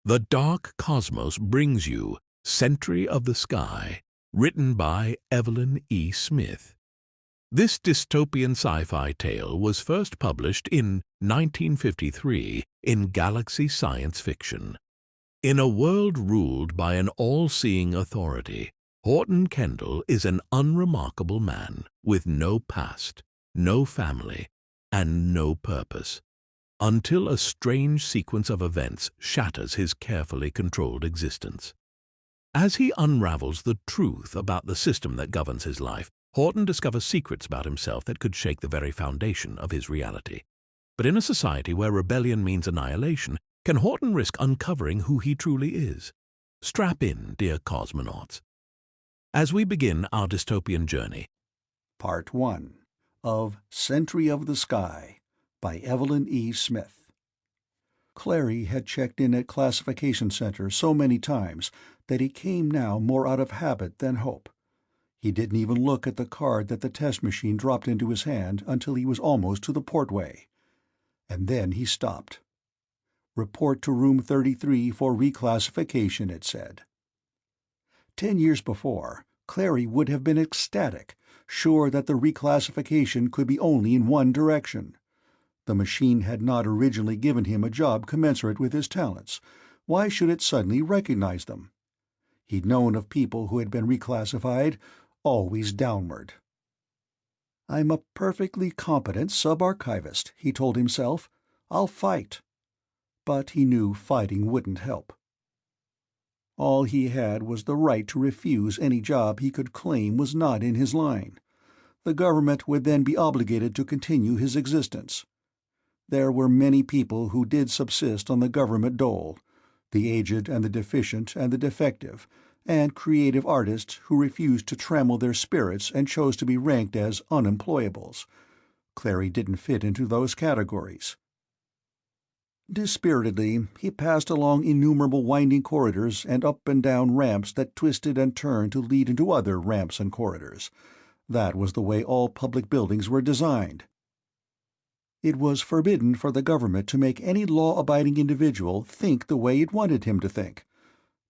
The Dark Cosmos brings you Sentry of the Sky, written by Evelyn E. Smith. This dystopian sci-fi tale was first published in 1953 in Galaxy Science Fiction. In a world ruled by an all-seeing authority, Horton Kendall is an unremarkable man with no past, no family, and no purpose, until a strange sequence of events shatters his carefully controlled existence. As he unravels the truth about the system that governs his life, Horton discovers secrets about himself that could shake the very foundation of his reality. But in a society where rebellion means annihilation, can Horton risk uncovering who he truly is? Strap in, dear cosmonauts. As we begin our dystopian journey. Part 1 of Sentry of the Sky by Evelyn E. Smith. Clary had checked in at Classification Center so many times that he came now more out of habit than hope. He didn't even look at the card that the test machine dropped into his hand until he was almost to the portway. And then he stopped. "Report to Room 33 for reclassification," it said. 10 years before, Clary would have been ecstatic, sure that the reclassification could be only in one direction. The machine had not originally given him a job commensurate with his talents. Why should it suddenly recognize them? He'd known of people who had been reclassified, always downward. "I'm a perfectly competent sub-archivist," he told himself. "I'll fight." But he knew fighting wouldn't help. All he had was the right to refuse any job he could claim was not in his line. The government would then be obligated to continue his existence. There were many people who did subsist on the government dole, the aged and the deficient and the defective, and creative artists who refused to trammel their spirits and chose to be ranked as unemployables. Clary didn't fit into those categories. Dispiritedly, he passed along innumerable winding corridors and up and down ramps that twisted and turned to lead into other ramps and corridors. That was the way all public buildings were designed. It was forbidden for the government to make any law-abiding individual think the way it wanted him to think,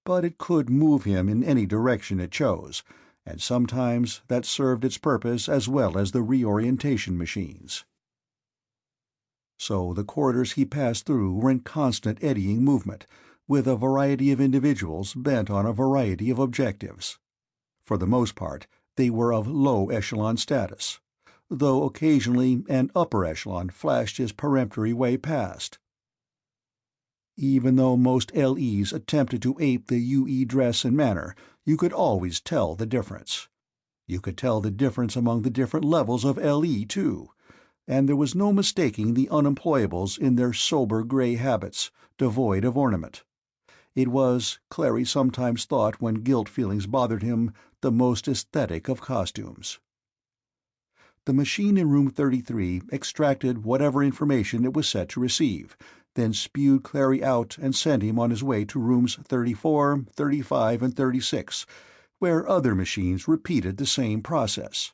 but it could move him in any direction it chose, and sometimes that served its purpose as well as the reorientation machines. So the corridors he passed through were in constant eddying movement, with a variety of individuals bent on a variety of objectives. For the most part, they were of low-echelon status, though occasionally an upper echelon flashed his peremptory way past. Even though most LEs attempted to ape the UE dress and manner, you could always tell the difference. You could tell the difference among the different levels of LE, too, and there was no mistaking the unemployables in their sober gray habits, devoid of ornament. It was, Clary sometimes thought when guilt feelings bothered him, the most aesthetic of costumes. The machine in Room 33 extracted whatever information it was set to receive, then spewed Clary out and sent him on his way to Rooms 34, 35, and 36, where other machines repeated the same process.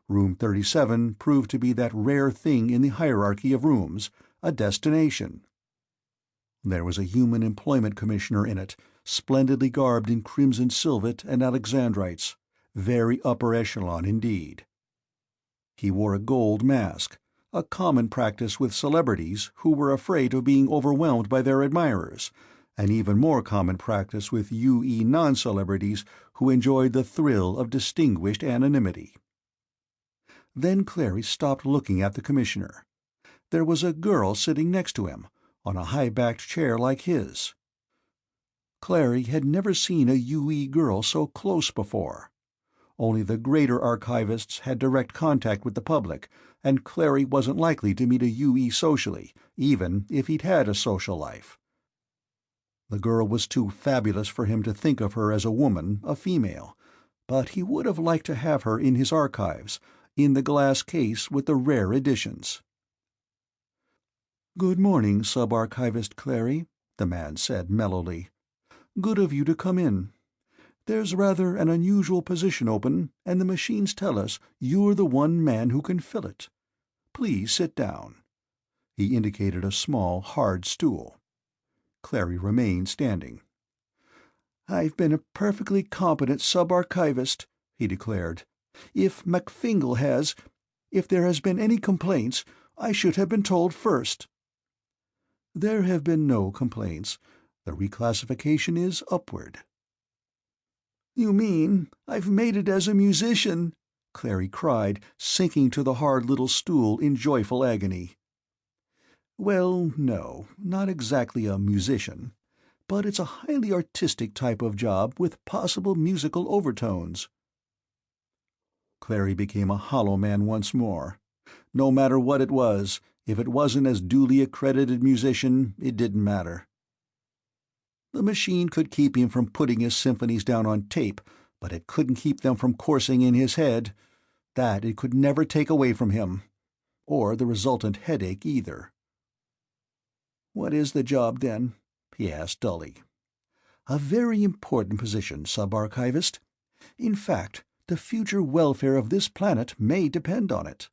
Room 37 proved to be that rare thing in the hierarchy of rooms, a destination. There was a human employment commissioner in it, splendidly garbed in crimson sylph and alexandrites, very upper echelon indeed. He wore a gold mask, a common practice with celebrities who were afraid of being overwhelmed by their admirers, an even more common practice with UE non-celebrities who enjoyed the thrill of distinguished anonymity. Then Clary stopped looking at the commissioner. There was a girl sitting next to him, on a high-backed chair like his. Clary had never seen a UE girl so close before. Only the greater archivists had direct contact with the public, and Clary wasn't likely to meet a UE socially, even if he'd had a social life. The girl was too fabulous for him to think of her as a woman, a female, but he would have liked to have her in his archives, in the glass case with the rare editions. "Good morning, Sub-Archivist Clary," the man said mellowly. "Good of you to come in. There's rather an unusual position open, and the machines tell us you're the one man who can fill it. Please sit down." He indicated a small, hard stool. Clary remained standing. "I've been a perfectly competent sub-archivist," he declared. "If MacFingal if there has been any complaints, I should have been told first." "There have been no complaints. The reclassification is upward." "You mean I've made it as a musician?" Clary cried, sinking to the hard little stool in joyful agony. "Well, no, not exactly a musician. But it's a highly artistic type of job with possible musical overtones." Clary became a hollow man once more. No matter what it was, if it wasn't as duly accredited musician, it didn't matter. The machine could keep him from putting his symphonies down on tape, but it couldn't keep them from coursing in his head. That it could never take away from him. Or the resultant headache either. "What is the job, then?" he asked dully. "A very important position, sub-archivist. In fact, the future welfare of this planet may depend on it."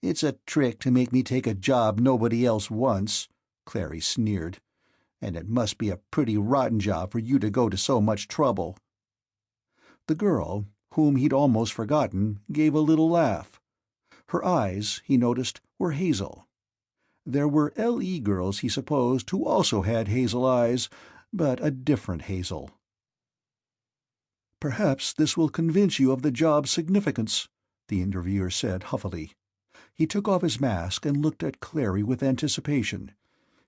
"It's a trick to make me take a job nobody else wants," Clary sneered. "And it must be a pretty rotten job for you to go to so much trouble." The girl, whom he'd almost forgotten, gave a little laugh. Her eyes, he noticed, were hazel. There were LE girls, he supposed, who also had hazel eyes, but a different hazel. "Perhaps this will convince you of the job's significance," the interviewer said huffily. He took off his mask and looked at Clary with anticipation.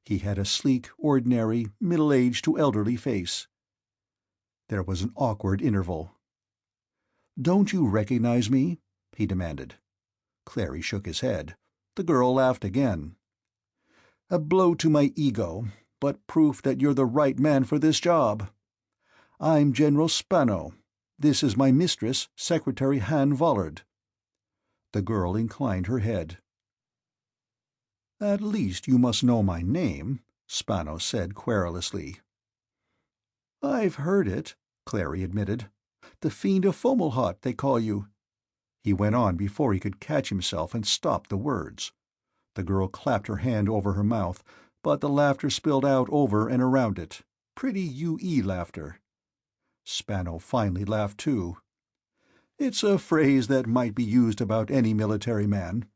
He had a sleek, ordinary, middle-aged to elderly face. There was an awkward interval. "Don't you recognize me?" he demanded. Clary shook his head. The girl laughed again. "A blow to my ego, but proof that you're the right man for this job. I'm General Spano. This is my mistress, Secretary Valard." The girl inclined her head. "At least you must know my name," Spano said querulously. "I've heard it," Clary admitted. "The Fiend of Fomalhaut, they call you." He went on before he could catch himself and stop the words. The girl clapped her hand over her mouth, but the laughter spilled out over and around it. Pretty UE laughter. Spano finally laughed too. "It's a phrase that might be used about any military man.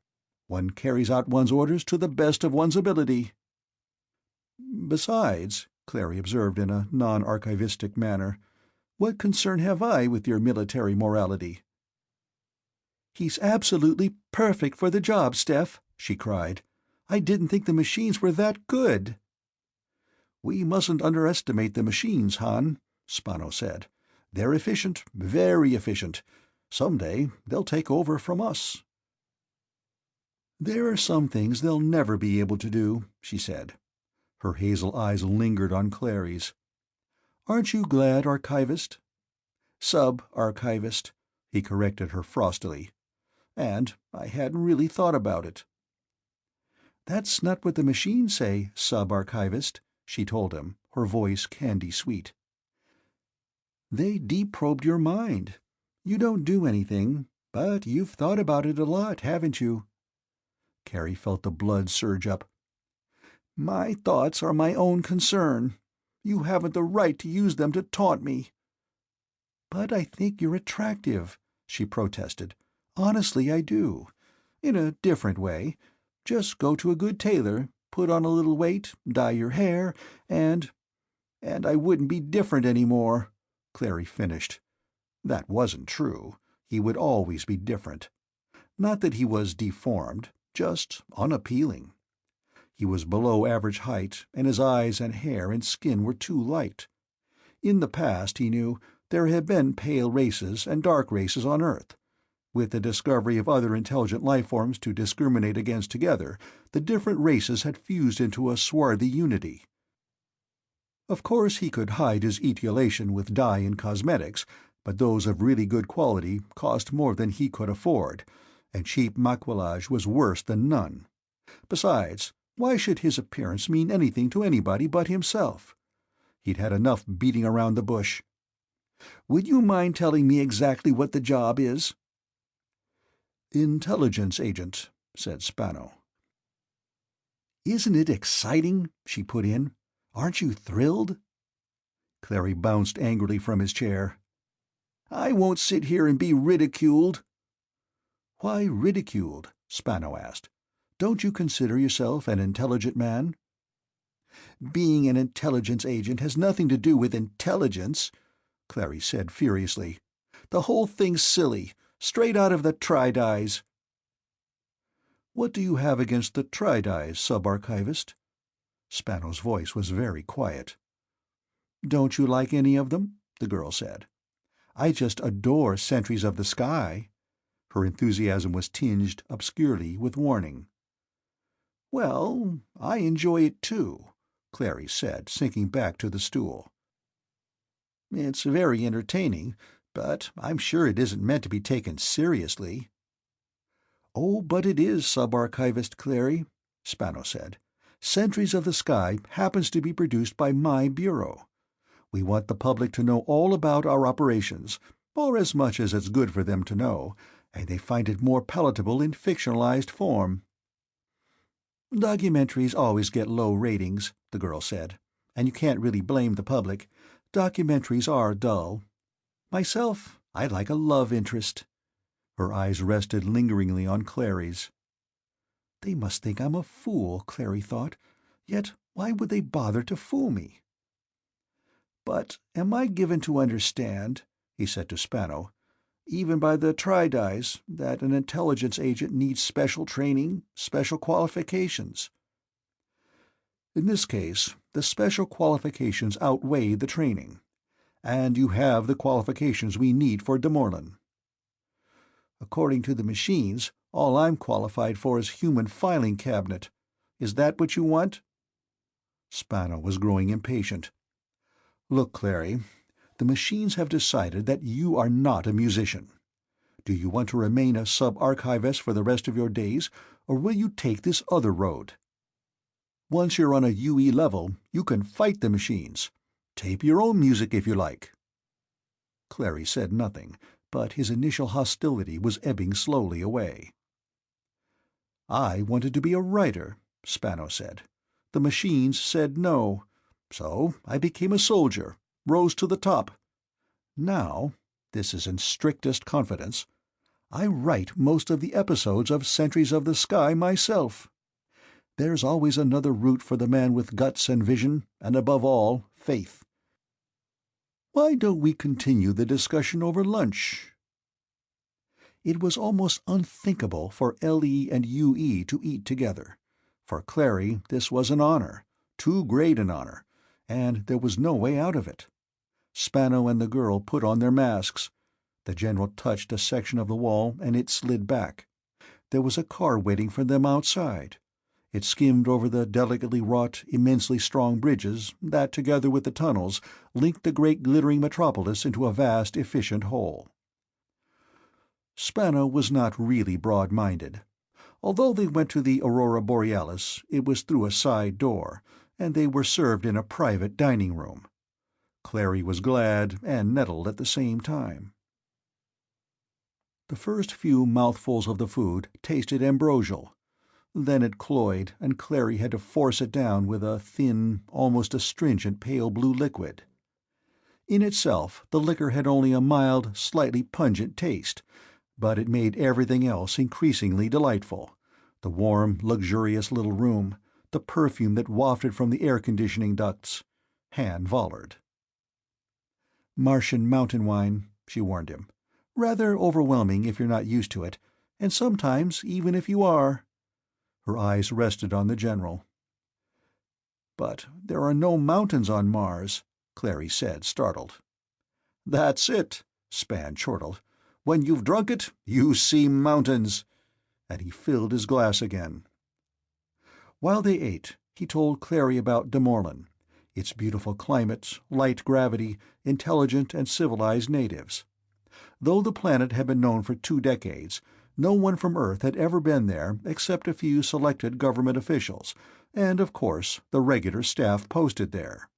One carries out one's orders to the best of one's ability." "Besides," Clary observed in a non-archivistic manner, "what concern have I with your military morality?" "He's absolutely perfect for the job, Steph," she cried. "I didn't think the machines were that good." "We mustn't underestimate the machines, Han," Spano said. "They're efficient, very efficient. Someday they'll take over from us." "There are some things they'll never be able to do," she said. Her hazel eyes lingered on Clary's. "Aren't you glad, Archivist?" "Sub-archivist," he corrected her frostily. "And I hadn't really thought about it." "That's not what the machines say, Sub-archivist," she told him, her voice candy-sweet. "They deep-probed your mind. You don't do anything, but you've thought about it a lot, haven't you?" Carrie felt the blood surge up. "My thoughts are my own concern. You haven't the right to use them to taunt me." "But I think you're attractive," she protested. "Honestly, I do. In a different way. Just go to a good tailor, put on a little weight, dye your hair, and I wouldn't be different any more," Clary finished. That wasn't true. He would always be different. Not that he was deformed, just unappealing. He was below average height, and his eyes and hair and skin were too light. In the past, he knew, there had been pale races and dark races on Earth. With the discovery of other intelligent life-forms to discriminate against together, the different races had fused into a swarthy unity. Of course he could hide his etiolation with dye and cosmetics, but those of really good quality cost more than he could afford, and cheap maquillage was worse than none. Besides, why should his appearance mean anything to anybody but himself? He'd had enough beating around the bush. "Would you mind telling me exactly what the job is?" "Intelligence agent," said Spano. "Isn't it exciting?" she put in. "Aren't you thrilled?" Clary bounced angrily from his chair. "I won't sit here and be ridiculed." "Why ridiculed?" Spano asked. "Don't you consider yourself an intelligent man?" "Being an intelligence agent has nothing to do with intelligence," Clary said furiously. "The whole thing's silly, straight out of the Tri-Dies." "What do you have against the Tri-Dies, Sub-Archivist?" Spano's voice was very quiet. "Don't you like any of them?" the girl said. "I just adore Sentries of the Sky." Her enthusiasm was tinged obscurely with warning. "Well, I enjoy it too," Clary said, sinking back to the stool. "It's very entertaining, but I'm sure it isn't meant to be taken seriously." "Oh, but it is, Sub-Archivist Clary," Spano said. "Sentries of the Sky happens to be produced by my bureau. We want the public to know all about our operations, or as much as it's good for them to know, and they find it more palatable in fictionalized form." "Documentaries always get low ratings," the girl said, "and you can't really blame the public. Documentaries are dull. Myself, I like a love interest." Her eyes rested lingeringly on Clary's. "They must think I'm a fool," Clary thought. "Yet why would they bother to fool me?" "But am I given to understand," he said to Spano, "even by the Tri-Dies, that an intelligence agent needs special training, special qualifications?" "In this case, the special qualifications outweigh the training. And you have the qualifications we need for Morland." "According to the machines, all I'm qualified for is human filing cabinet. Is that what you want?" Spano was growing impatient. "Look, Clary, the machines have decided that you are not a musician. Do you want to remain a sub-archivist for the rest of your days, or will you take this other road? Once you're on a UE level, you can fight the machines. Tape your own music if you like." Clary said nothing, but his initial hostility was ebbing slowly away. "I wanted to be a writer," Spano said. "The machines said no. So I became a soldier, rose to the top. Now, this is in strictest confidence, I write most of the episodes of Sentries of the Sky myself. There's always another route for the man with guts and vision, and above all, faith. Why don't we continue the discussion over lunch?" It was almost unthinkable for LE and UE to eat together. For Clary this was an honor, too great an honor, and there was no way out of it. Spano and the girl put on their masks. The general touched a section of the wall, and it slid back. There was a car waiting for them outside. It skimmed over the delicately wrought, immensely strong bridges that, together with the tunnels, linked the great glittering metropolis into a vast, efficient whole. Spano was not really broad-minded. Although they went to the Aurora Borealis, it was through a side door, and they were served in a private dining room. Clary was glad and nettled at the same time. The first few mouthfuls of the food tasted ambrosial. Then it cloyed, and Clary had to force it down with a thin, almost astringent pale blue liquid. In itself, the liquor had only a mild, slightly pungent taste, but it made everything else increasingly delightful. The warm, luxurious little room, the perfume that wafted from the air-conditioning ducts. Valard. "Martian mountain wine," she warned him. "Rather overwhelming if you're not used to it, and sometimes even if you are." Her eyes rested on the general. "But there are no mountains on Mars," Clary said, startled. "That's it," Span chortled. "When you've drunk it, you see mountains." And he filled his glass again. While they ate, he told Clary about Morland, its beautiful climate, light gravity, intelligent and civilized natives. Though the planet had been known for 2 decades, no one from Earth had ever been there except a few selected government officials, and, of course, the regular staff posted there.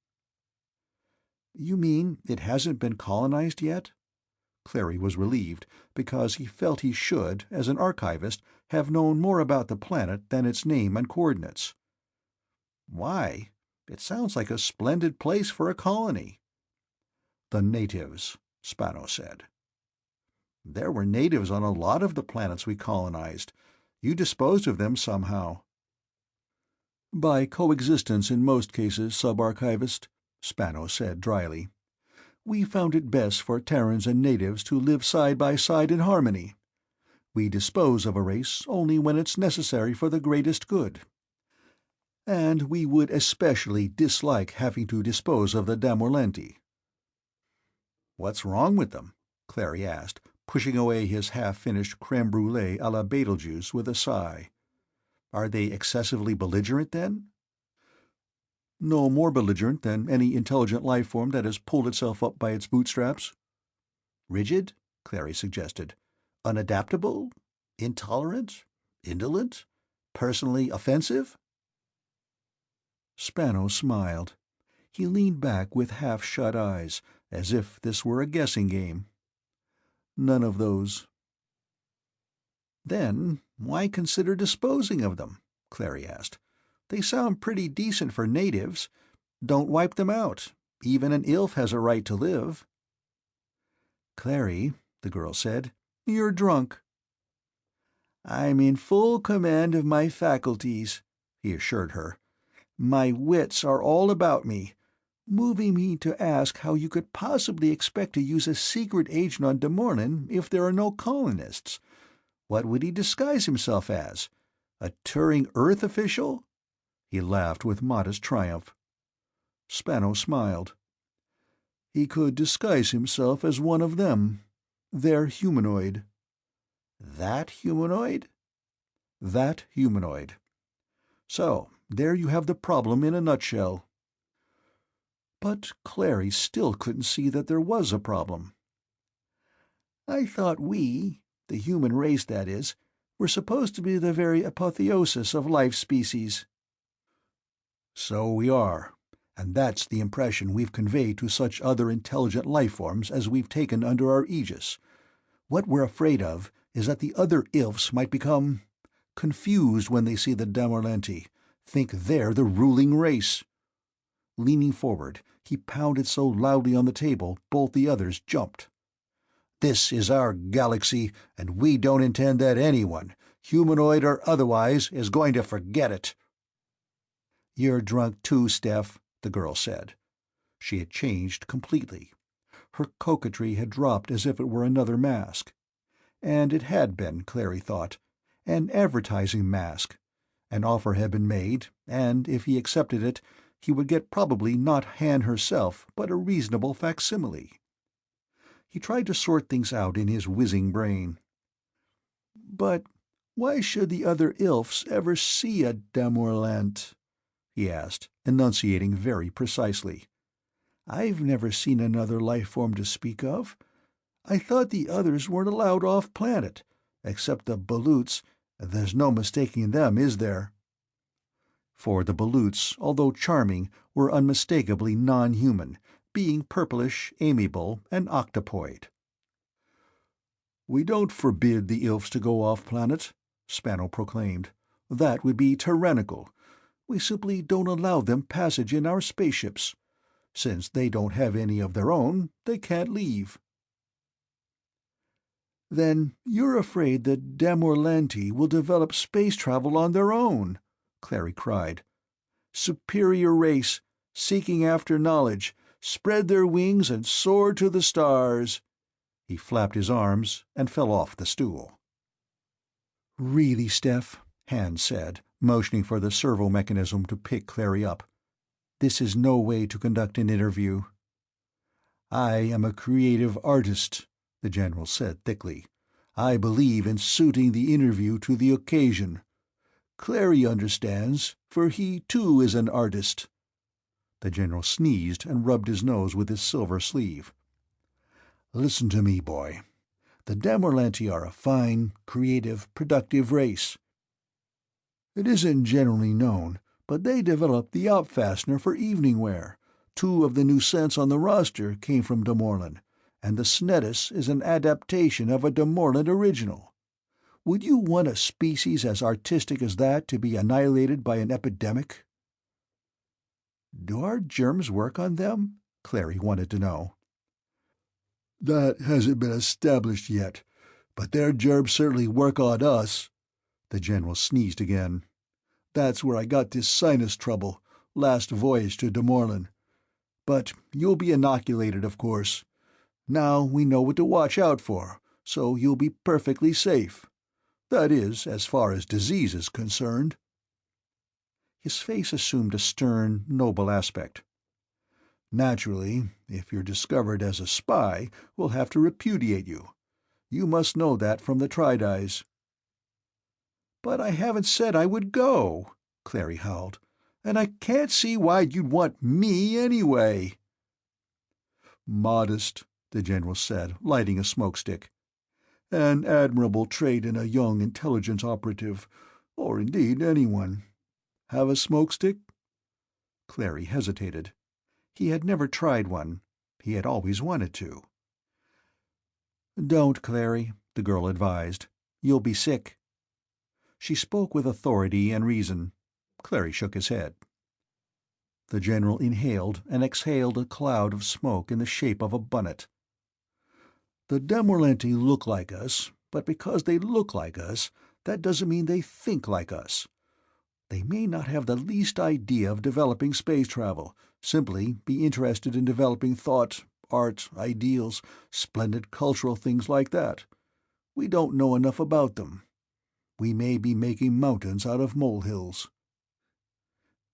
"You mean it hasn't been colonized yet?" Clary was relieved, because he felt he should, as an archivist, have known more about the planet than its name and coordinates. Why? It sounds like a splendid place for a colony. The natives, Spano said. There were natives on a lot of the planets we colonized. You disposed of them somehow. By coexistence in most cases, Sub-Archivist, Spano said dryly. We found it best for Terrans and natives to live side by side in harmony. We dispose of a race only when it's necessary for the greatest good. And we would especially dislike having to dispose of the Damorlanti. What's wrong with them? Clary asked, pushing away his half-finished creme brulee a la Betelgeuse with a sigh. Are they excessively belligerent, then? No more belligerent than any intelligent life form that has pulled itself up by its bootstraps. Rigid? Clary suggested. Unadaptable? Intolerant? Indolent? Personally offensive? Spano smiled. He leaned back with half-shut eyes, as if this were a guessing game. None of those. Then why consider disposing of them? Clary asked. They sound pretty decent for natives. Don't wipe them out. Even an ILF has a right to live. Clary, the girl said, you're drunk. I'm in full command of my faculties, he assured her. My wits are all about me, moving me to ask how you could possibly expect to use a secret agent on Morland if there are no colonists. What would he disguise himself as? A Turing Earth official? He laughed with modest triumph. Spano smiled. He could disguise himself as one of them. They're humanoid. That humanoid? That humanoid. So, there you have the problem in a nutshell. But Clary still couldn't see that there was a problem. I thought we, the human race that is, were supposed to be the very apotheosis of life species. So we are, and that's the impression we've conveyed to such other intelligent life forms as we've taken under our aegis. What we're afraid of is that the other ILFs might become confused when they see the Damorlanti, think they're the ruling race. Leaning forward, he pounded so loudly on the table both the others jumped. This is our galaxy, and we don't intend that anyone, humanoid or otherwise, is going to forget it. You're drunk too, Steph, the girl said. She had changed completely. Her coquetry had dropped as if it were another mask. And it had been, Clary thought, an advertising mask. An offer had been made, and if he accepted it, he would get probably not Han herself, but a reasonable facsimile. He tried to sort things out in his whizzing brain. But why should the other ILFs ever see a Damorlant? He asked, enunciating very precisely. I've never seen another life form to speak of. I thought the others weren't allowed off-planet, except the Baloots. There's no mistaking them, is there? For the Baloots, although charming, were unmistakably non-human, being purplish, amiable, and octopoid. We don't forbid the ILFs to go off-planet, Spano proclaimed. That would be tyrannical. We simply don't allow them passage in our spaceships. Since they don't have any of their own, they can't leave. Then you're afraid that Damorlanti will develop space travel on their own, Clary cried. Superior race, seeking after knowledge, spread their wings and soar to the stars. He flapped his arms and fell off the stool. Really, Steph, Han said, motioning for the servo mechanism to pick Clary up. This is no way to conduct an interview. I am a creative artist, the general said thickly. I believe in suiting the interview to the occasion. Clary understands, for he too is an artist. The general sneezed and rubbed his nose with his silver sleeve. Listen to me, boy. The Damorlanti are a fine, creative, productive race. It isn't generally known, but they developed the out-fastener for evening wear. 2 of the new scents on the roster came from Morland, and the Snettis is an adaptation of a Morland original. Would you want a species as artistic as that to be annihilated by an epidemic? Do our germs work on them? Clary wanted to know. That hasn't been established yet, but their germs certainly work on us. The general sneezed again. That's where I got this sinus trouble, last voyage to Morland. But you'll be inoculated, of course. Now we know what to watch out for, so you'll be perfectly safe. That is, as far as disease is concerned. His face assumed a stern, noble aspect. Naturally, if you're discovered as a spy, we'll have to repudiate you. You must know that from the Tridis. But I haven't said I would go, Clary howled, and I can't see why you'd want me anyway. Modest, the general said, lighting a smoke-stick. An admirable trait in a young intelligence operative, or indeed anyone. Have a smoke-stick? Clary hesitated. He had never tried one. He had always wanted to. Don't, Clary, the girl advised. You'll be sick. She spoke with authority and reason. Clary shook his head. The general inhaled and exhaled a cloud of smoke in the shape of a bunnet. The Demorlenti look like us, but because they look like us, that doesn't mean they think like us. They may not have the least idea of developing space travel, simply be interested in developing thought, art, ideals, splendid cultural things like that. We don't know enough about them. We may be making mountains out of molehills.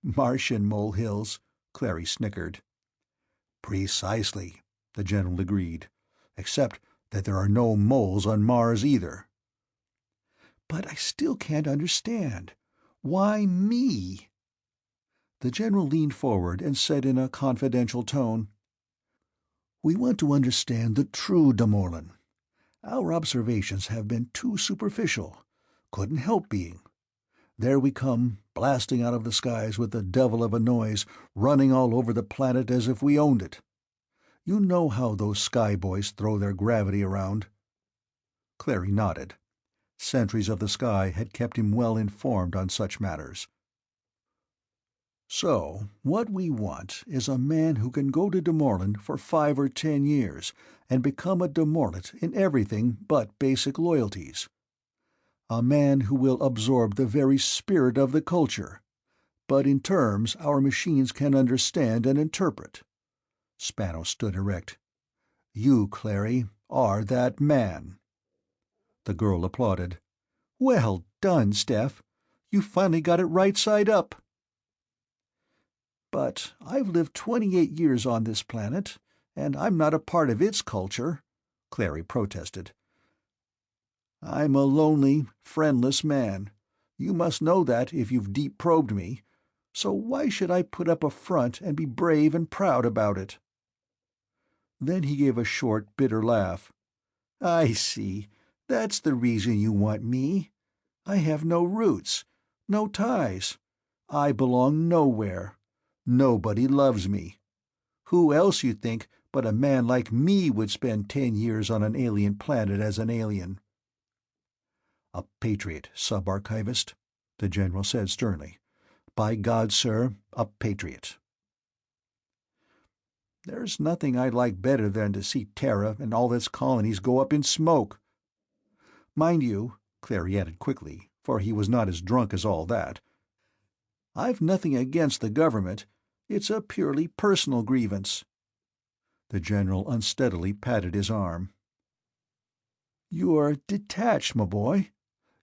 Martian molehills, Clary snickered. Precisely, the general agreed, except that there are no moles on Mars either. But I still can't understand. Why me? The general leaned forward and said in a confidential tone, We want to understand the true Morland. Our observations have been too superficial. Couldn't help being. There we come, blasting out of the skies with the devil of a noise, running all over the planet as if we owned it. You know how those sky boys throw their gravity around. Clary nodded. Sentries of the sky had kept him well informed on such matters. So, what we want is a man who can go to Morland for 5 or 10 years and become a Morland in everything but basic loyalties. A man who will absorb the very spirit of the culture, but in terms our machines can understand and interpret. Spano stood erect. You, Clary, are that man. The girl applauded. Well done, Steph. You finally got it right side up. But I've lived 28 years on this planet, and I'm not a part of its culture, Clary protested. I'm a lonely, friendless man. You must know that if you've deep-probed me. So why should I put up a front and be brave and proud about it? Then he gave a short, bitter laugh. I see. That's the reason you want me. I have no roots, no ties. I belong nowhere. Nobody loves me. Who else, you think, but a man like me would spend 10 years on an alien planet as an alien? A patriot, sub-archivist, the general said sternly. By God, sir, a patriot. There's nothing I'd like better than to see Terra and all its colonies go up in smoke. Mind you, Clary added quickly, for he was not as drunk as all that, I've nothing against the government. It's a purely personal grievance. The general unsteadily patted his arm. You're detached, my boy.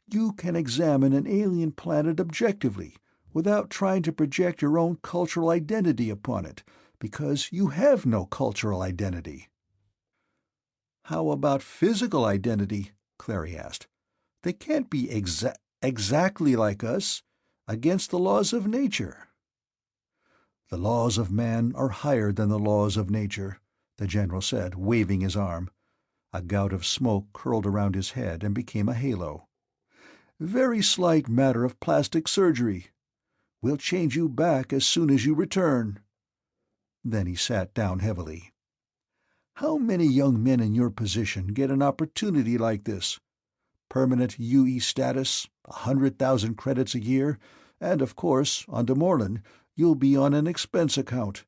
You can examine an alien planet objectively, without trying to project your own cultural identity upon it, because you have no cultural identity. How about physical identity? Clary asked. They can't be exactly like us, against the laws of nature. The laws of man are higher than the laws of nature, the general said, waving his arm. A gout of smoke curled around his head and became a halo. Very slight matter of plastic surgery. We'll change you back as soon as you return. Then he sat down heavily. How many young men in your position get an opportunity like this? Permanent UE status, 100,000 credits a year, and of course, on Morland, you'll be on an expense account.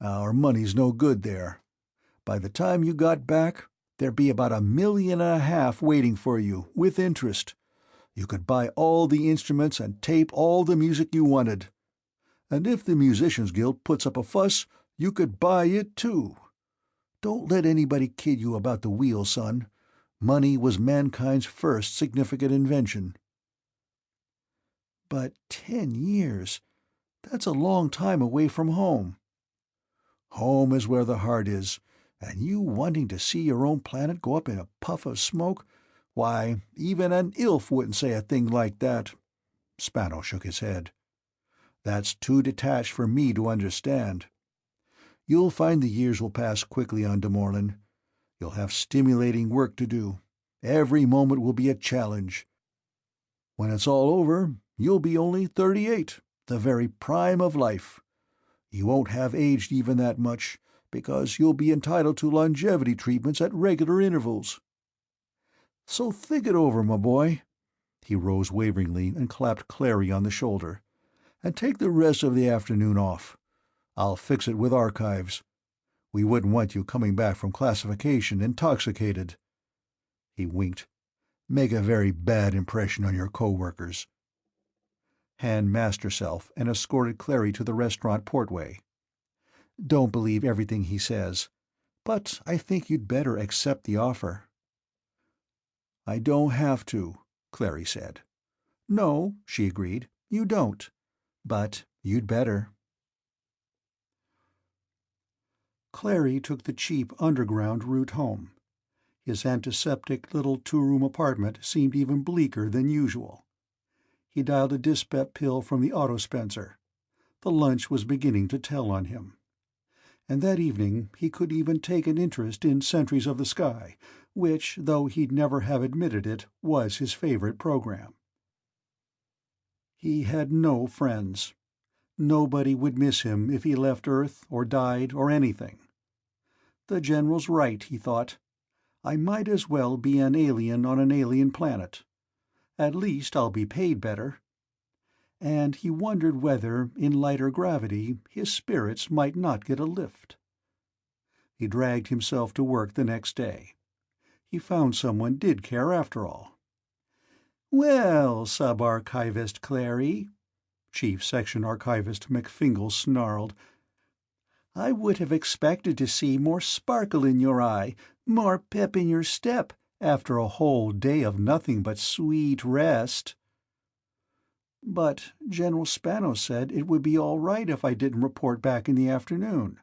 Our money's no good there. By the time you got back, there'd be about $1.5 million waiting for you, with interest. You could buy all the instruments and tape all the music you wanted. And if the Musicians Guild puts up a fuss, you could buy it too. Don't let anybody kid you about the wheel, son. Money was mankind's first significant invention. But 10 years, that's a long time away from home. Home is where the heart is, and you wanting to see your own planet go up in a puff of smoke? Why, even an Ilf wouldn't say a thing like that. Spano shook his head. That's too detached for me to understand. You'll find the years will pass quickly on de Morland. You'll have stimulating work to do. Every moment will be a challenge. When it's all over, you'll be only 38, the very prime of life. You won't have aged even that much, because you'll be entitled to longevity treatments at regular intervals. So think it over, my boy. He rose waveringly and clapped Clary on the shoulder. And take the rest of the afternoon off. I'll fix it with archives. We wouldn't want you coming back from classification intoxicated. He winked. Make a very bad impression on your co-workers. Han masked herself and escorted Clary to the restaurant portway. Don't believe everything he says, but I think you'd better accept the offer. I don't have to, Clary said. No, she agreed, you don't. But you'd better. Clary took the cheap underground route home. His antiseptic little two-room apartment seemed even bleaker than usual. He dialed a dyspep pill from the autospencer. The lunch was beginning to tell on him. And that evening he could even take an interest in Sentries of the Sky, which, though he'd never have admitted it, was his favorite program. He had no friends. Nobody would miss him if he left Earth or died or anything. The General's right, he thought. I might as well be an alien on an alien planet. At least I'll be paid better. And he wondered whether, in lighter gravity, his spirits might not get a lift. He dragged himself to work the next day. He found someone did care after all. "Well, Sub-Archivist Clary," Chief Section Archivist McFingal snarled, "I would have expected to see more sparkle in your eye, more pep in your step, after a whole day of nothing but sweet rest." "But General Spano said it would be all right if I didn't report back in the afternoon."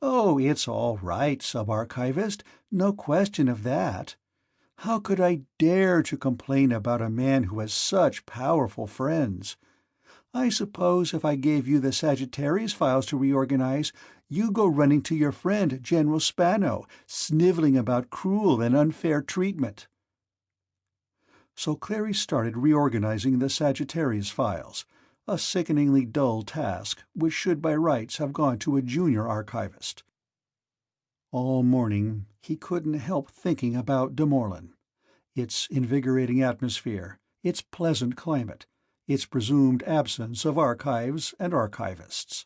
"Oh, it's all right, Sub-Archivist, no question of that. How could I dare to complain about a man who has such powerful friends? I suppose if I gave you the Sagittarius files to reorganize, you go running to your friend General Spano, sniveling about cruel and unfair treatment." So Clary started reorganizing the Sagittarius files, a sickeningly dull task which should by rights have gone to a junior archivist. All morning he couldn't help thinking about de Morland, its invigorating atmosphere, its pleasant climate, its presumed absence of archives and archivists.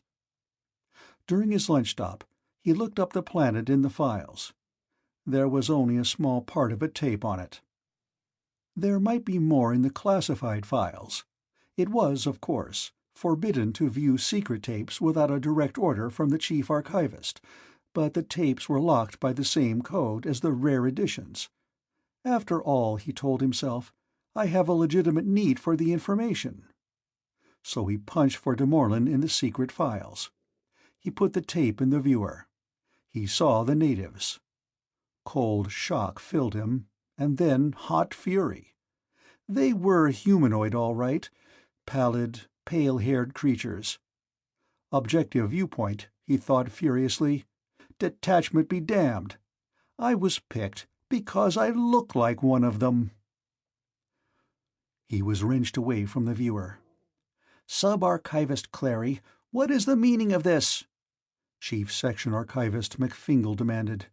During his lunch stop, he looked up the planet in the files. There was only a small part of a tape on it. There might be more in the classified files. It was, of course, forbidden to view secret tapes without a direct order from the chief archivist, but the tapes were locked by the same code as the rare editions. After all, he told himself, I have a legitimate need for the information. So he punched for de Morland in the secret files. He put the tape in the viewer. He saw the natives. Cold shock filled him, and then hot fury. They were humanoid, all right, pallid, pale-haired creatures. Objective viewpoint, he thought furiously. Detachment be damned. I was picked because I look like one of them. He was wrenched away from the viewer. "Sub-Archivist Clary, what is the meaning of this?" Chief Section Archivist McFingal demanded.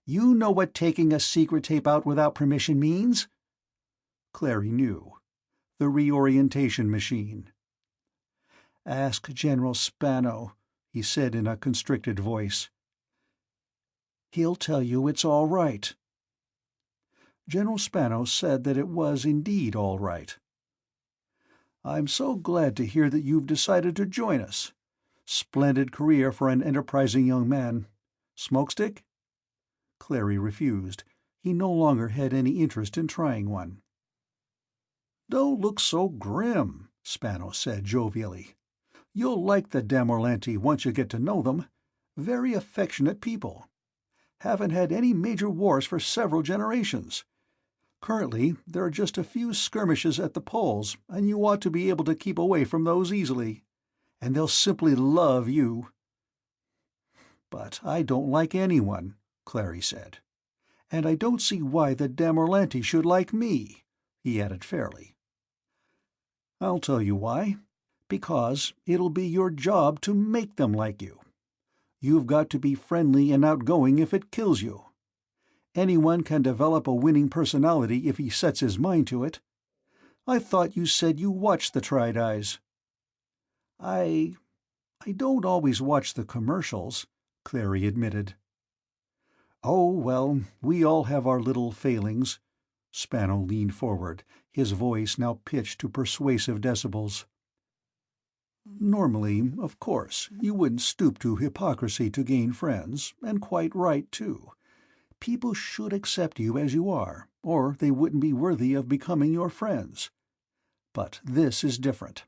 "You know what taking a secret tape out without permission means?" Clary knew. The reorientation machine. "Ask General Spano," he said in a constricted voice. "He'll tell you it's all right." General Spano said that it was indeed all right. "I'm so glad to hear that you've decided to join us. Splendid career for an enterprising young man. Smokestick?" Clary refused. He no longer had any interest in trying one. "Don't look so grim," Spano said jovially. "You'll like the Damorlanti once you get to know them. Very affectionate people. Haven't had any major wars for several generations. Currently, there are just a few skirmishes at the poles, and you ought to be able to keep away from those easily. And they'll simply love you." "But I don't like anyone," Clary said. "And I don't see why the Damorlanti should like me," he added fairly. "I'll tell you why. Because it'll be your job to make them like you. You've got to be friendly and outgoing if it kills you. Anyone can develop a winning personality if he sets his mind to it. I thought you said you watched the Tri-Dyes." I don't always watch the commercials," Clary admitted. "Oh, well, we all have our little failings." Spano leaned forward, his voice now pitched to persuasive decibels. "Normally, of course, you wouldn't stoop to hypocrisy to gain friends, and quite right, too. People should accept you as you are, or they wouldn't be worthy of becoming your friends. But this is different.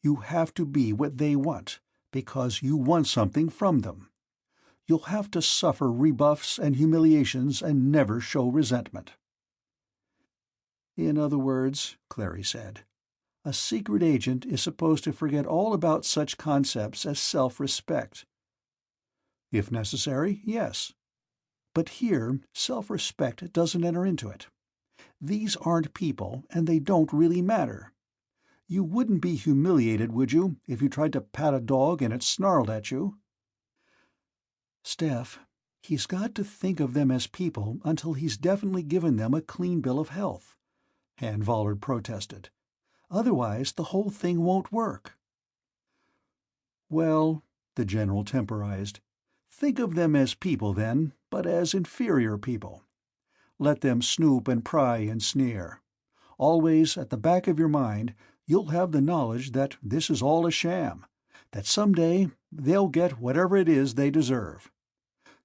You have to be what they want, because you want something from them. You'll have to suffer rebuffs and humiliations and never show resentment." "In other words," Clary said, "a secret agent is supposed to forget all about such concepts as self-respect." "If necessary, yes. But here, self-respect doesn't enter into it. These aren't people, and they don't really matter. You wouldn't be humiliated, would you, if you tried to pat a dog and it snarled at you?" "Steph, he's got to think of them as people until he's definitely given them a clean bill of health," Valard protested. "Otherwise, the whole thing won't work." "Well," the General temporized, "think of them as people, then, but as inferior people. Let them snoop and pry and sneer. Always, at the back of your mind, you'll have the knowledge that this is all a sham, that someday they'll get whatever it is they deserve.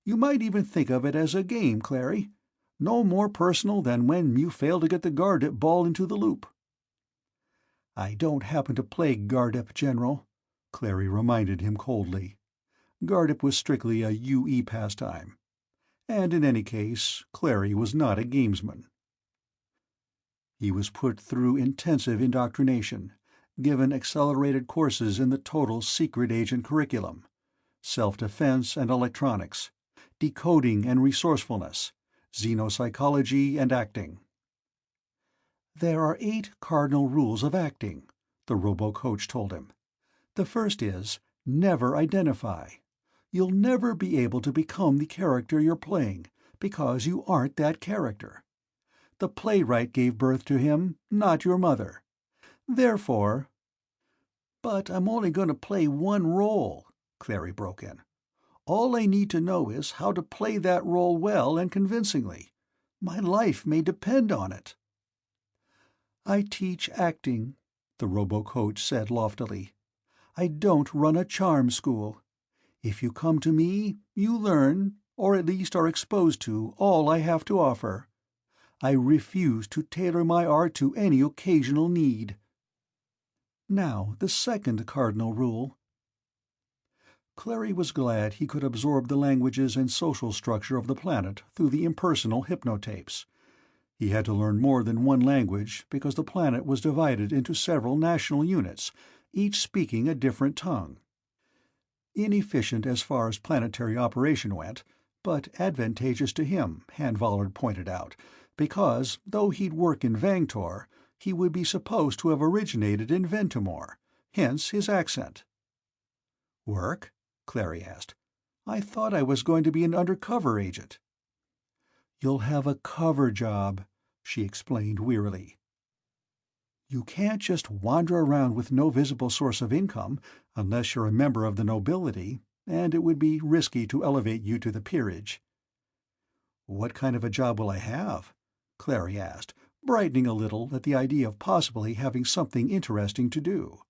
You might even think of it as a game, Clary. No more personal than when you fail to get the Gardip ball into the loop." "I don't happen to play Gardip, General," Clary reminded him coldly. Gardip was strictly a UE pastime. And in any case, Clary was not a gamesman. He was put through intensive indoctrination, given accelerated courses in the total secret agent curriculum, self-defense and electronics, decoding and resourcefulness, xenopsychology and acting. "There are 8 cardinal rules of acting," the robo-coach told him. "The first is, never identify. You'll never be able to become the character you're playing, because you aren't that character. The playwright gave birth to him, not your mother. Therefore—" "But I'm only going to play one role," Clary broke in. "All I need to know is how to play that role well and convincingly. My life may depend on it." "I teach acting," the robo-coach said loftily. "I don't run a charm school. If you come to me, you learn, or at least are exposed to, all I have to offer. I refuse to tailor my art to any occasional need. Now, the second cardinal rule." Clary was glad he could absorb the languages and social structure of the planet through the impersonal hypnotapes. He had to learn more than one language because the planet was divided into several national units, each speaking a different tongue. Inefficient as far as planetary operation went, but advantageous to him, Valard pointed out, because, though he'd work in Vangtor, he would be supposed to have originated in Ventimore, hence his accent. "Work?" Clary asked. "I thought I was going to be an undercover agent." "You'll have a cover job," she explained wearily. "You can't just wander around with no visible source of income, Unless you're a member of the nobility, and it would be risky to elevate you to the peerage." "What kind of a job will I have?" Clary asked, brightening a little at the idea of possibly having something interesting to do.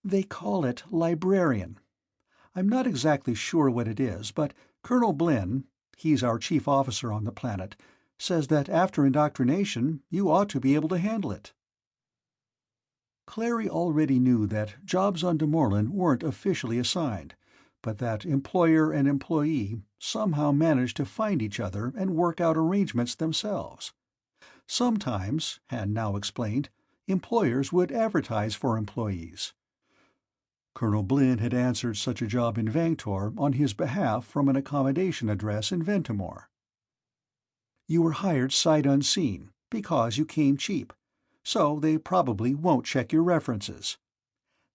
"They call it librarian. I'm not exactly sure what it is, but Colonel Blinn, he's our chief officer on the planet, says that after indoctrination you ought to be able to handle it." Clary already knew that jobs on Morland weren't officially assigned, but that employer and employee somehow managed to find each other and work out arrangements themselves. Sometimes, Han now explained, employers would advertise for employees. Colonel Blinn had answered such a job in Vangtor on his behalf from an accommodation address in Ventimore. "You were hired sight unseen, because you came cheap, so they probably won't check your references.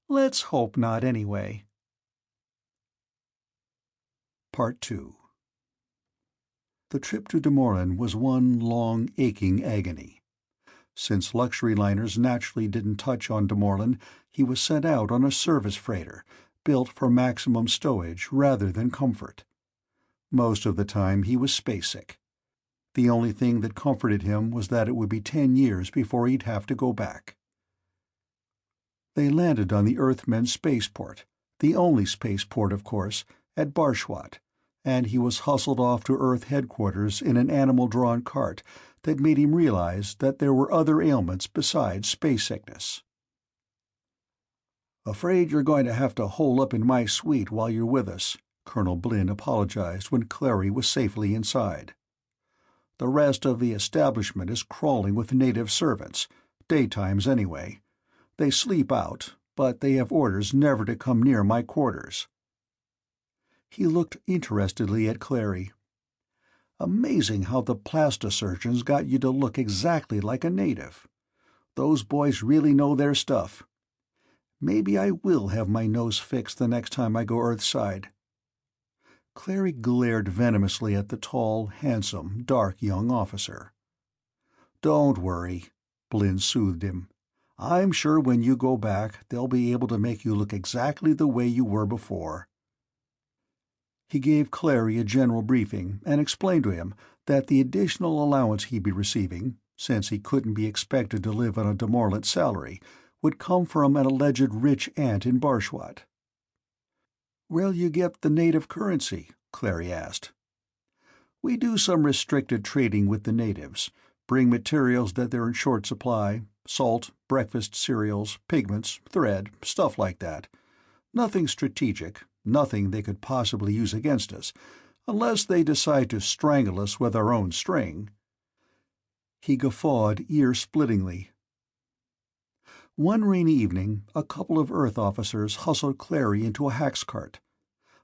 Let's hope not anyway." Part 2. The trip to Morland was one long, aching agony. Since luxury liners naturally didn't touch on Morland, he was sent out on a service freighter, built for maximum stowage rather than comfort. Most of the time he was spacesick. The only thing that comforted him was that it would be 10 years before he'd have to go back. They landed on the Earthmen's spaceport, the only spaceport, of course, at Bwat, and he was hustled off to Earth headquarters in an animal-drawn cart that made him realize that there were other ailments besides space sickness. "Afraid you're going to have to hole up in my suite while you're with us," Colonel Blinn apologized when Clary was safely inside. "The rest of the establishment is crawling with native servants, daytimes anyway. They sleep out, but they have orders never to come near my quarters." He looked interestedly at Clary. "Amazing how the plastosurgeons got you to look exactly like a native. Those boys really know their stuff. Maybe I will have my nose fixed the next time I go Earthside." Clary glared venomously at the tall, handsome, dark young officer. "Don't worry," Blinn soothed him. "I'm sure when you go back they'll be able to make you look exactly the way you were before." He gave Clary a general briefing and explained to him that the additional allowance he'd be receiving, since he couldn't be expected to live on a demorlant salary, would come from an alleged rich aunt in Bwat. "Where'll you get the native currency?" Clary asked. "We do some restricted trading with the natives, bring materials that they're in short supply, salt, breakfast cereals, pigments, thread, stuff like that. Nothing strategic, nothing they could possibly use against us, unless they decide to strangle us with our own string." He guffawed ear-splittingly. One rainy evening, a couple of Earth officers hustled Clary into a hack's cart.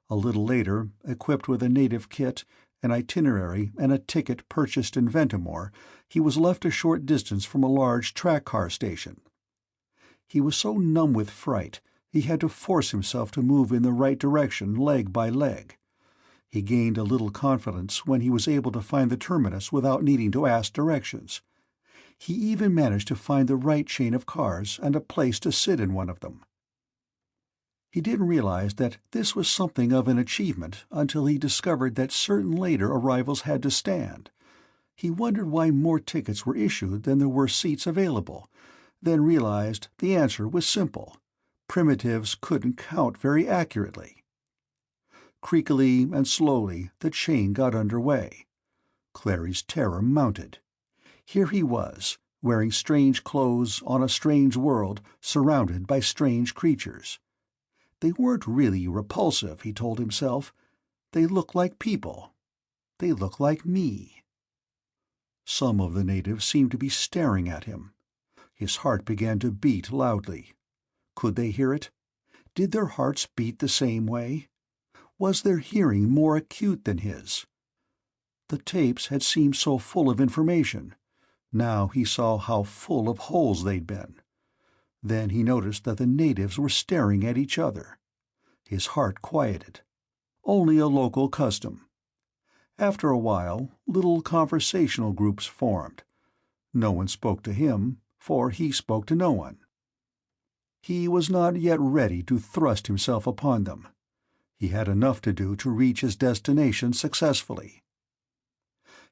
A little later, equipped with a native kit, an itinerary, and a ticket purchased in Ventimore, he was left a short distance from a large track-car station. He was so numb with fright he had to force himself to move in the right direction leg by leg. He gained a little confidence when he was able to find the terminus without needing to ask directions. He even managed to find the right chain of cars and a place to sit in one of them. He didn't realize that this was something of an achievement until he discovered that certain later arrivals had to stand. He wondered why more tickets were issued than there were seats available, then realized the answer was simple. Primitives couldn't count very accurately. Creakily and slowly the chain got under way. Clary's terror mounted. Here he was, wearing strange clothes on a strange world, surrounded by strange creatures. They weren't really repulsive, he told himself. They looked like people. They looked like me. Some of the natives seemed to be staring at him. His heart began to beat loudly. Could they hear it? Did their hearts beat the same way? Was their hearing more acute than his? The tapes had seemed so full of information. Now he saw how full of holes they'd been. Then he noticed that the natives were staring at each other. His heart quieted. Only a local custom. After a while, little conversational groups formed. No one spoke to him, for he spoke to no one. He was not yet ready to thrust himself upon them. He had enough to do to reach his destination successfully.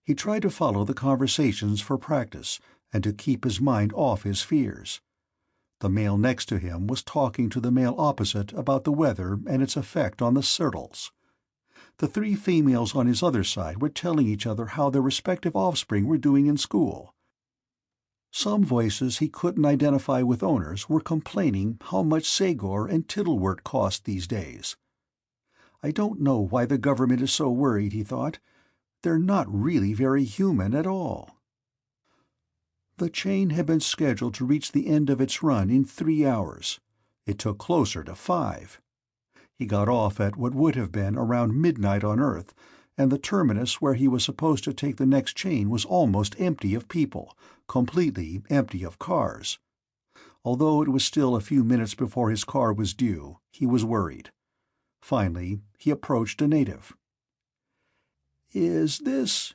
He tried to follow the conversations for practice and to keep his mind off his fears. The male next to him was talking to the male opposite about the weather and its effect on the Surtles. The three females on his other side were telling each other how their respective offspring were doing in school. Some voices he couldn't identify with owners were complaining how much Sagor and Tittlewort cost these days. I don't know why the government is so worried, he thought. They're not really very human at all. The chain had been scheduled to reach the end of its run in 3 hours. It took closer to 5. He got off at what would have been around midnight on Earth, and the terminus where he was supposed to take the next chain was almost empty of people, completely empty of cars. Although it was still a few minutes before his car was due, he was worried. Finally, he approached a native. Is this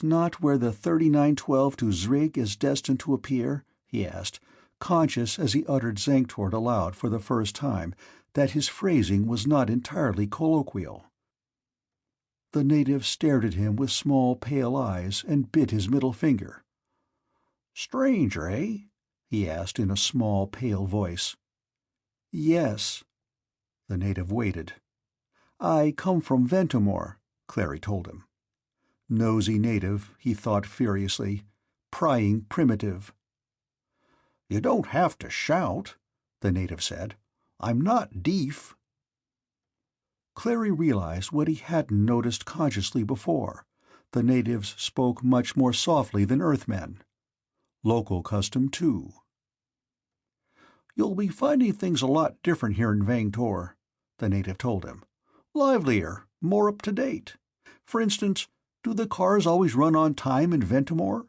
not where the 3912 to Zrig is destined to appear?" he asked, conscious as he uttered Zanktort aloud for the first time that his phrasing was not entirely colloquial. The native stared at him with small pale eyes and bit his middle finger. "Stranger, eh?" he asked in a small pale voice. "Yes." The native waited. "I come from Ventimore," Clary told him. Nosy native, he thought furiously. Prying primitive. "You don't have to shout," the native said. "I'm not deaf." Clary realized what he hadn't noticed consciously before. The natives spoke much more softly than Earthmen. Local custom, too. "You'll be finding things a lot different here in Vangtor," the native told him. "Livelier, more up to date. For instance, do the cars always run on time in Ventimore?"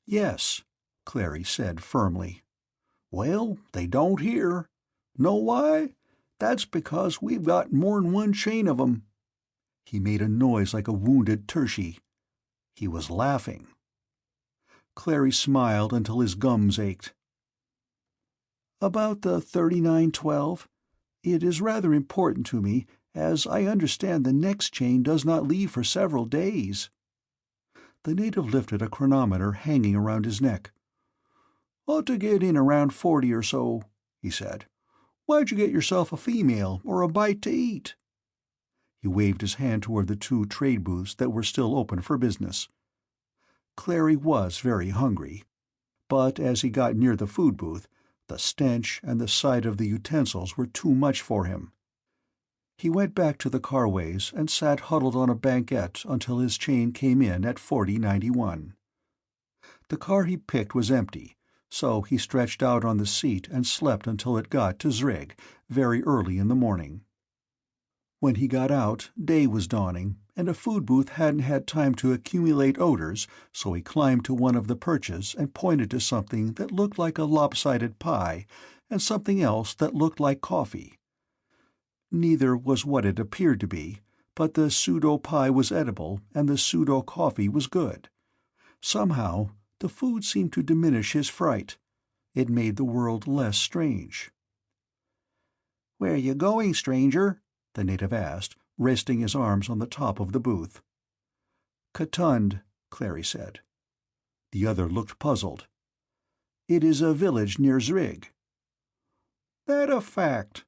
"Yes," Clary said firmly. "Well, they don't here. Know why? That's because we've got more'n one chain of 'em." He made a noise like a wounded Tershi. He was laughing. Clary smiled until his gums ached. "About the 3912, it is rather important to me, as I understand the next chain does not leave for several days." The native lifted a chronometer hanging around his neck. "Ought to get in around 40 or so," he said. "Why'd you get yourself a female or a bite to eat?" He waved his hand toward the 2 trade booths that were still open for business. Clary was very hungry, but as he got near the food booth, the stench and the sight of the utensils were too much for him. He went back to the carways and sat huddled on a banquette until his chain came in at 4091. The car he picked was empty, so he stretched out on the seat and slept until it got to Zrig, very early in the morning. When he got out, day was dawning, and a food booth hadn't had time to accumulate odors, so he climbed to one of the perches and pointed to something that looked like a lopsided pie and something else that looked like coffee. Neither was what it appeared to be, but the pseudo-pie was edible and the pseudo-coffee was good. Somehow, the food seemed to diminish his fright. It made the world less strange. "Where you going, stranger?" the native asked, resting his arms on the top of the booth. "Katund," Clary said. The other looked puzzled. "It is a village near Zrig." "That a fact?"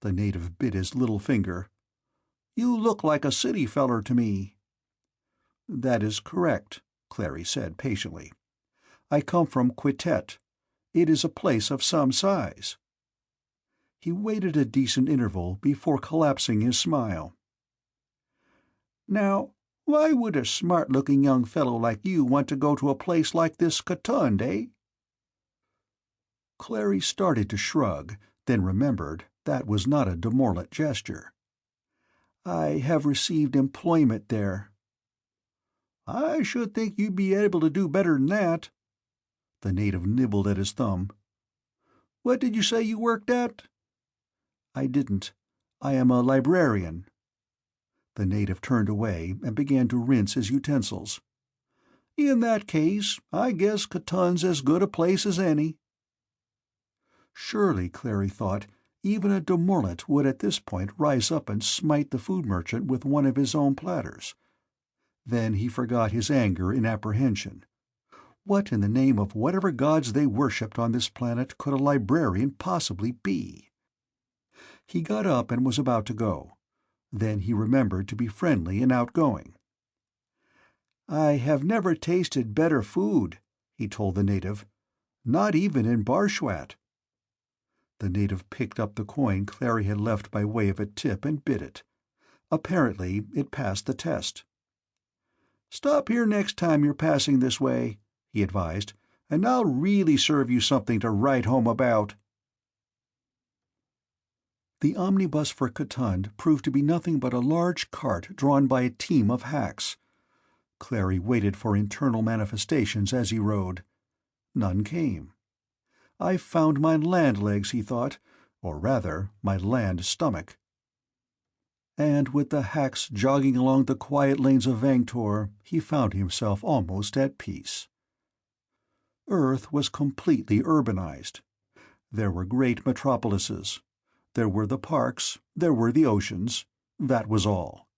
The native bit his little finger. "You look like a city feller to me." "That is correct," Clary said patiently. "I come from Quittet. It is a place of some size." He waited a decent interval before collapsing his smile. "Now, why would a smart-looking young fellow like you want to go to a place like this Katund, eh?" Clary started to shrug, then remembered that was not a demorlant gesture. "I have received employment there." "I should think you'd be able to do better than that." The native nibbled at his thumb. "What did you say you worked at?" "I didn't. I am a librarian." The native turned away and began to rinse his utensils. "In that case, I guess Katund's as good a place as any." Surely, Clary thought, even a de Morland would at this point rise up and smite the food merchant with one of his own platters. Then he forgot his anger in apprehension. What in the name of whatever gods they worshipped on this planet could a librarian possibly be? He got up and was about to go. Then he remembered to be friendly and outgoing. "I have never tasted better food," he told the native. "Not even in Barshwat." The native picked up the coin Clary had left by way of a tip and bit it. Apparently it passed the test. "Stop here next time you're passing this way," he advised, "and I'll really serve you something to write home about." The omnibus for Katund proved to be nothing but a large cart drawn by a team of hacks. Clary waited for internal manifestations as he rode. None came. "I've found my land legs," he thought, or rather, my land stomach. And with the hacks jogging along the quiet lanes of Vangtor, he found himself almost at peace. Earth was completely urbanized. There were great metropolises. There were the parks, there were the oceans. That was all.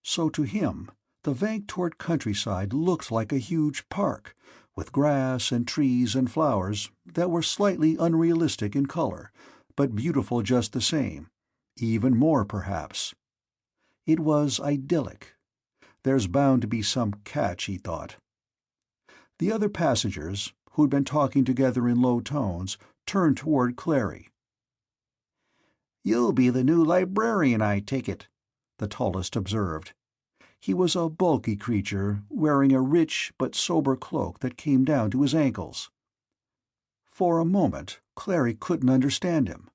So to him, the Vangtort countryside looked like a huge park, with grass and trees and flowers that were slightly unrealistic in color, but beautiful just the same, even more perhaps. It was idyllic. There's bound to be some catch, he thought. The other passengers, who'd been talking together in low tones, turned toward Clary. "You'll be the new librarian, I take it," the tallest observed. He was a bulky creature, wearing a rich but sober cloak that came down to his ankles. For a moment, Clary couldn't understand him.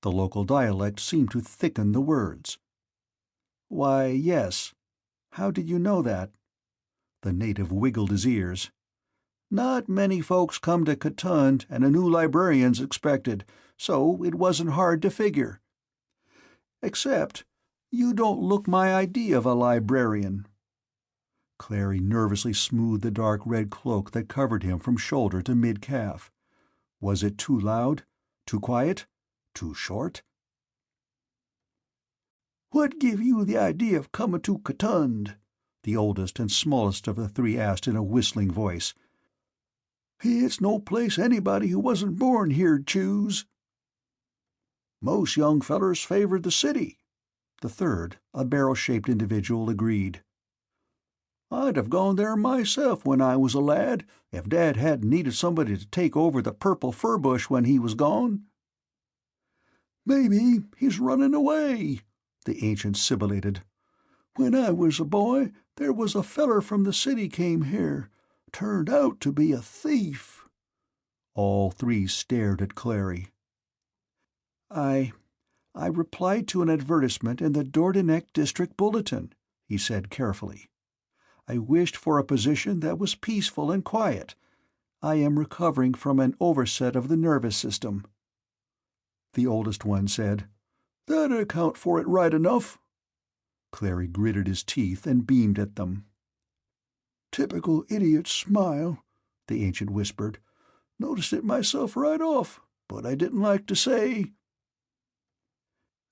The local dialect seemed to thicken the words. "Why, yes. How did you know that?" The native wiggled his ears. "Not many folks come to Katund, and a new librarian's expected, so it wasn't hard to figure. Except, you don't look my idea of a librarian." Clary nervously smoothed the dark red cloak that covered him from shoulder to mid-calf. Was it too loud? Too quiet? Too short? "What give you the idea of coming to Katund?" the oldest and smallest of the three asked in a whistling voice. "It's no place anybody who wasn't born here'd choose." "Most young fellers favored the city," the third, a barrel-shaped individual, agreed. "I'd have gone there myself when I was a lad, if Dad hadn't needed somebody to take over the purple fir bush when he was gone." "Maybe he's running away," the ancient sibilated. "When I was a boy, there was a feller from the city came here. Turned out to be a thief." All three stared at Clary. I replied to an advertisement in the Dordogne District Bulletin," he said carefully. "I wished for a position that was peaceful and quiet. I am recovering from an overset of the nervous system." The oldest one said, "That'd account for it right enough." Clary gritted his teeth and beamed at them. "Typical idiot smile," the ancient whispered. "Noticed it myself right off, but I didn't like to say."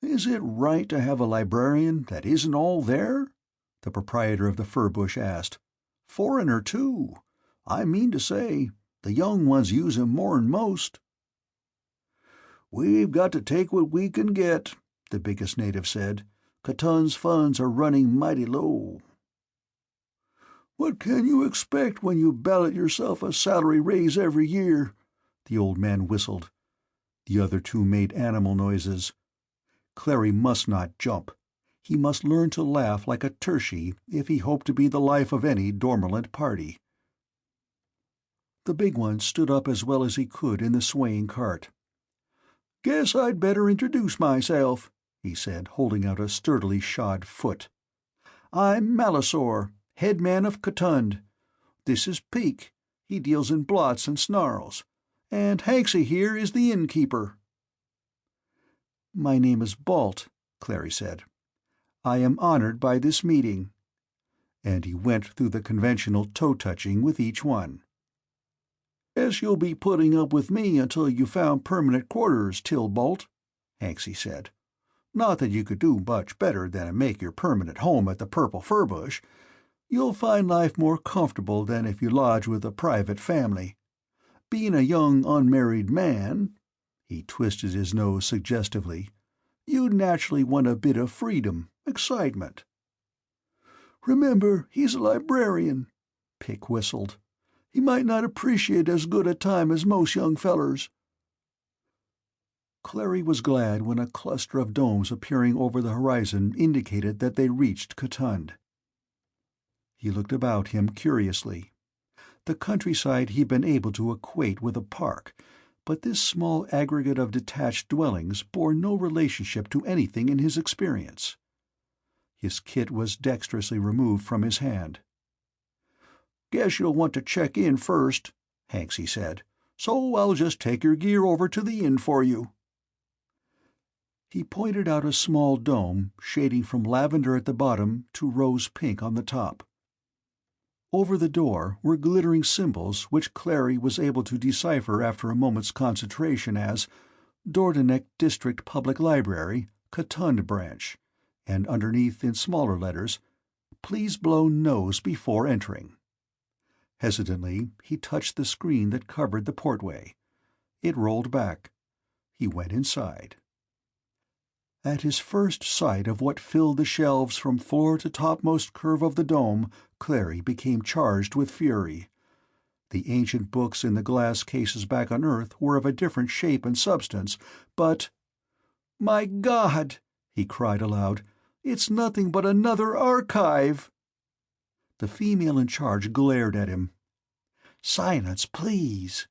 "Is it right to have a librarian that isn't all there?" the proprietor of the fir bush asked. "Foreigner, too. I mean to say, the young ones use him more'n most." "We've got to take what we can get," the biggest native said. "Katund's funds are running mighty low." "What can you expect when you ballot yourself a salary raise every year?" the old man whistled. The other two made animal noises. Clary must not jump. He must learn to laugh like a tertii if he hoped to be the life of any dormant party. The big one stood up as well as he could in the swaying cart. "Guess I'd better introduce myself," he said, holding out a sturdily shod foot. "I'm Malisaur, headman of Katund. This is Peak. He deals in blots and snarls. And Hanksy here is the innkeeper." "My name is Balt," Clary said. "I am honored by this meeting." And he went through the conventional toe-touching with each one. "Guess you'll be putting up with me until you found permanent quarters, Tillbolt," Hanksy said. "Not that you could do much better than make your permanent home at the Purple Furbush. You'll find life more comfortable than if you lodge with a private family. Being a young unmarried man," he twisted his nose suggestively, "you naturally want a bit of freedom, excitement." "Remember, he's a librarian," Pick whistled. "He might not appreciate as good a time as most young fellers." Clary was glad when a cluster of domes appearing over the horizon indicated that they reached Katund. He looked about him curiously. The countryside he'd been able to equate with a park, but this small aggregate of detached dwellings bore no relationship to anything in his experience. His kit was dexterously removed from his hand. "Guess you'll want to check in first," Hanksy said, "so I'll just take your gear over to the inn for you." He pointed out a small dome shading from lavender at the bottom to rose-pink on the top. Over the door were glittering symbols which Clary was able to decipher after a moment's concentration as Dordonek District Public Library, Katund Branch, and underneath in smaller letters, "Please blow nose before entering." Hesitantly, he touched the screen that covered the portway. It rolled back. He went inside. At his first sight of what filled the shelves from floor to topmost curve of the dome, Clary became charged with fury. The ancient books in the glass cases back on Earth were of a different shape and substance, but— "My God!" he cried aloud. "It's nothing but another archive!" The female in charge glared at him. "Silence, please!"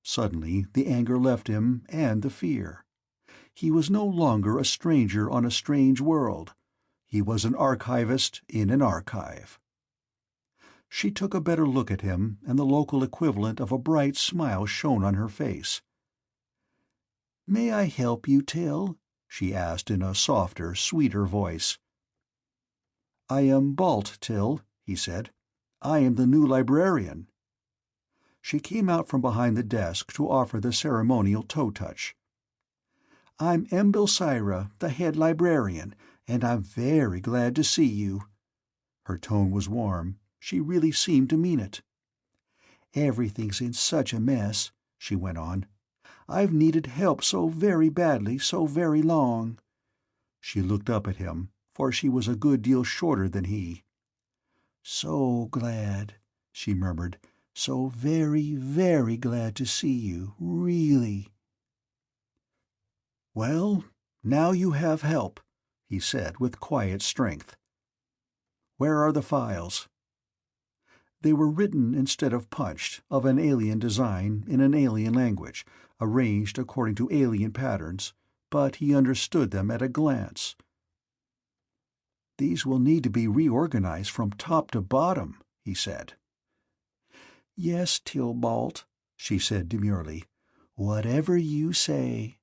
Suddenly the anger left him, and the fear. He was no longer a stranger on a strange world. He was an archivist in an archive. She took a better look at him, and the local equivalent of a bright smile shone on her face. "May I help you, Till?" she asked in a softer, sweeter voice. "I am Balt, Till," he said. "I am the new librarian." She came out from behind the desk to offer the ceremonial toe-touch. "I'm Embilsyra, the head librarian, and I'm very glad to see you." Her tone was warm. She really seemed to mean it. "Everything's in such a mess," she went on. "I've needed help so very badly, so very long." She looked up at him, for she was a good deal shorter than he. "So glad," she murmured. "So very, very glad to see you, really." "Well, now you have help," he said with quiet strength. "Where are the files?" They were written instead of punched, of an alien design, in an alien language, arranged according to alien patterns, but he understood them at a glance. "These will need to be reorganized from top to bottom," he said. "Yes, Tillbolt," she said demurely. "Whatever you say."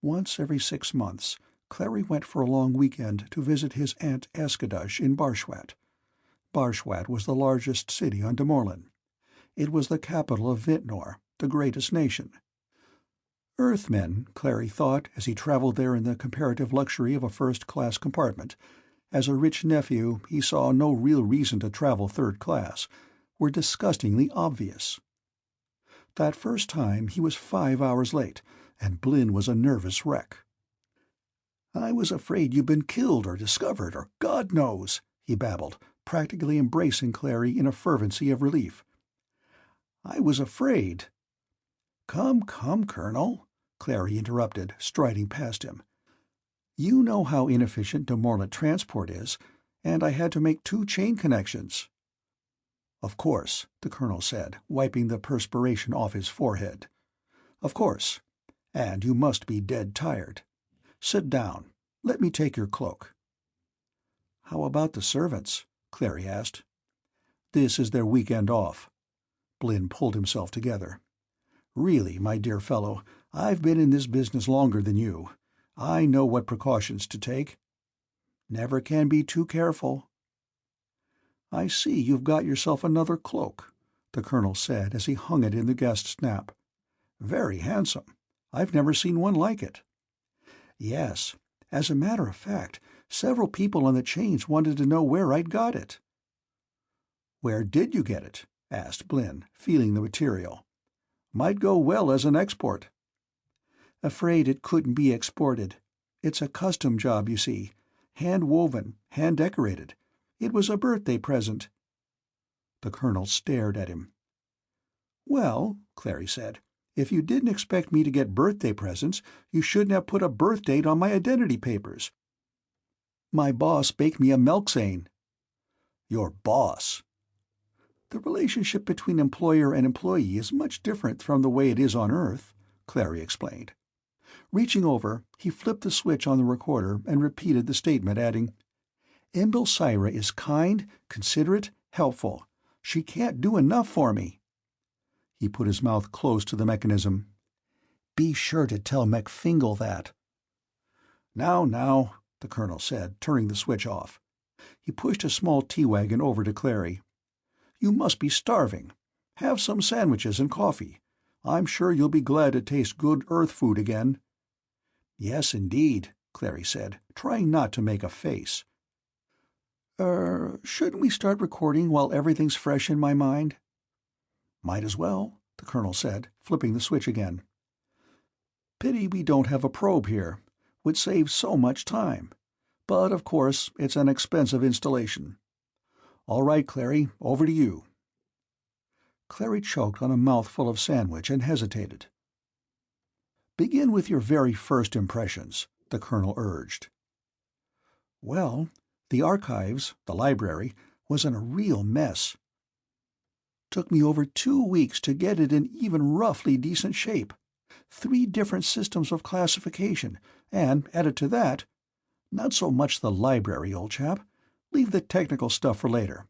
Once every 6 months, Clary went for a long weekend to visit his Aunt Eskedush in Barshwat. Barshwat was the largest city on Morland. It was the capital of Vintnor, the greatest nation. Earthmen, Clary thought, as he traveled there in the comparative luxury of a first-class compartment, as a rich nephew he saw no real reason to travel third class, were disgustingly obvious. That first time he was 5 hours late, and Blinn was a nervous wreck. "I was afraid you'd been killed or discovered, or God knows," he babbled, practically embracing Clary in a fervency of relief. "I was afraid—" "Come, come, Colonel," Clary interrupted, striding past him. "You know how inefficient Demorland transport is, and I had to make 2 chain connections." "Of course," the colonel said, wiping the perspiration off his forehead. "Of course. And you must be dead tired. Sit down. Let me take your cloak." "How about the servants?" Clary asked. "This is their weekend off." Blinn pulled himself together. "Really, my dear fellow, I've been in this business longer than you. I know what precautions to take." "Never can be too careful." "I see you've got yourself another cloak. the colonel said as he hung it in the guest's nap. "Very handsome. I've never seen one like it." "Yes. As a matter of fact, several people on the chains wanted to know where I'd got it." "Where did you get it?" asked Blinn, feeling the material. "Might go well as an export." "Afraid it couldn't be exported. It's a custom job, you see. Hand-woven, hand-decorated. It was a birthday present." The colonel stared at him. "Well," Clary said, "if you didn't expect me to get birthday presents, you shouldn't have put a birth date on my identity papers. My boss baked me a melkzane." "Your boss?" "The relationship between employer and employee is much different from the way it is on Earth," Clary explained. Reaching over, he flipped the switch on the recorder and repeated the statement, adding, "Embelsira is kind, considerate, helpful. She can't do enough for me." He put his mouth close to the mechanism. "Be sure to tell McFingal that." Now," the colonel said, turning the switch off. He pushed a small tea-wagon over to Clary. "You must be starving. Have some sandwiches and coffee. I'm sure you'll be glad to taste good Earth food again." "Yes, indeed," Clary said, trying not to make a face. Shouldn't we start recording while everything's fresh in my mind?" "Might as well," the colonel said, flipping the switch again. "Pity we don't have a probe here. Would save so much time. But, of course, it's an expensive installation. All right, Clary, over to you." Clary choked on a mouthful of sandwich and hesitated. "Begin with your very first impressions," the colonel urged. "Well, the archives, the library, was in a real mess. Took me over 2 weeks to get it in even roughly decent shape. 3 different systems of classification, and, added to that— Not so much the library, old chap. Leave the technical stuff for later.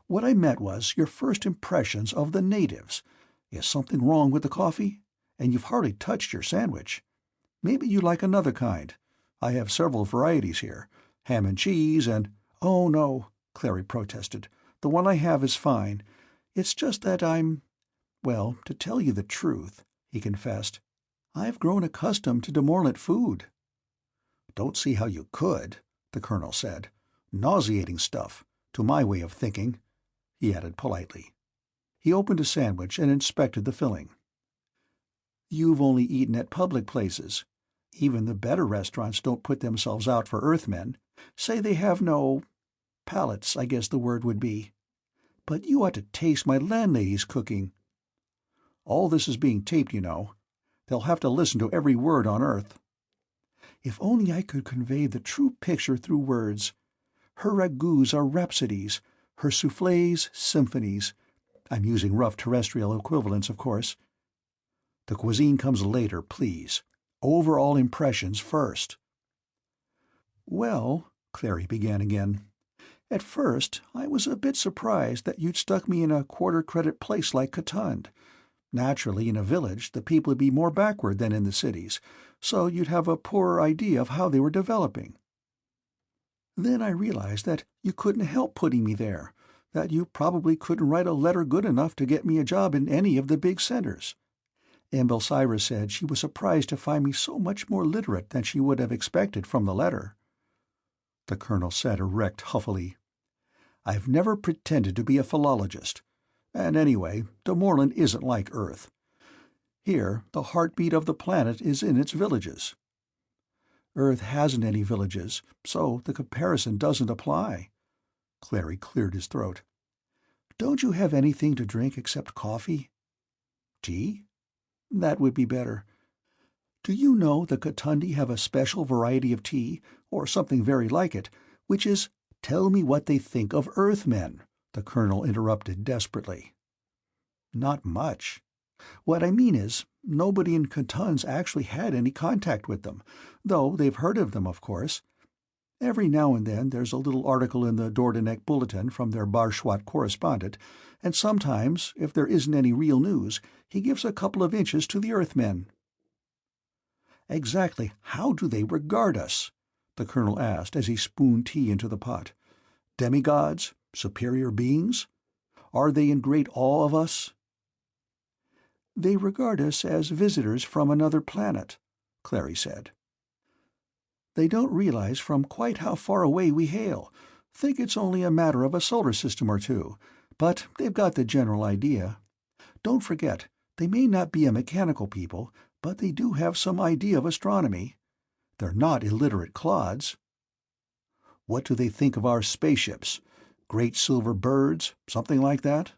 What I meant was your first impressions of the natives. Is something wrong with the coffee? And you've hardly touched your sandwich. Maybe you like another kind. I have several varieties here. Ham and cheese and—" "Oh, no," Clary protested. "The one I have is fine. It's just that well, to tell you the truth," he confessed, "I've grown accustomed to demorlant food." "Don't see how you could," the colonel said. "Nauseating stuff, to my way of thinking," he added politely. He opened a sandwich and inspected the filling. "You've only eaten at public places. Even the better restaurants don't put themselves out for Earthmen. Say they have no palates, I guess the word would be. But you ought to taste my landlady's cooking. All this is being taped, you know. They'll have to listen to every word on Earth. If only I could convey the true picture through words. Her ragouts are rhapsodies, her soufflés symphonies. I'm using rough terrestrial equivalents, of course. The cuisine comes later, please. Overall impressions first." "Well," Clary began again, "at first I was a bit surprised that you'd stuck me in a quarter-credit place like Katund. Naturally, in a village, the people would be more backward than in the cities, so you'd have a poorer idea of how they were developing. Then I realized that you couldn't help putting me there, that you probably couldn't write a letter good enough to get me a job in any of the big centers. Embelsira said she was surprised to find me so much more literate than she would have expected from the letter." The colonel sat erect huffily. "I've never pretended to be a philologist. And anyway, de Morland isn't like Earth. Here, the heartbeat of the planet is in its villages." "Earth hasn't any villages, so the comparison doesn't apply." Clary cleared his throat. "Don't you have anything to drink except coffee?" "Tea?" "That would be better. Do you know the Katundi have a special variety of tea, or something very like it, which is—" "Tell me what they think of Earthmen," the colonel interrupted desperately. "Not much. What I mean is, nobody in Katund's actually had any contact with them, though they've heard of them, of course. Every now and then there's a little article in the Dordogne Bulletin from their Barschwat correspondent, and sometimes, if there isn't any real news, he gives a couple of inches to the Earthmen." "Exactly how do they regard us?" the colonel asked as he spooned tea into the pot. "Demigods? Superior beings? Are they in great awe of us?" "They regard us as visitors from another planet," Clary said. "They don't realize from quite how far away we hail. Think it's only a matter of a solar system or two, but they've got the general idea. Don't forget, they may not be a mechanical people, but they do have some idea of astronomy. They're not illiterate clods." "What do they think of our spaceships? Great silver birds, something like that?"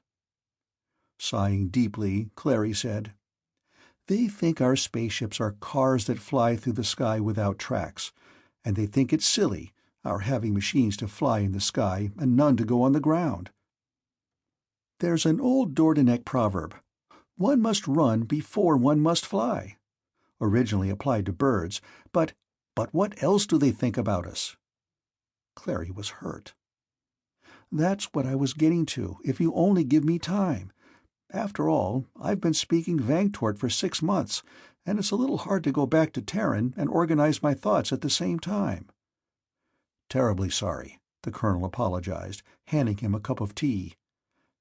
Sighing deeply, Clary said, "They think our spaceships are cars that fly through the sky without tracks, and they think it's silly, our having machines to fly in the sky and none to go on the ground. There's an old Dordogne proverb, 'One must run before one must fly,' originally applied to birds, but what else do they think about us?" Clary was hurt. "That's what I was getting to, if you only give me time. After all, I've been speaking Vangtort for 6 months, and it's a little hard to go back to Terran and organize my thoughts at the same time." "Terribly sorry," the colonel apologized, handing him a cup of tea.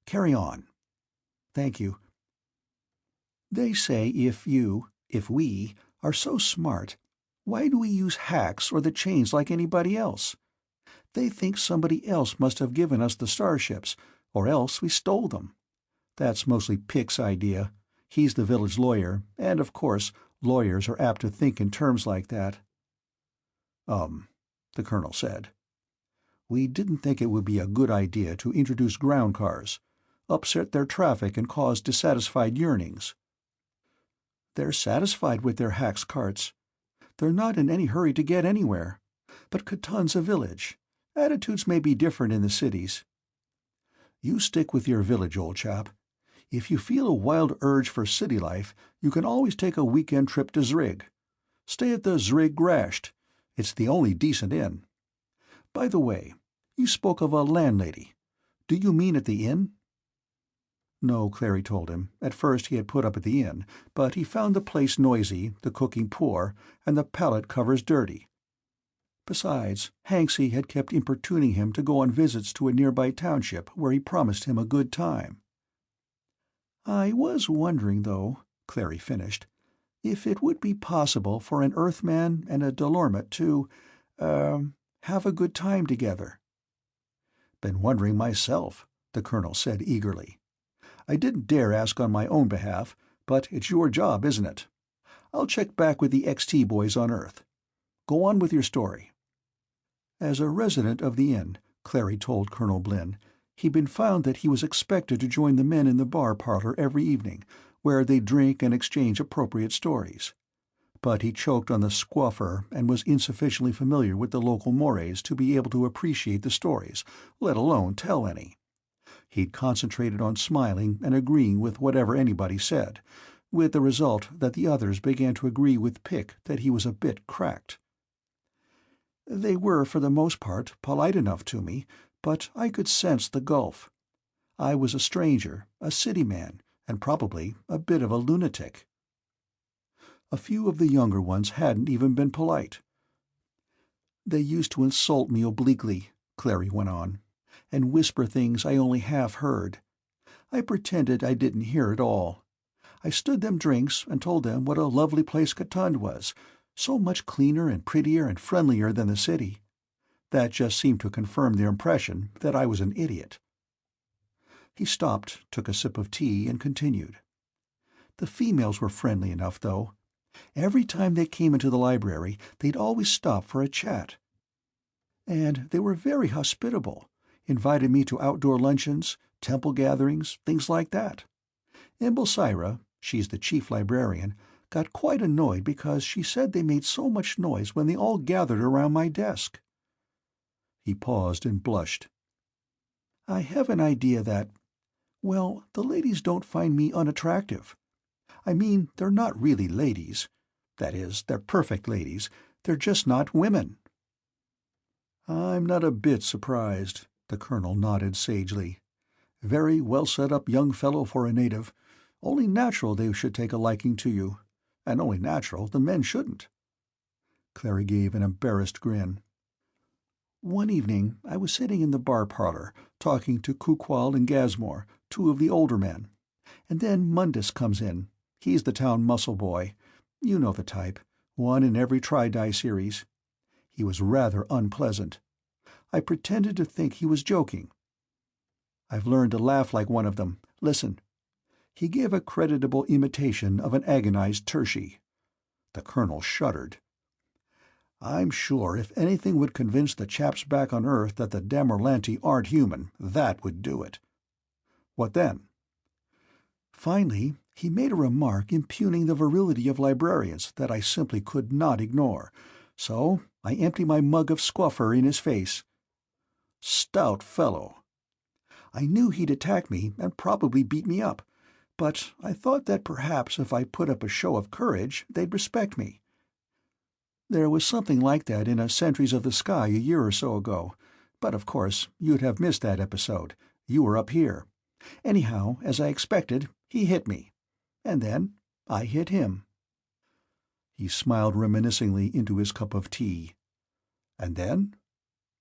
"Carry on." "Thank you. They say if we, are so smart, why do we use hacks or the chains like anybody else? They think somebody else must have given us the starships, or else we stole them. That's mostly Pick's idea. He's the village lawyer, and of course lawyers are apt to think in terms like that." The colonel said. "We didn't think it would be a good idea to introduce ground cars, upset their traffic and cause dissatisfied yearnings." "They're satisfied with their hack's carts. They're not in any hurry to get anywhere. But Katund's a village. Attitudes may be different in the cities." "You stick with your village, old chap. If you feel a wild urge for city life, you can always take a weekend trip to Zrig. Stay at the Zrig Grasht. It's the only decent inn. By the way, you spoke of a landlady. Do you mean at the inn?" No, Clary told him. At first he had put up at the inn, but he found the place noisy, the cooking poor, and the pallet covers dirty. Besides, Hanksy had kept importuning him to go on visits to a nearby township where he promised him a good time. "I was wondering, though," Clary finished, "if it would be possible for an Earthman and a Delormet to, have a good time together." "Been wondering myself," the colonel said eagerly. "I didn't dare ask on my own behalf, but it's your job, isn't it? I'll check back with the XT boys on Earth. Go on with your story." As a resident of the inn, Clary told Colonel Blinn, he'd been found that he was expected to join the men in the bar parlor every evening, where they drink and exchange appropriate stories. But he choked on the squaffer and was insufficiently familiar with the local mores to be able to appreciate the stories, let alone tell any. He'd concentrated on smiling and agreeing with whatever anybody said, with the result that the others began to agree with Pick that he was a bit cracked. "They were, for the most part, polite enough to me, but I could sense the gulf. I was a stranger, a city man, and probably a bit of a lunatic. A few of the younger ones hadn't even been polite. They used to insult me obliquely," Clary went on, "and whisper things I only half heard. I pretended I didn't hear at all. I stood them drinks and told them what a lovely place Katund was, so much cleaner and prettier and friendlier than the city. That just seemed to confirm their impression that I was an idiot." He stopped, took a sip of tea, and continued. "The females were friendly enough, though. Every time they came into the library, they'd always stop for a chat. And they were very hospitable, invited me to outdoor luncheons, temple gatherings, things like that. Imbelsyra, she's the chief librarian, got quite annoyed because she said they made so much noise when they all gathered around my desk." He paused and blushed. "I have an idea that, well, the ladies don't find me unattractive. I mean, they're not really ladies. That is, they're perfect ladies. They're just not women." "I'm not a bit surprised," the colonel nodded sagely. "Very well set up young fellow for a native. Only natural they should take a liking to you. And only natural the men shouldn't." Clary gave an embarrassed grin. "One evening I was sitting in the bar parlor, talking to Kukwal and Gasmore, two of the older men. And then Mundus comes in. He's the town muscle boy. You know the type. One in every Tri-Dye series. He was rather unpleasant. I pretended to think he was joking. I've learned to laugh like one of them. Listen. He gave a creditable imitation of an agonized tertii. The colonel shuddered. I'm sure if anything would convince the chaps back on Earth that the Damerlanti aren't human, that would do it. What then? Finally, he made a remark impugning the virility of librarians that I simply could not ignore, so I emptied my mug of squuffer in his face. Stout fellow. I knew he'd attack me and probably beat me up, but I thought that perhaps if I put up a show of courage, they'd respect me. There was something like that in a Sentries of the Sky a year or so ago, but of course you'd have missed that episode. You were up here. Anyhow, as I expected, he hit me. And then I hit him. He smiled reminiscingly into his cup of tea. And then?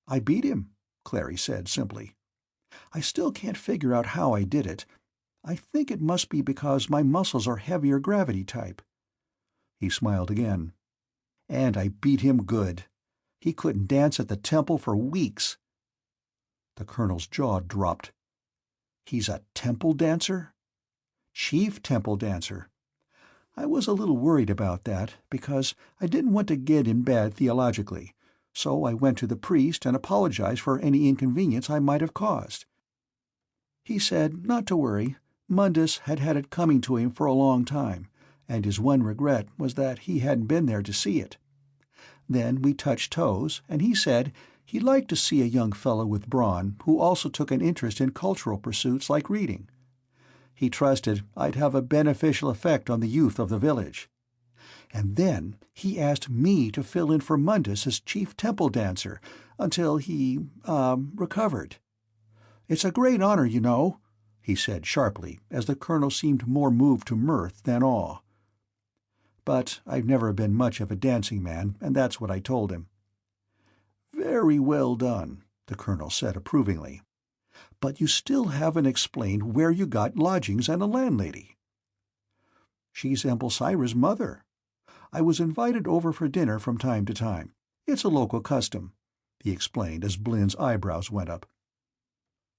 I beat him, Clary said simply. I still can't figure out how I did it. I think it must be because my muscles are heavier gravity type. He smiled again. And I beat him good. He couldn't dance at the temple for weeks. The colonel's jaw dropped. He's a temple dancer? Chief temple dancer. I was a little worried about that, because I didn't want to get in bad theologically, so I went to the priest and apologized for any inconvenience I might have caused. He said not to worry. Mundus had had it coming to him for a long time, and his one regret was that he hadn't been there to see it. Then we touched toes, and he said he'd like to see a young fellow with brawn who also took an interest in cultural pursuits like reading. He trusted I'd have a beneficial effect on the youth of the village. And then he asked me to fill in for Mundus as chief temple dancer until he, recovered. It's a great honor, you know, he said sharply, as the colonel seemed more moved to mirth than awe. But I've never been much of a dancing man, and that's what I told him. Very well done, the colonel said approvingly. But you still haven't explained where you got lodgings and a landlady. She's Embelsira's mother. I was invited over for dinner from time to time. It's a local custom, he explained as Blynn's eyebrows went up.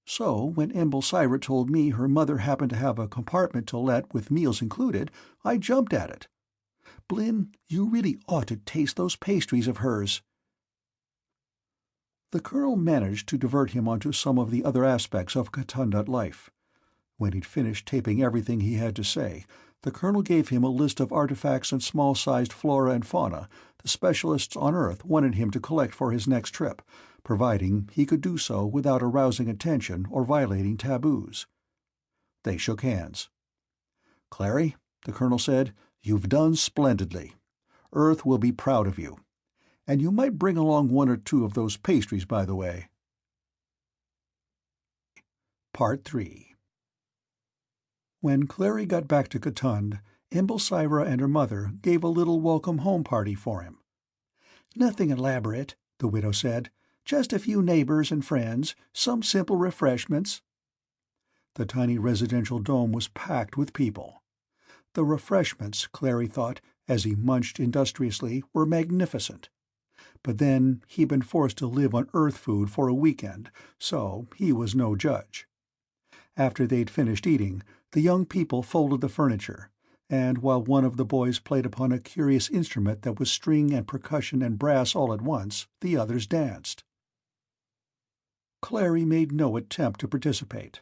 So when Embelsira told me her mother happened to have a compartment to let with meals included, I jumped at it. Blynn, you really ought to taste those pastries of hers. The colonel managed to divert him onto some of the other aspects of Katund life. When he'd finished taping everything he had to say, the colonel gave him a list of artifacts and small-sized flora and fauna the specialists on Earth wanted him to collect for his next trip, providing he could do so without arousing attention or violating taboos. They shook hands. "Clary," the colonel said, "you've done splendidly. Earth will be proud of you. And you might bring along one or two of those pastries, by the way." Part 3. When Clary got back to Katund, Embelsira and her mother gave a little welcome-home party for him. "Nothing elaborate," the widow said. "Just a few neighbors and friends, some simple refreshments." The tiny residential dome was packed with people. The refreshments, Clary thought, as he munched industriously, were magnificent. But then he'd been forced to live on Earth food for a weekend, so he was no judge. After they'd finished eating, the young people folded the furniture, and while one of the boys played upon a curious instrument that was string and percussion and brass all at once, the others danced. Clary made no attempt to participate.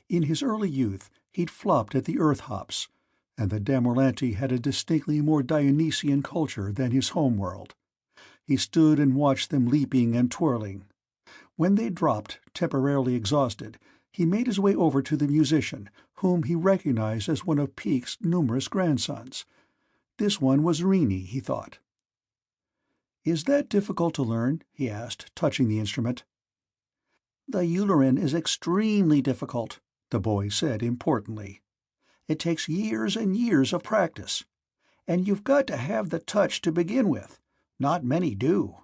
In his early youth he'd flopped at the Earth hops, and the Damerlanti had a distinctly more Dionysian culture than his home-world. He stood and watched them leaping and twirling. When they dropped, temporarily exhausted, he made his way over to the musician, whom he recognized as one of Peake's numerous grandsons. This one was Rini, he thought. "Is that difficult to learn?" he asked, touching the instrument. "The Uillerin is extremely difficult," the boy said importantly. "It takes years and years of practice. And you've got to have the touch to begin with. Not many do.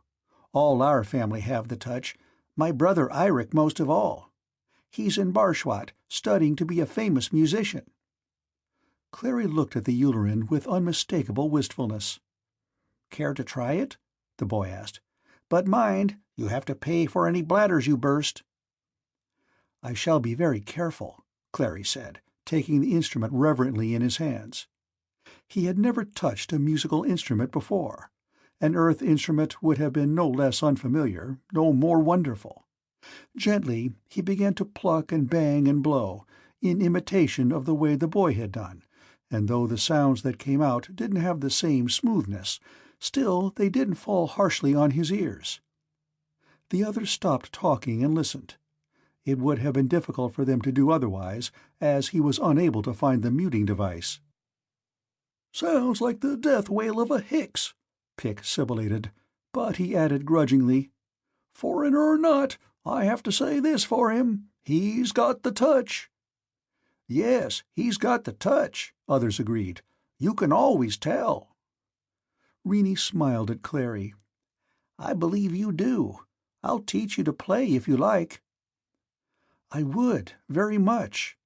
All our family have the touch, my brother Eirik most of all. He's in Bwat, studying to be a famous musician." Clary looked at the Ulleran with unmistakable wistfulness. "Care to try it?" the boy asked. "But mind, you have to pay for any bladders you burst." "I shall be very careful," Clary said, taking the instrument reverently in his hands. He had never touched a musical instrument before. An earth instrument would have been no less unfamiliar, no more wonderful. Gently he began to pluck and bang and blow, in imitation of the way the boy had done, and though the sounds that came out didn't have the same smoothness, still they didn't fall harshly on his ears. The others stopped talking and listened. It would have been difficult for them to do otherwise, as he was unable to find the muting device. "Sounds like the death wail of a Hicks," Pick sibilated, but he added grudgingly, "Foreigner or not, I have to say this for him. He's got the touch." "Yes, he's got the touch," others agreed. "You can always tell." Rennie smiled at Clary. "I believe you do. I'll teach you to play if you like." "I would, very much."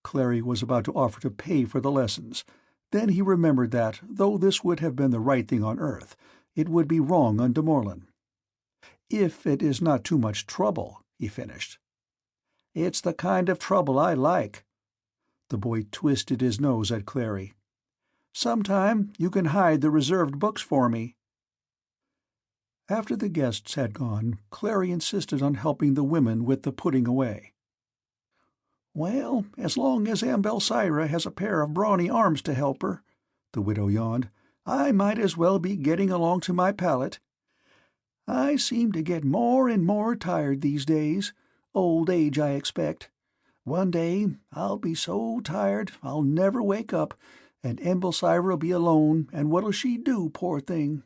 Clary was about to offer to pay for the lessons. Then he remembered that, though this would have been the right thing on Earth, it would be wrong on Morland. "If it is not too much trouble," he finished. "It's the kind of trouble I like." The boy twisted his nose at Clary. "Sometime you can hide the reserved books for me." After the guests had gone, Clary insisted on helping the women with the putting away. "Well, as long as Ambelsira has a pair of brawny arms to help her," the widow yawned, "I might as well be getting along to my pallet. I seem to get more and more tired these days. Old age, I expect. One day I'll be so tired I'll never wake up, and Ambelsira'll be alone, and what'll she do, poor thing?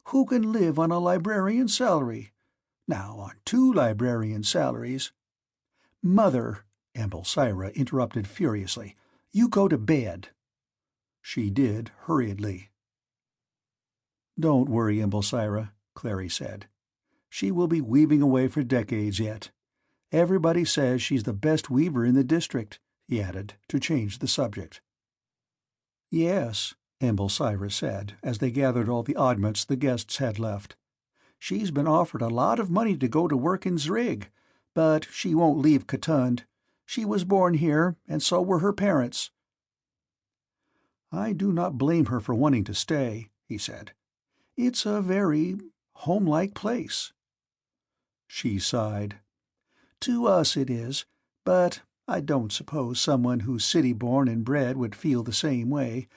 Who can live on a librarian's salary? Now, on 2 librarians' salaries—" "Mother," Ambelsira interrupted furiously, "you go to bed." She did, hurriedly. "Don't worry, Ambelsira," Clary said. "She will be weaving away for decades yet. Everybody says she's the best weaver in the district," he added, to change the subject. "Yes," Ambelsira said, as they gathered all the oddments the guests had left. "She's been offered a lot of money to go to work in Zrig, but she won't leave Katund. She was born here, and so were her parents." "I do not blame her for wanting to stay," he said. "It's a very homelike place." She sighed. "To us it is, but I don't suppose someone who's city-born and bred would feel the same way.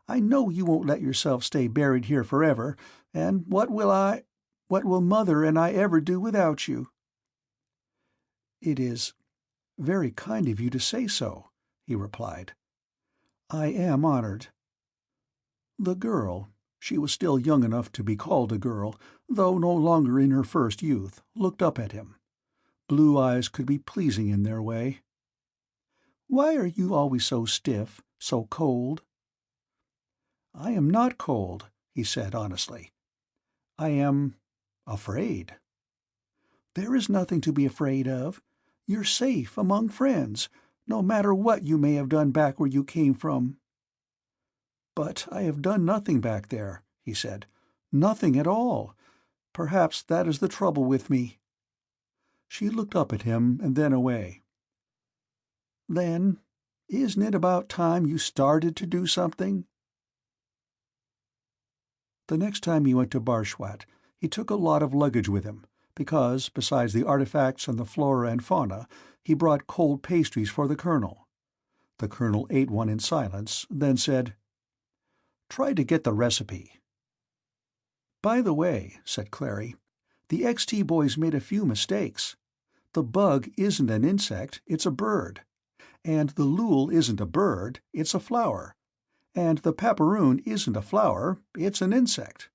I know you won't let yourself stay buried here forever, and what will Mother and I ever do without you?" "It is very kind of you to say so," he replied. "I am honored." The girl, she was still young enough to be called a girl, though no longer in her first youth, looked up at him. Blue eyes could be pleasing in their way. "Why are you always so stiff, so cold?" "I am not cold," he said honestly. "I am afraid." "There is nothing to be afraid of. You're safe among friends, no matter what you may have done back where you came from." "But I have done nothing back there," he said. "Nothing at all. Perhaps that is the trouble with me." She looked up at him and then away. "Then, isn't it about time you started to do something?" The next time he went to Bwat, he took a lot of luggage with him, because, besides the artifacts and the flora and fauna, he brought cold pastries for the colonel. The colonel ate one in silence, then said, "Try to get the recipe." "By the way," said Clary, "the XT boys made a few mistakes. The bug isn't an insect, it's a bird. And the lul isn't a bird, it's a flower. And the paparoon isn't a flower, it's an insect."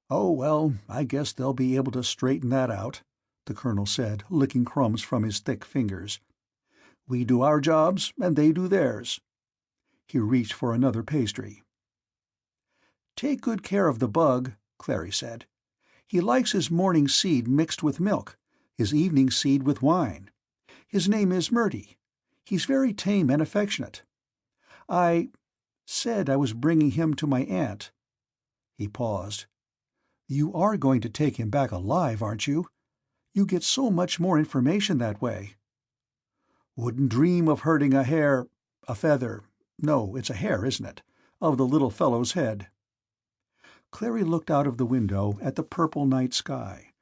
"Oh, well, I guess they'll be able to straighten that out," the colonel said, licking crumbs from his thick fingers. "We do our jobs, and they do theirs." He reached for another pastry. "Take good care of the bug," Clary said. "He likes his morning seed mixed with milk, his evening seed with wine. His name is Murty. He's very tame and affectionate. I said I was bringing him to my aunt." He paused. "You are going to take him back alive, aren't you? You get so much more information that way." "Wouldn't dream of hurting a feather. No, it's a hair, isn't it? Of the little fellow's head." Clary looked out of the window at the purple night sky.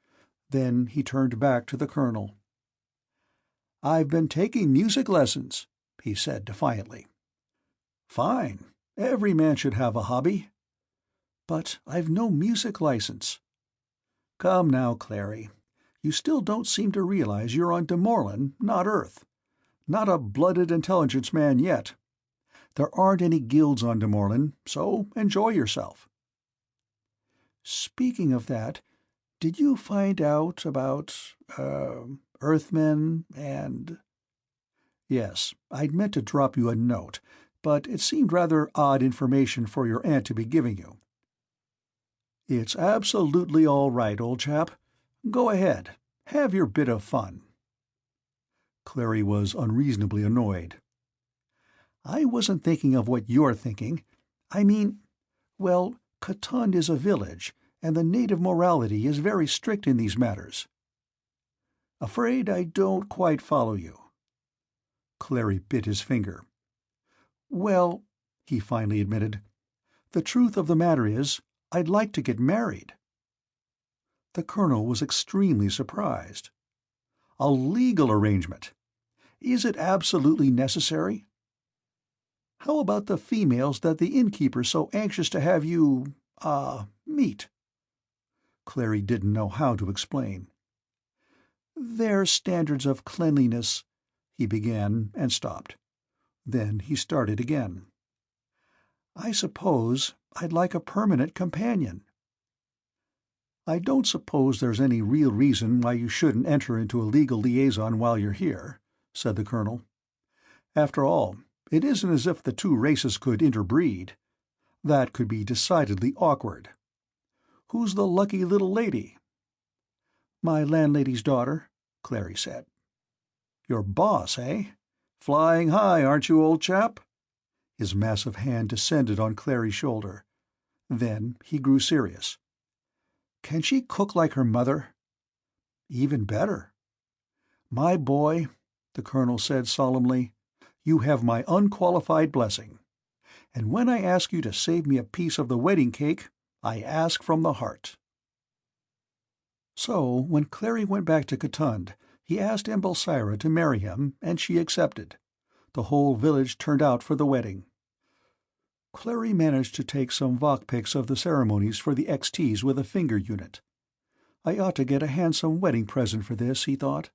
Then he turned back to the colonel. "I've been taking music lessons," he said defiantly. "Fine. Every man should have a hobby." "But I've no music license." "Come now, Clary. You still don't seem to realize you're on Morland, not Earth. Not a blooded intelligence man yet. There aren't any guilds on Morland, so enjoy yourself." "Speaking of that, did you find out about, Earthmen and—" "Yes, I'd meant to drop you a note, but it seemed rather odd information for your aunt to be giving you." "It's absolutely all right, old chap. Go ahead. Have your bit of fun." Clary was unreasonably annoyed. "I wasn't thinking of what you're thinking. I mean, well, Katund is a village, and the native morality is very strict in these matters." "Afraid I don't quite follow you." Clary bit his finger. "Well," he finally admitted, "the truth of the matter is, I'd like to get married." The colonel was extremely surprised. "A legal arrangement? Is it absolutely necessary? How about the females that the innkeeper's so anxious to have you, meet?" Clary didn't know how to explain. "Their standards of cleanliness—" he began and stopped. Then he started again. "I suppose I'd like a permanent companion." "I don't suppose there's any real reason why you shouldn't enter into a legal liaison while you're here," said the colonel. "After all, it isn't as if the two races could interbreed. That could be decidedly awkward. Who's the lucky little lady?" "My landlady's daughter," Clary said. "Your boss, eh? Flying high, aren't you, old chap?" His massive hand descended on Clary's shoulder. Then he grew serious. "Can she cook like her mother?" "Even better." "My boy," the colonel said solemnly, "you have my unqualified blessing. And when I ask you to save me a piece of the wedding cake, I ask from the heart." So, when Clary went back to Katund, he asked Embelsira to marry him, and she accepted. The whole village turned out for the wedding. Clary managed to take some Voc pics of the ceremonies for the XTs with a finger unit. I ought to get a handsome wedding present for this, he thought.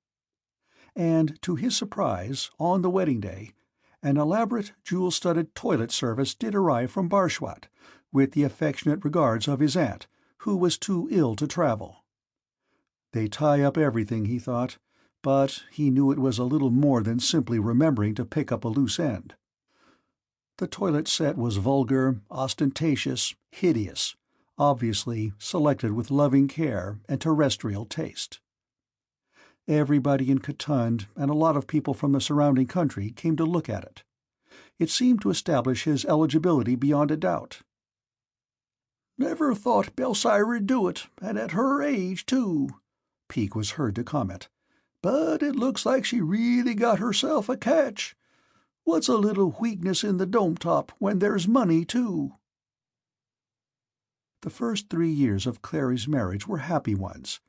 And, to his surprise, on the wedding day, an elaborate jewel-studded toilet service did arrive from Bwat, with the affectionate regards of his aunt, who was too ill to travel. They tie up everything, he thought, but he knew it was a little more than simply remembering to pick up a loose end. The toilet set was vulgar, ostentatious, hideous, obviously selected with loving care and terrestrial taste. Everybody in Katund and a lot of people from the surrounding country came to look at it. It seemed to establish his eligibility beyond a doubt. "Never thought Belsire'd do it, and at her age, too," Peake was heard to comment. "But it looks like she really got herself a catch. What's a little weakness in the dome-top when there's money, too?" The first 3 years of Clary's marriage were happy ones.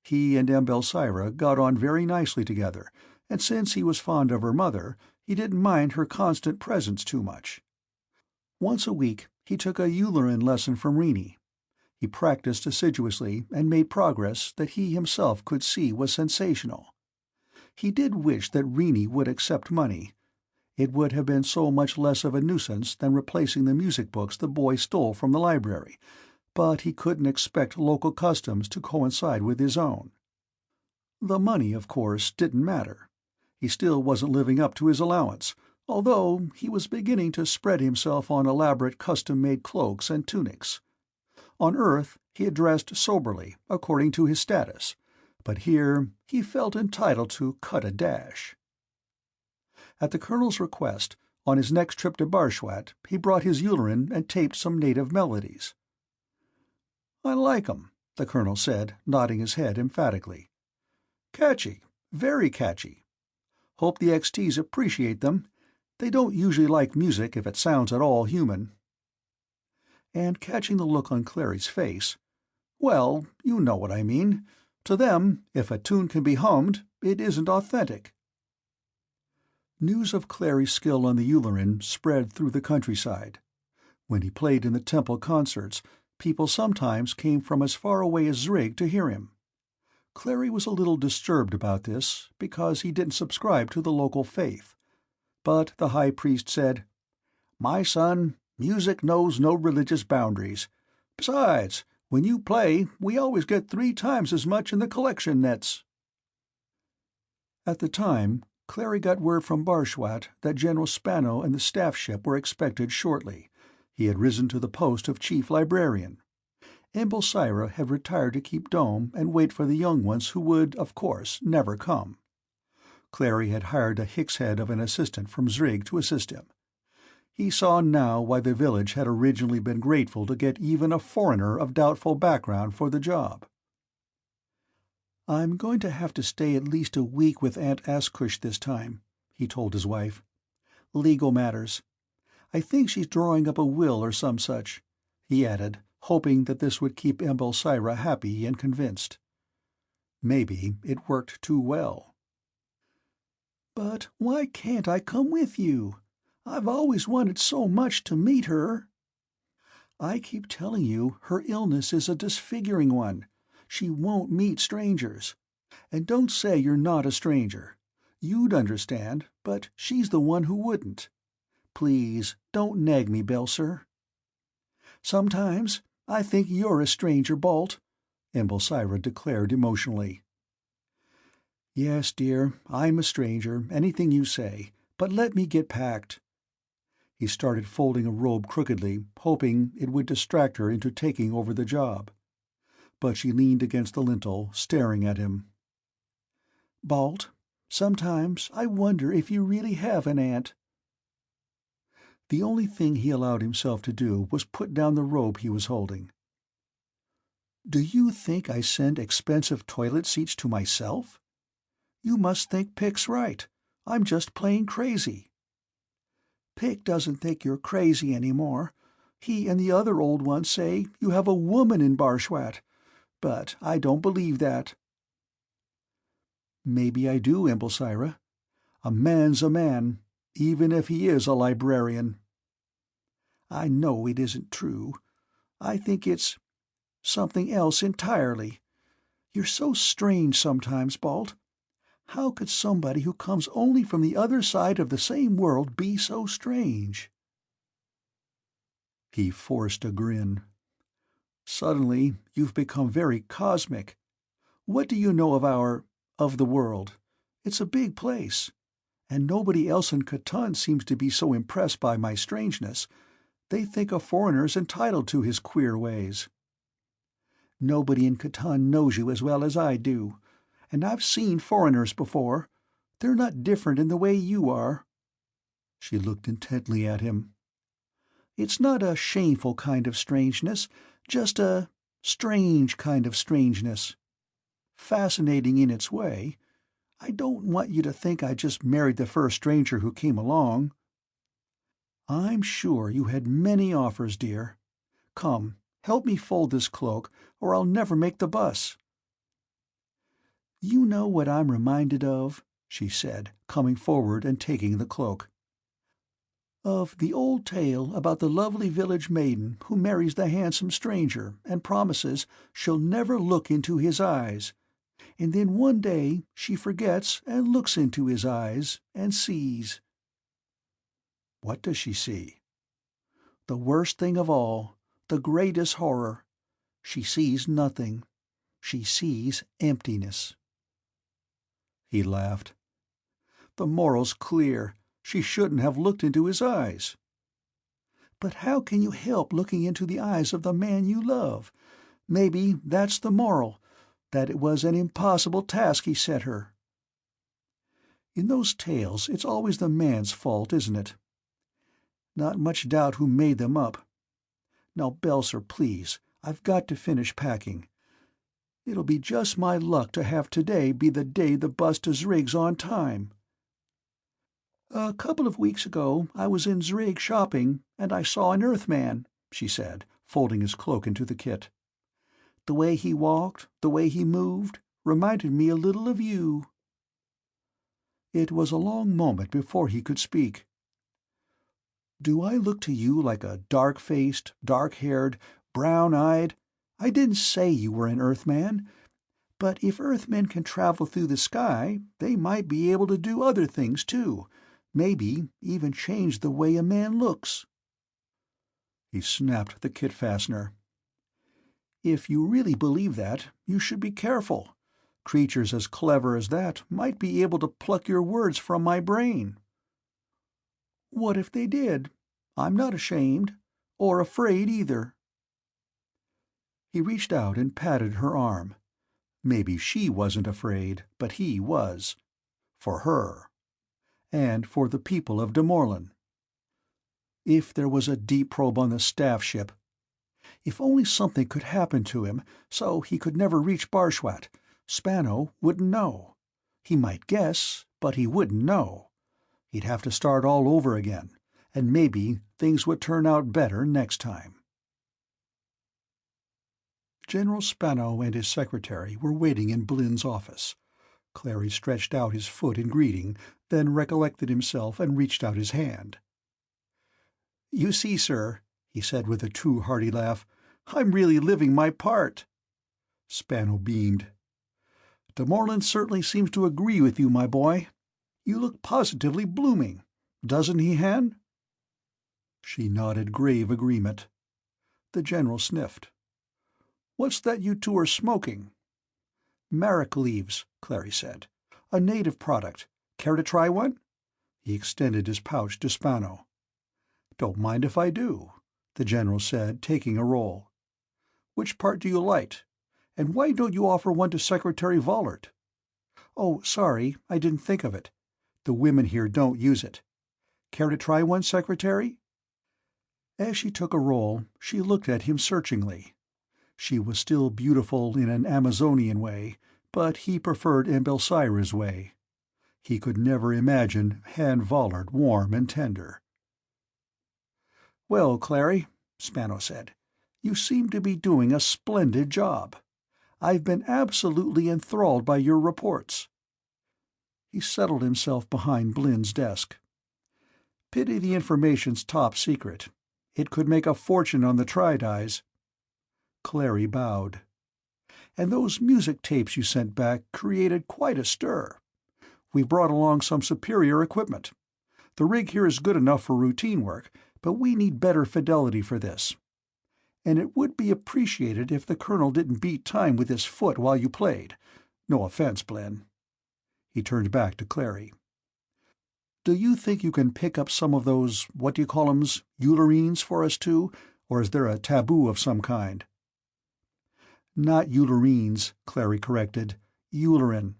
He and Embelsira got on very nicely together, and since he was fond of her mother, he didn't mind her constant presence too much. Once a week he took a Hineline lesson from Rini. He practiced assiduously and made progress that he himself could see was sensational. He did wish that Rini would accept money. It would have been so much less of a nuisance than replacing the music books the boy stole from the library, but he couldn't expect local customs to coincide with his own. The money, of course, didn't matter. He still wasn't living up to his allowance, although he was beginning to spread himself on elaborate custom-made cloaks and tunics. On Earth he had dressed soberly, according to his status, but here he felt entitled to cut a dash. At the colonel's request, on his next trip to Bwat, he brought his uillerin and taped some native melodies. "I like 'em," the colonel said, nodding his head emphatically. "Catchy, very catchy. Hope the XTs appreciate them. They don't usually like music if it sounds at all human." And catching the look on Clary's face, "Well, you know what I mean. To them, if a tune can be hummed, it isn't authentic." News of Clary's skill on the uillerin spread through the countryside. When he played in the temple concerts, people sometimes came from as far away as Zrig to hear him. Clary was a little disturbed about this, because he didn't subscribe to the local faith. But the high priest said, "My son, music knows no religious boundaries. Besides, when you play, we always get 3 times as much in the collection nets." At the time, Clary got word from Bwat that General Spano and the staff ship were expected shortly. He had risen to the post of chief librarian. Embelsira had retired to keep dome and wait for the young ones who would, of course, never come. Clary had hired a hickshead of an assistant from Zrig to assist him. He saw now why the village had originally been grateful to get even a foreigner of doubtful background for the job. "I'm going to have to stay at least a week with Aunt Askush this time," he told his wife. "Legal matters. I think she's drawing up a will or some such," he added, hoping that this would keep Embelsira happy and convinced. Maybe it worked too well. "But why can't I come with you? I've always wanted so much to meet her." "I keep telling you her illness is a disfiguring one. She won't meet strangers. And don't say you're not a stranger. You'd understand, but she's the one who wouldn't. Please, don't nag me, Belser." "Sometimes I think you're a stranger, Balt," Embelsira declared emotionally. "Yes, dear, I'm a stranger, anything you say, but let me get packed." He started folding a robe crookedly, hoping it would distract her into taking over the job. But she leaned against the lintel, staring at him. "Balt, sometimes I wonder if you really have an aunt." The only thing he allowed himself to do was put down the robe he was holding. "Do you think I send expensive toilet seats to myself? You must think Pick's right. I'm just plain crazy." "Pick doesn't think you're crazy anymore. He and the other old ones say you have a woman in Bwat, but I don't believe that." "Maybe I do, Embelsira. A man's a man, even if he is a librarian." "I know it isn't true. I think it's something else entirely. You're so strange sometimes, Balt. How could somebody who comes only from the other side of the same world be so strange?" He forced a grin. "Suddenly, you've become very cosmic. What do you know of the world? It's a big place. And nobody else in Katund seems to be so impressed by my strangeness. They think a foreigner's entitled to his queer ways." "Nobody in Katund knows you as well as I do. And I've seen foreigners before. They're not different in the way you are." She looked intently at him. "It's not a shameful kind of strangeness, just a strange kind of strangeness. Fascinating in its way. I don't want you to think I just married the first stranger who came along." "I'm sure you had many offers, dear. Come, help me fold this cloak, or I'll never make the bus." "You know what I'm reminded of?" she said, coming forward and taking the cloak. "Of the old tale about the lovely village maiden who marries the handsome stranger and promises she'll never look into his eyes. And then one day she forgets and looks into his eyes and sees." "What does she see?" "The worst thing of all, the greatest horror. She sees nothing. She sees emptiness." He laughed. "The moral's clear. She shouldn't have looked into his eyes." "But how can you help looking into the eyes of the man you love? Maybe that's the moral, that it was an impossible task he set her." In those tales, it's always the man's fault, isn't it? Not much doubt who made them up. Now, Belser, please, I've got to finish packing. It'll be just my luck to have today be the day the bus to Zrig's on time. A couple of weeks ago I was in Zrig shopping, and I saw an Earthman, she said, folding his cloak into the kit. The way he walked, the way he moved, reminded me a little of you. It was a long moment before he could speak. Do I look to you like a dark-faced, dark-haired, brown-eyed— I didn't say you were an Earthman, but if Earthmen can travel through the sky, they might be able to do other things, too, maybe even change the way a man looks. He snapped the kit fastener. If you really believe that, you should be careful. Creatures as clever as that might be able to pluck your words from my brain. What if they did? I'm not ashamed, or afraid either. He reached out and patted her arm. Maybe she wasn't afraid, but he was. For her. And for the people of Morland. If there was a deep probe on the staff ship. If only something could happen to him so he could never reach Bwat, Spano wouldn't know. He might guess, but he wouldn't know. He'd have to start all over again, and maybe things would turn out better next time. General Spano and his secretary were waiting in Blynn's office. Clary stretched out his foot in greeting, then recollected himself and reached out his hand. "You see, sir," he said with a too hearty laugh, "I'm really living my part." Spano beamed. "Morland certainly seems to agree with you, my boy. You look positively blooming. Doesn't he, Han?" She nodded grave agreement. The general sniffed. "What's that you two are smoking?" "Marek leaves," Clary said. "A native product. Care to try one?" He extended his pouch to Spano. "Don't mind if I do," the general said, taking a roll. "Which part do you light? And why don't you offer one to Secretary Valard?" "Oh, sorry, I didn't think of it. The women here don't use it. Care to try one, Secretary?" As she took a roll, she looked at him searchingly. She was still beautiful in an Amazonian way, but he preferred Embelsira's way. He could never imagine Han Valard warm and tender. "Well, Clary," Spano said, "you seem to be doing a splendid job. I've been absolutely enthralled by your reports." He settled himself behind Blynn's desk. "Pity the information's top secret. It could make a fortune on the Tri-Dyes." Clary bowed. "And those music tapes you sent back created quite a stir. We've brought along some superior equipment. The rig here is good enough for routine work, but we need better fidelity for this. And it would be appreciated if the Colonel didn't beat time with his foot while you played. No offense, Blynn." He turned back to Clary. "Do you think you can pick up some of those, what-do-you-call-ems, Ullerines for us too, or is there a taboo of some kind?" "Not Ullerines," Clary corrected. "Ullerin.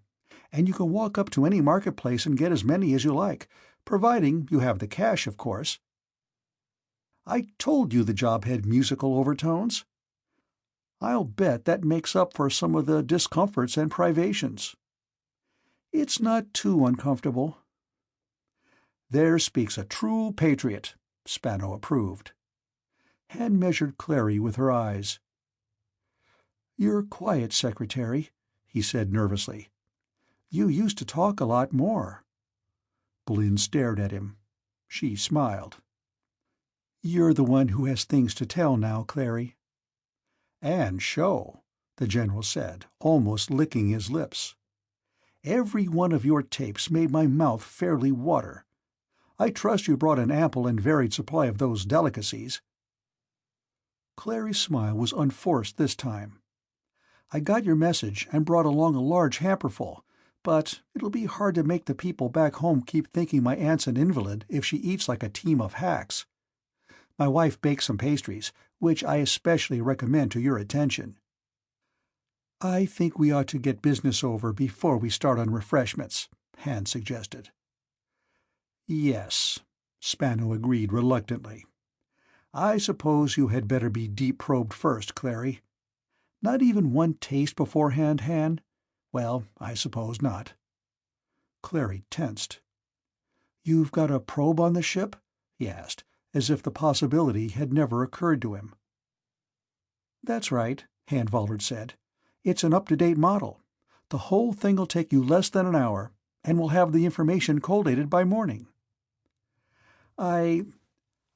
And you can walk up to any marketplace and get as many as you like, providing you have the cash, of course." "I told you the job had musical overtones. I'll bet that makes up for some of the discomforts and privations." "It's not too uncomfortable." "There speaks a true patriot," Spano approved. Han measured Clary with her eyes. "You're quiet, Secretary," he said nervously. "You used to talk a lot more." Blynn stared at him. She smiled. "You're the one who has things to tell now, Clary." "And show," the general said, almost licking his lips. "Every one of your tapes made my mouth fairly water. I trust you brought an ample and varied supply of those delicacies." Clary's smile was unforced this time. "I got your message and brought along a large hamperful, but it'll be hard to make the people back home keep thinking my aunt's an invalid if she eats like a team of hacks. My wife baked some pastries, which I especially recommend to your attention." "I think we ought to get business over before we start on refreshments," Han suggested. Yes, Spano agreed reluctantly. I suppose you had better be deep-probed first, Clary. Not even one taste beforehand, Han? Well, I suppose not. Clary tensed. You've got a probe on the ship? He asked, as if the possibility had never occurred to him. That's right, Han Valard said. It's an up-to-date model. The whole thing'll take you less than an hour, and we'll have the information collated by morning. I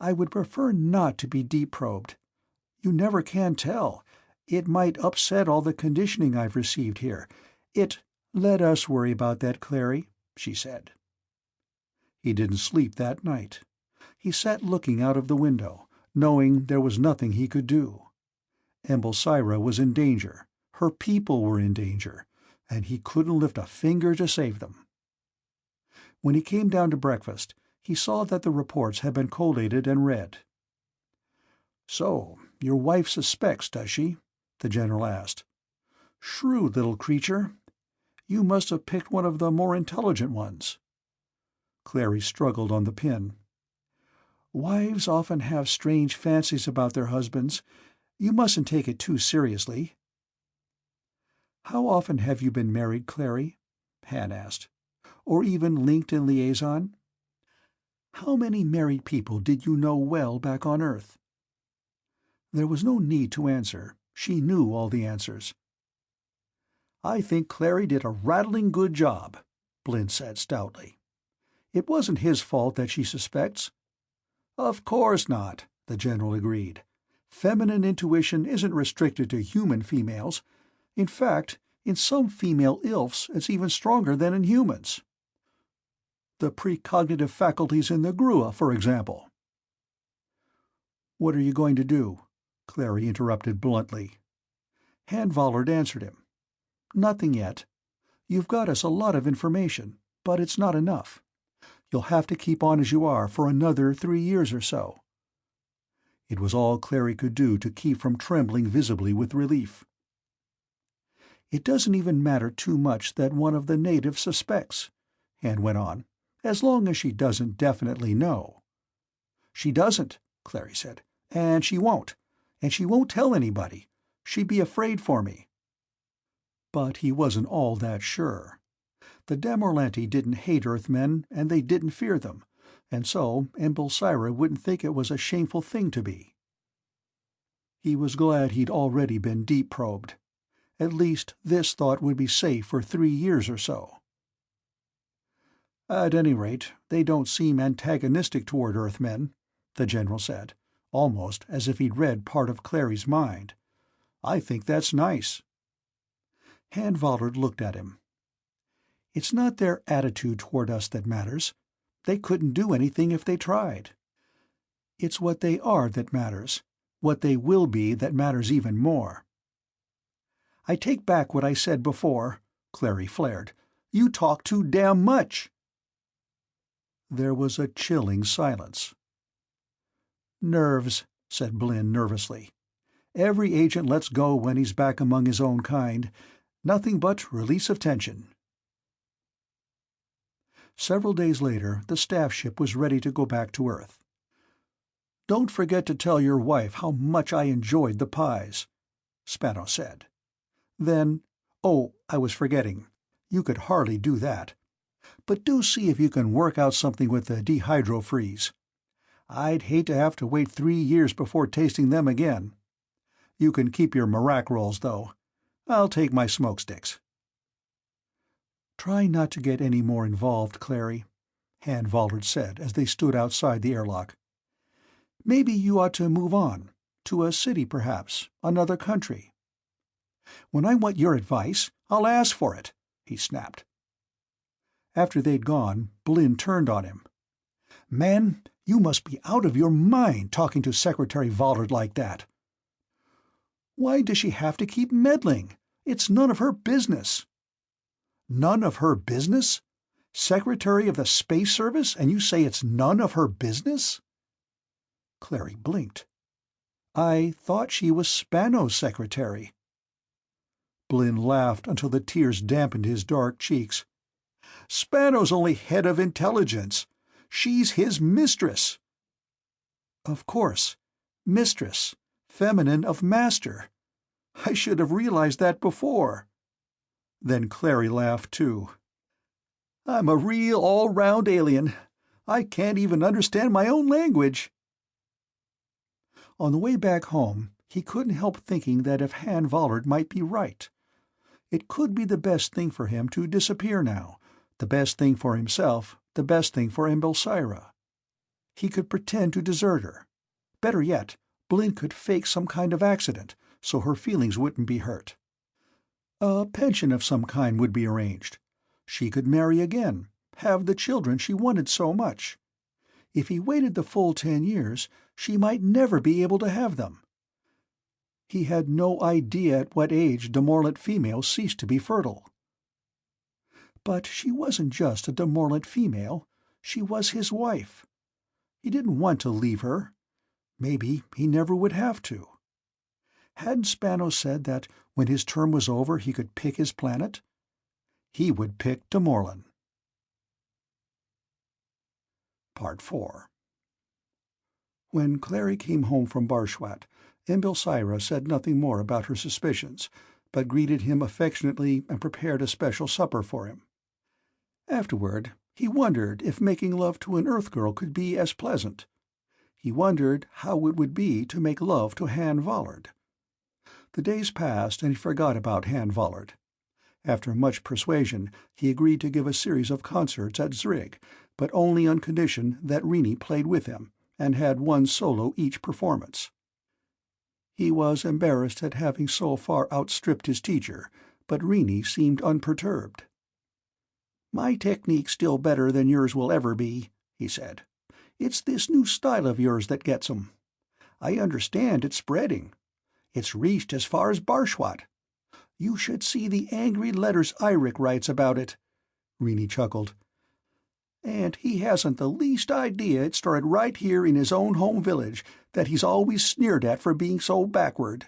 would prefer not to be deep-probed. You never can tell. It might upset all the conditioning I've received here. Let us worry about that, Clary, she said. He didn't sleep that night. He sat looking out of the window, knowing there was nothing he could do. Embelsira was in danger, her people were in danger, and he couldn't lift a finger to save them. When he came down to breakfast, he saw that the reports had been collated and read. "So, your wife suspects, does she?" the general asked. "Shrewd little creature. You must have picked one of the more intelligent ones." Clary struggled on the pin. "Wives often have strange fancies about their husbands. You mustn't take it too seriously." "How often have you been married, Clary?" Han asked. "Or even linked in liaison? How many married people did you know well back on Earth?" There was no need to answer. She knew all the answers. "I think Clary did a rattling good job," Blinn said stoutly. "It wasn't his fault that she suspects." "Of course not," the general agreed. "Feminine intuition isn't restricted to human females. In fact, in some female ILFs it's even stronger than in humans. The precognitive faculties in the Grua, for example." "What are you going to do?" Clary interrupted bluntly. Han Valard answered him. "Nothing yet. You've got us a lot of information, but it's not enough. You'll have to keep on as you are for another 3 years or so." It was all Clary could do to keep from trembling visibly with relief. "It doesn't even matter too much that one of the natives suspects," Han went on, "as long as she doesn't definitely know." "She doesn't," Clary said, "and she won't. And she won't tell anybody. She'd be afraid for me." But he wasn't all that sure. The Damorlanti didn't hate Earthmen, and they didn't fear them, and so Embelsira wouldn't think it was a shameful thing to be. He was glad he'd already been deep-probed. At least this thought would be safe for 3 years or so. "At any rate, they don't seem antagonistic toward Earthmen," the general said, almost as if he'd read part of Clary's mind. "I think that's nice." Han Valard looked at him. "It's not their attitude toward us that matters. They couldn't do anything if they tried. It's what they are that matters, what they will be that matters even more." "I take back what I said before," Clary flared. "You talk too damn much." There was a chilling silence. "Nerves," said Blinn nervously. "Every agent lets go when he's back among his own kind. Nothing but release of tension." Several days later, the staff ship was ready to go back to Earth. "Don't forget to tell your wife how much I enjoyed the pies," Spano said. Then, "Oh, I was forgetting. You could hardly do that. But do see if you can work out something with the dehydro-freeze. I'd hate to have to wait 3 years before tasting them again. You can keep your marek rolls, though. I'll take my smokesticks." "Try not to get any more involved, Clary," Han Valard said as they stood outside the airlock. "Maybe you ought to move on. To a city, perhaps. Another country." "When I want your advice, I'll ask for it," he snapped. After they'd gone, Blinn turned on him. "Man, you must be out of your mind talking to Secretary Valard like that." "Why does she have to keep meddling? It's none of her business." "None of her business? Secretary of the Space Service, and you say it's none of her business?" Clary blinked. "I thought she was Spano's secretary." Blinn laughed until the tears dampened his dark cheeks. Spano's only head of intelligence. She's his mistress." "Of course. Mistress. Feminine of master. I should have realized that before." Then Clary laughed too. "I'm a real all-round alien. I can't even understand my own language." On the way back home, he couldn't help thinking that if Han Valard might be right, it could be the best thing for him to disappear now, the best thing for himself, the best thing for Embelsira. He could pretend to desert her. Better yet, Blinn could fake some kind of accident, so her feelings wouldn't be hurt. A pension of some kind would be arranged. She could marry again, have the children she wanted so much. If he waited the full 10 years, she might never be able to have them. He had no idea at what age demorlant females ceased to be fertile. But she wasn't just a demorlant female. She was his wife. He didn't want to leave her. Maybe he never would have to. Hadn't Spano said that when his term was over he could pick his planet? He would pick Morland. Part 4. When Clary came home from Bwat, Embelsira said nothing more about her suspicions, but greeted him affectionately and prepared a special supper for him. Afterward, he wondered if making love to an Earth girl could be as pleasant. He wondered how it would be to make love to Han Valard. The days passed, and he forgot about Han Valard. After much persuasion, he agreed to give a series of concerts at Zrig, but only on condition that Rini played with him, and had one solo each performance. He was embarrassed at having so far outstripped his teacher, but Rini seemed unperturbed. "My technique's still better than yours will ever be," he said. "It's this new style of yours that gets 'em. I understand it's spreading. It's reached as far as Bwat. You should see the angry letters Eirik writes about it." Rini chuckled. "And he hasn't the least idea it started right here in his own home village, that he's always sneered at for being so backward."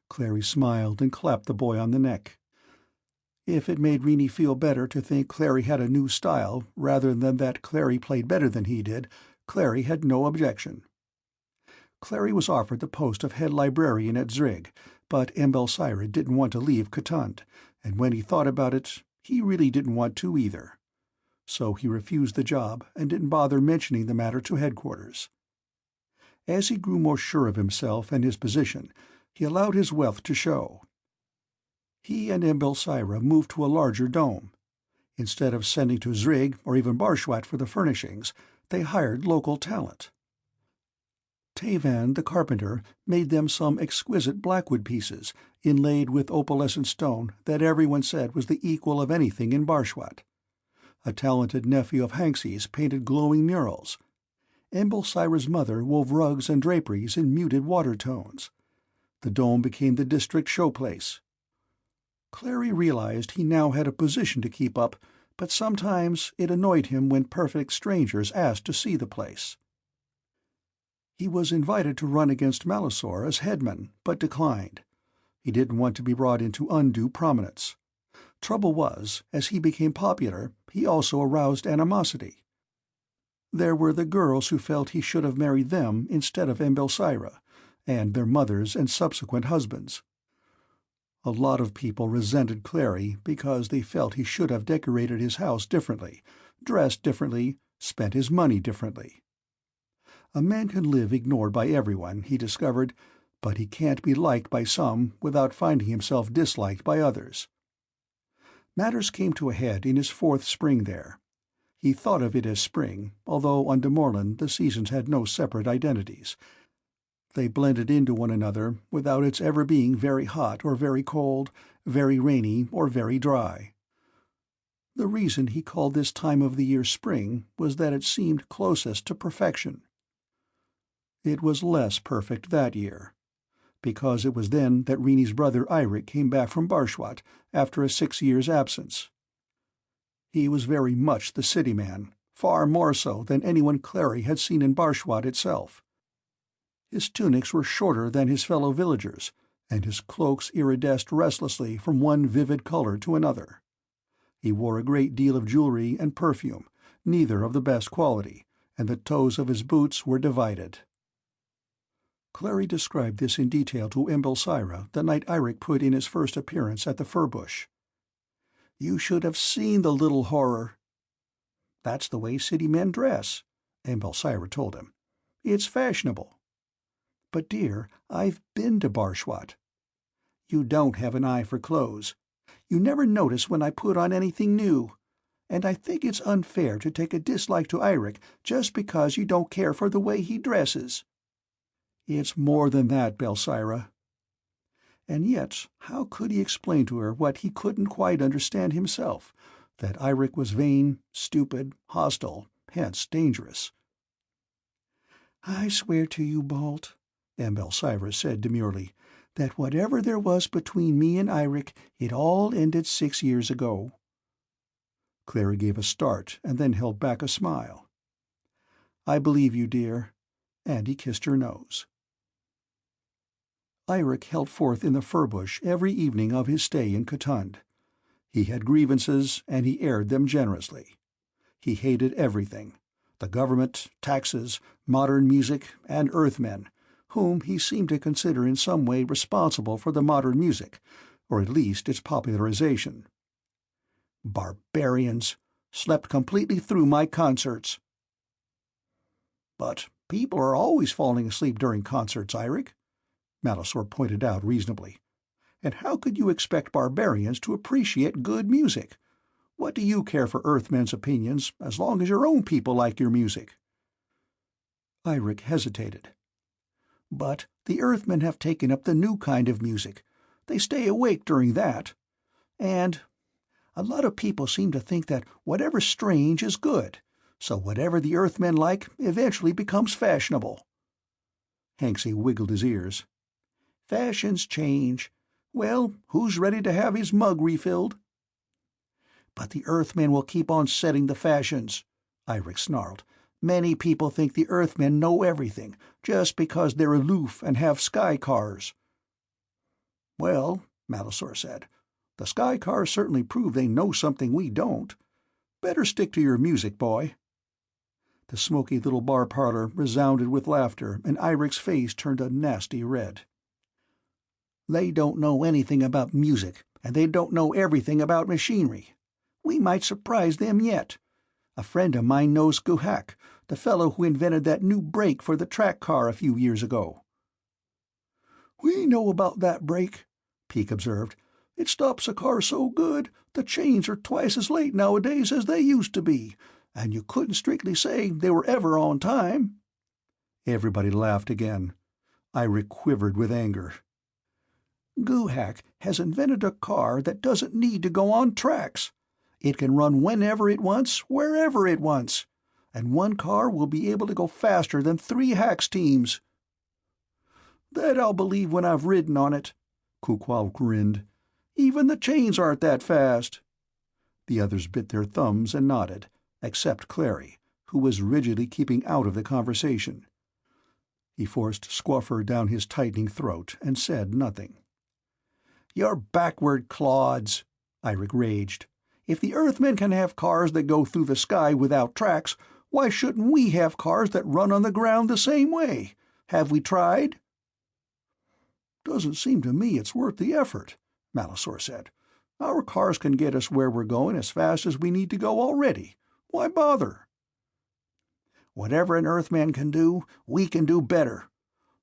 Clary smiled and clapped the boy on the neck. If it made Rini feel better to think Clary had a new style, rather than that Clary played better than he did, Clary had no objection. Clary was offered the post of head librarian at Zrig, but Embelsira didn't want to leave Katund, and when he thought about it, he really didn't want to either. So he refused the job and didn't bother mentioning the matter to headquarters. As he grew more sure of himself and his position, he allowed his wealth to show. He and Embelsira moved to a larger dome. Instead of sending to Zrig or even Bwat for the furnishings, they hired local talent. Tavan, the carpenter, made them some exquisite blackwood pieces, inlaid with opalescent stone that everyone said was the equal of anything in Bwat. A talented nephew of Hanks's painted glowing murals. Embelsira's mother wove rugs and draperies in muted water tones. The dome became the district showplace. Clary realized he now had a position to keep up, but sometimes it annoyed him when perfect strangers asked to see the place. He was invited to run against Malisor as headman, but declined. He didn't want to be brought into undue prominence. Trouble was, as he became popular, he also aroused animosity. There were the girls who felt he should have married them instead of Embelsira, and their mothers and subsequent husbands. A lot of people resented Clary because they felt he should have decorated his house differently, dressed differently, spent his money differently. A man can live ignored by everyone, he discovered, but he can't be liked by some without finding himself disliked by others. Matters came to a head in his 4th spring there. He thought of it as spring, although on Morland the seasons had no separate identities. They blended into one another without its ever being very hot or very cold, very rainy or very dry. The reason he called this time of the year spring was that it seemed closest to perfection. It was less perfect that year, because it was then that Rini's brother Eirik came back from Bwat after a 6 years' absence. He was very much the city man, far more so than anyone Clary had seen in Bwat itself. His tunics were shorter than his fellow villagers, and his cloaks iridesced restlessly from one vivid color to another. He wore a great deal of jewelry and perfume, neither of the best quality, and the toes of his boots were divided. Clary described this in detail to Embelsira the night Eirik put in his first appearance at the fir-bush. "You should have seen the little horror." "That's the way city men dress," Embelsira told him. "It's fashionable." "But, dear, I've been to Bwat." "You don't have an eye for clothes. You never notice when I put on anything new. And I think it's unfair to take a dislike to Eirik just because you don't care for the way he dresses." "It's more than that, Belsira." And yet, how could he explain to her what he couldn't quite understand himself, that Eirik was vain, stupid, hostile, hence dangerous? "I swear to you, Balt," Embelsira said demurely, "that whatever there was between me and Eirik, it all ended 6 years ago." Clary gave a start and then held back a smile. "I believe you, dear," and he kissed her nose. Eirik held forth in the fir-bush every evening of his stay in Katund. He had grievances, and he aired them generously. He hated everything: the government, taxes, modern music, and Earthmen, whom he seemed to consider in some way responsible for the modern music, or at least its popularization. "Barbarians! Slept completely through my concerts." "But people are always falling asleep during concerts, Eirik," Malisaur pointed out reasonably. "And how could you expect barbarians to appreciate good music? What do you care for Earthmen's opinions, as long as your own people like your music?" Eirik hesitated. "But the Earthmen have taken up the new kind of music. They stay awake during that. And a lot of people seem to think that whatever's strange is good, so whatever the Earthmen like eventually becomes fashionable." Hanksy wiggled his ears. "Fashions change. Well, who's ready to have his mug refilled?" "But the Earthmen will keep on setting the fashions," Eirik snarled. "Many people think the Earthmen know everything, just because they're aloof and have sky cars." "Well," Malisaur said, "the sky cars certainly prove they know something we don't. Better stick to your music, boy." The smoky little bar parlor resounded with laughter, and Eirik's face turned a nasty red. "They don't know anything about music, and they don't know everything about machinery. We might surprise them yet. A friend of mine knows Guhak, the fellow who invented that new brake for the track car a few years ago." "We know about that brake," Peake observed. "It stops a car so good, the chains are twice as late nowadays as they used to be, and you couldn't strictly say they were ever on time." Everybody laughed again. Eirik quivered with anger. "Guhak has invented a car that doesn't need to go on tracks. It can run whenever it wants, wherever it wants, and one car will be able to go faster than 3 Hax teams." "That I'll believe when I've ridden on it," Kukwal grinned. "Even the chains aren't that fast." The others bit their thumbs and nodded, except Clary, who was rigidly keeping out of the conversation. He forced Squuffer down his tightening throat and said nothing. "You're backward clods," Eirik raged. "If the Earthmen can have cars that go through the sky without tracks, why shouldn't we have cars that run on the ground the same way? Have we tried?" "Doesn't seem to me it's worth the effort," Malisaur said. "Our cars can get us where we're going as fast as we need to go already. Why bother?" "Whatever an Earthman can do, we can do better.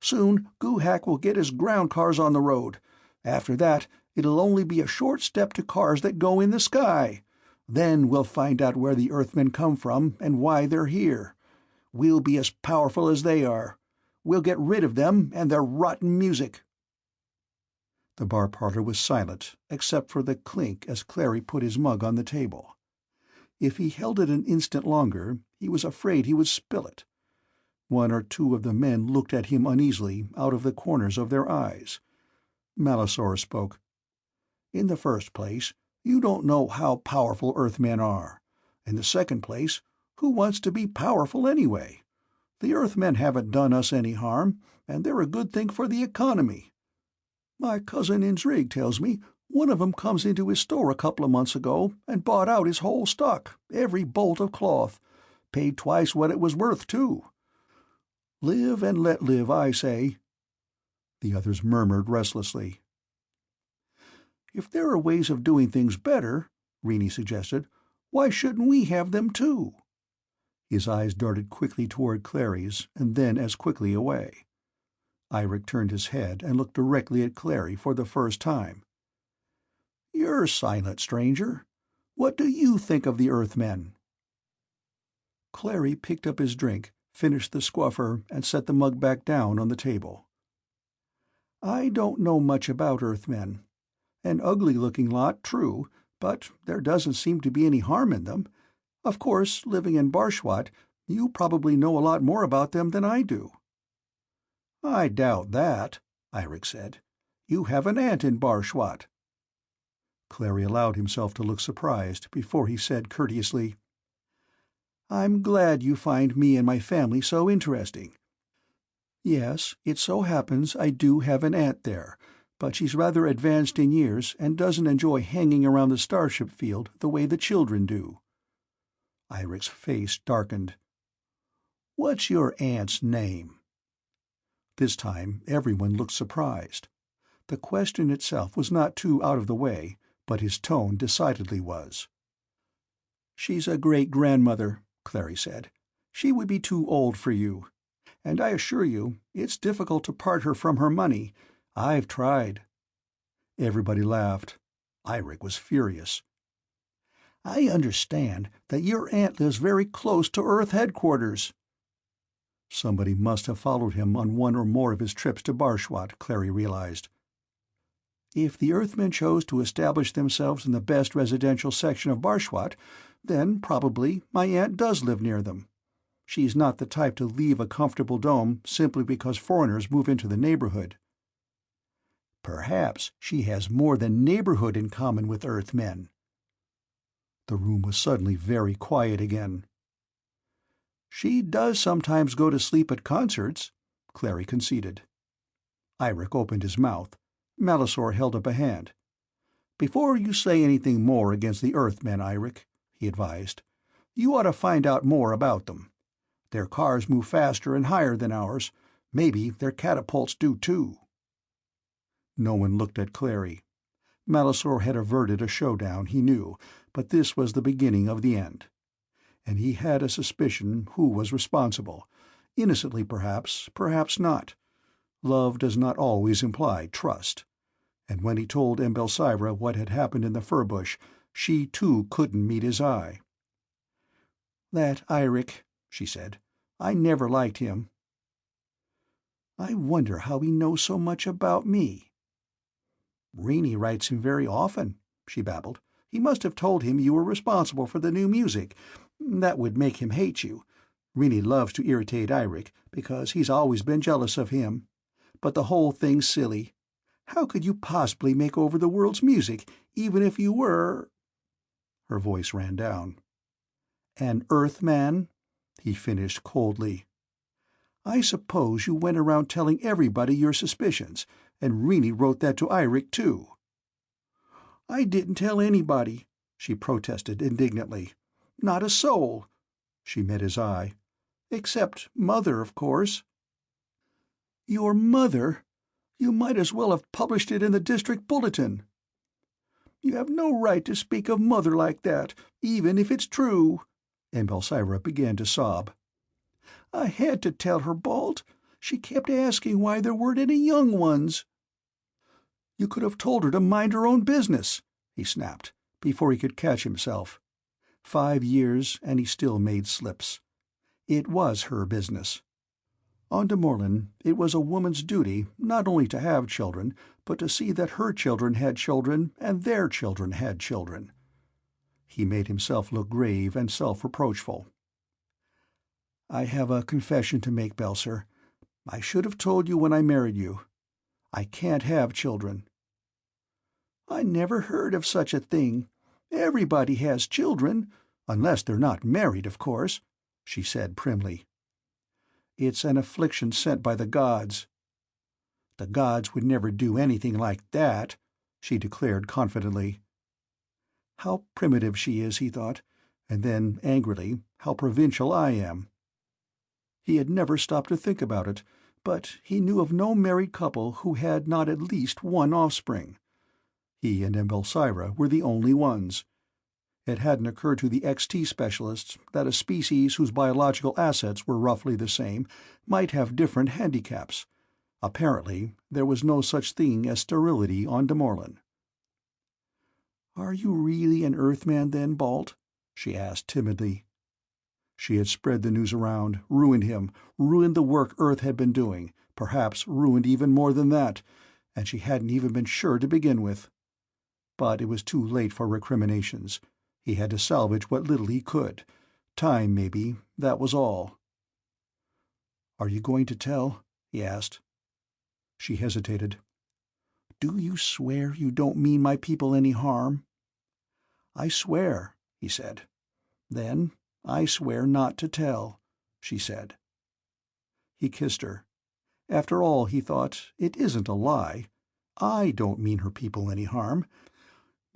Soon Guhak will get his ground cars on the road. After that, it'll only be a short step to cars that go in the sky. Then we'll find out where the Earthmen come from and why they're here. We'll be as powerful as they are. We'll get rid of them and their rotten music." The bar parlor was silent, except for the clink as Clary put his mug on the table. If he held it an instant longer, he was afraid he would spill it. One or two of the men looked at him uneasily out of the corners of their eyes. Malisaur spoke. "In the first place, you don't know how powerful Earthmen are. In the second place, who wants to be powerful anyway? The Earthmen haven't done us any harm, and they're a good thing for the economy. My cousin Indrig tells me One of 'em comes into his store a couple of months ago and bought out his whole stock, every bolt of cloth. Paid twice what it was worth, too. Live and let live, I say." The others murmured restlessly. "If there are ways of doing things better," Rennie suggested, "why shouldn't we have them, too?" His eyes darted quickly toward Clary's, and then as quickly away. Eirek turned his head and looked directly at Clary for the first time. "You're silent, stranger. What do you think of the Earthmen?" Clary picked up his drink, finished the squuffer, and set the mug back down on the table. "I don't know much about Earthmen. An ugly-looking lot, true, but there doesn't seem to be any harm in them. Of course, living in Bwat, you probably know a lot more about them than I do." "I doubt that," Eirek said. "You have an aunt in Bwat." Clary allowed himself to look surprised before he said courteously, "I'm glad you find me and my family so interesting. Yes, it so happens I do have an aunt there, but she's rather advanced in years and doesn't enjoy hanging around the starship field the way the children do." Eirek's face darkened. "What's your aunt's name?" This time everyone looked surprised. The question itself was not too out of the way, but his tone decidedly was. "She's a great-grandmother," Clary said. "She would be too old for you. And I assure you, it's difficult to part her from her money. I've tried." Everybody laughed. Eirek was furious. "I understand that your aunt lives very close to Earth headquarters." Somebody must have followed him on one or more of his trips to Bwat, Clary realized. "If the Earthmen chose to establish themselves in the best residential section of Bwat, then probably my aunt does live near them. She's not the type to leave a comfortable dome simply because foreigners move into the neighborhood." "Perhaps she has more than neighborhood in common with Earthmen." The room was suddenly very quiet again. "She does sometimes go to sleep at concerts," Clary conceded. Eirek opened his mouth. Malisaur held up a hand. "Before you say anything more against the Earthmen, Eirek," he advised, "you ought to find out more about them. Their cars move faster and higher than ours. Maybe their catapults do, too." No one looked at Clary. Malisaur had averted a showdown, he knew, but this was the beginning of the end. And he had a suspicion who was responsible. Innocently, perhaps, perhaps not. Love does not always imply trust. And when he told Embelsira what had happened in the fir-bush, she too couldn't meet his eye. "That Eirek," she said. "I never liked him." "I wonder how he knows so much about me." "Rennie writes him very often," she babbled. "He must have told him you were responsible for the new music. That would make him hate you. Rennie loves to irritate Eirek, because he's always been jealous of him. But the whole thing's silly. How could you possibly make over the world's music, even if you were—" Her voice ran down. "An Earthman?" he finished coldly. "I suppose you went around telling everybody your suspicions, and Rennie wrote that to Eirek, too." "I didn't tell anybody," she protested indignantly. "Not a soul." She met his eye. "Except Mother, of course." "Your mother? You might as well have published it in the district bulletin." "You have no right to speak of Mother like that, even if it's true." Embelsira began to sob. "I had to tell her, Balt. She kept asking why there weren't any young ones." "You could have told her to mind her own business," he snapped, before he could catch himself. 5 years, and he still made slips. It was her business. On to Morland, it was a woman's duty not only to have children, but to see that her children had children and their children had children. He made himself look grave and self-reproachful. "I have a confession to make, Belser. I should have told you when I married you. I can't have children." "I never heard of such a thing. Everybody has children, unless they're not married, of course," she said primly. "It's an affliction sent by the gods." "The gods would never do anything like that," she declared confidently. How primitive she is, he thought, and then, angrily, how provincial I am. He had never stopped to think about it, but he knew of no married couple who had not at least one offspring. He and Embelsira were the only ones. It hadn't occurred to the XT specialists that a species whose biological assets were roughly the same might have different handicaps. Apparently, there was no such thing as sterility on Morland. "Are you really an Earthman, then, Balt?" she asked timidly. She had spread the news around, ruined him, ruined the work Earth had been doing, perhaps ruined even more than that, and she hadn't even been sure to begin with. But it was too late for recriminations. He had to salvage what little he could. Time, maybe, that was all. "Are you going to tell?" he asked. She hesitated. "Do you swear you don't mean my people any harm?" "I swear," he said. "Then I swear not to tell," she said. He kissed her. After all, he thought, it isn't a lie. I don't mean her people any harm.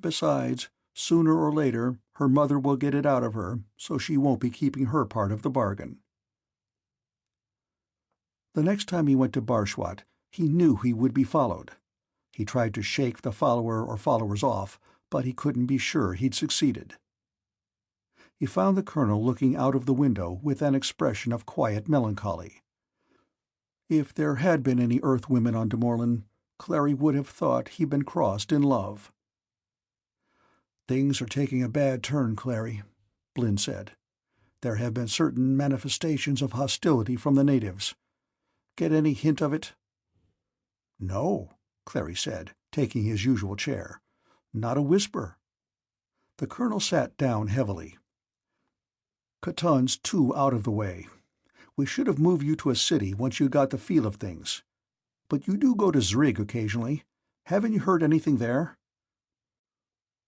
Besides, sooner or later, her mother will get it out of her, so she won't be keeping her part of the bargain. The next time he went to Bwat, he knew he would be followed. He tried to shake the follower or followers off, but he couldn't be sure he'd succeeded. He found the colonel looking out of the window with an expression of quiet melancholy. If there had been any Earth-women on Morland, Clary would have thought he'd been crossed in love. "Things are taking a bad turn, Clary," Blinn said. "There have been certain manifestations of hostility from the natives. Get any hint of it?" "No," Clary said, taking his usual chair. "Not a whisper." The colonel sat down heavily. "Katund's too out of the way. We should have moved you to a city once you got the feel of things. But you do go to Zrig occasionally. Haven't you heard anything there?"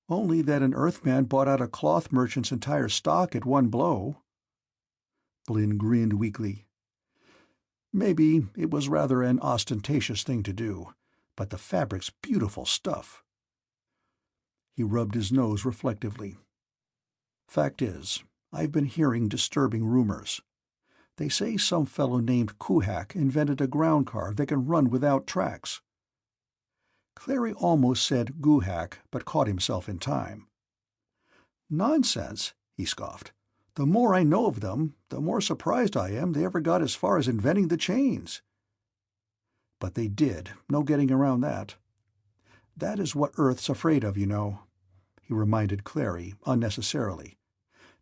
"Only that an Earthman bought out a cloth merchant's entire stock at one blow." Blinn grinned weakly. "Maybe it was rather an ostentatious thing to do, but the fabric's beautiful stuff." He rubbed his nose reflectively. "Fact is, I've been hearing disturbing rumors. They say some fellow named Kuhak invented a ground car that can run without tracks." Clary almost said Guhak, but caught himself in time. "Nonsense," he scoffed. "The more I know of them, the more surprised I am they ever got as far as inventing the chains." "But they did, no getting around that. That is what Earth's afraid of, you know," he reminded Clary, unnecessarily.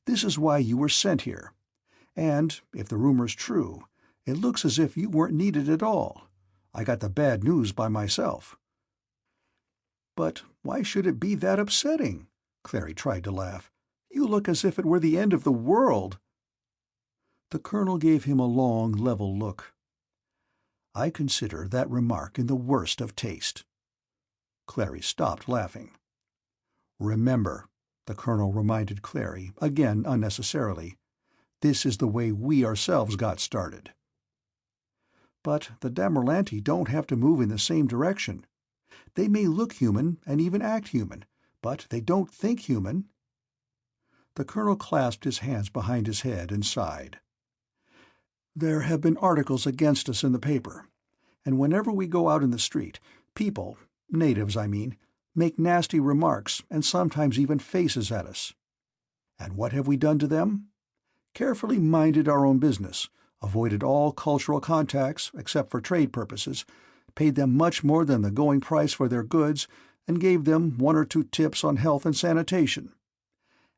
"This is why you were sent here. And, if the rumor's true, it looks as if you weren't needed at all. I got the bad news by myself." "But why should it be that upsetting?" Clary tried to laugh. "You look as if it were the end of the world." The colonel gave him a long, level look. "I consider that remark in the worst of taste." Clary stopped laughing. "Remember," the colonel reminded Clary, again unnecessarily, "this is the way we ourselves got started." "But the Damerlanti don't have to move in the same direction. They may look human and even act human, but they don't think human." The colonel clasped his hands behind his head and sighed. "There have been articles against us in the paper, and whenever we go out in the street, people, natives I mean, make nasty remarks and sometimes even faces at us. And what have we done to them? Carefully minded our own business, avoided all cultural contacts except for trade purposes, paid them much more than the going price for their goods, and gave them 1 or 2 tips on health and sanitation.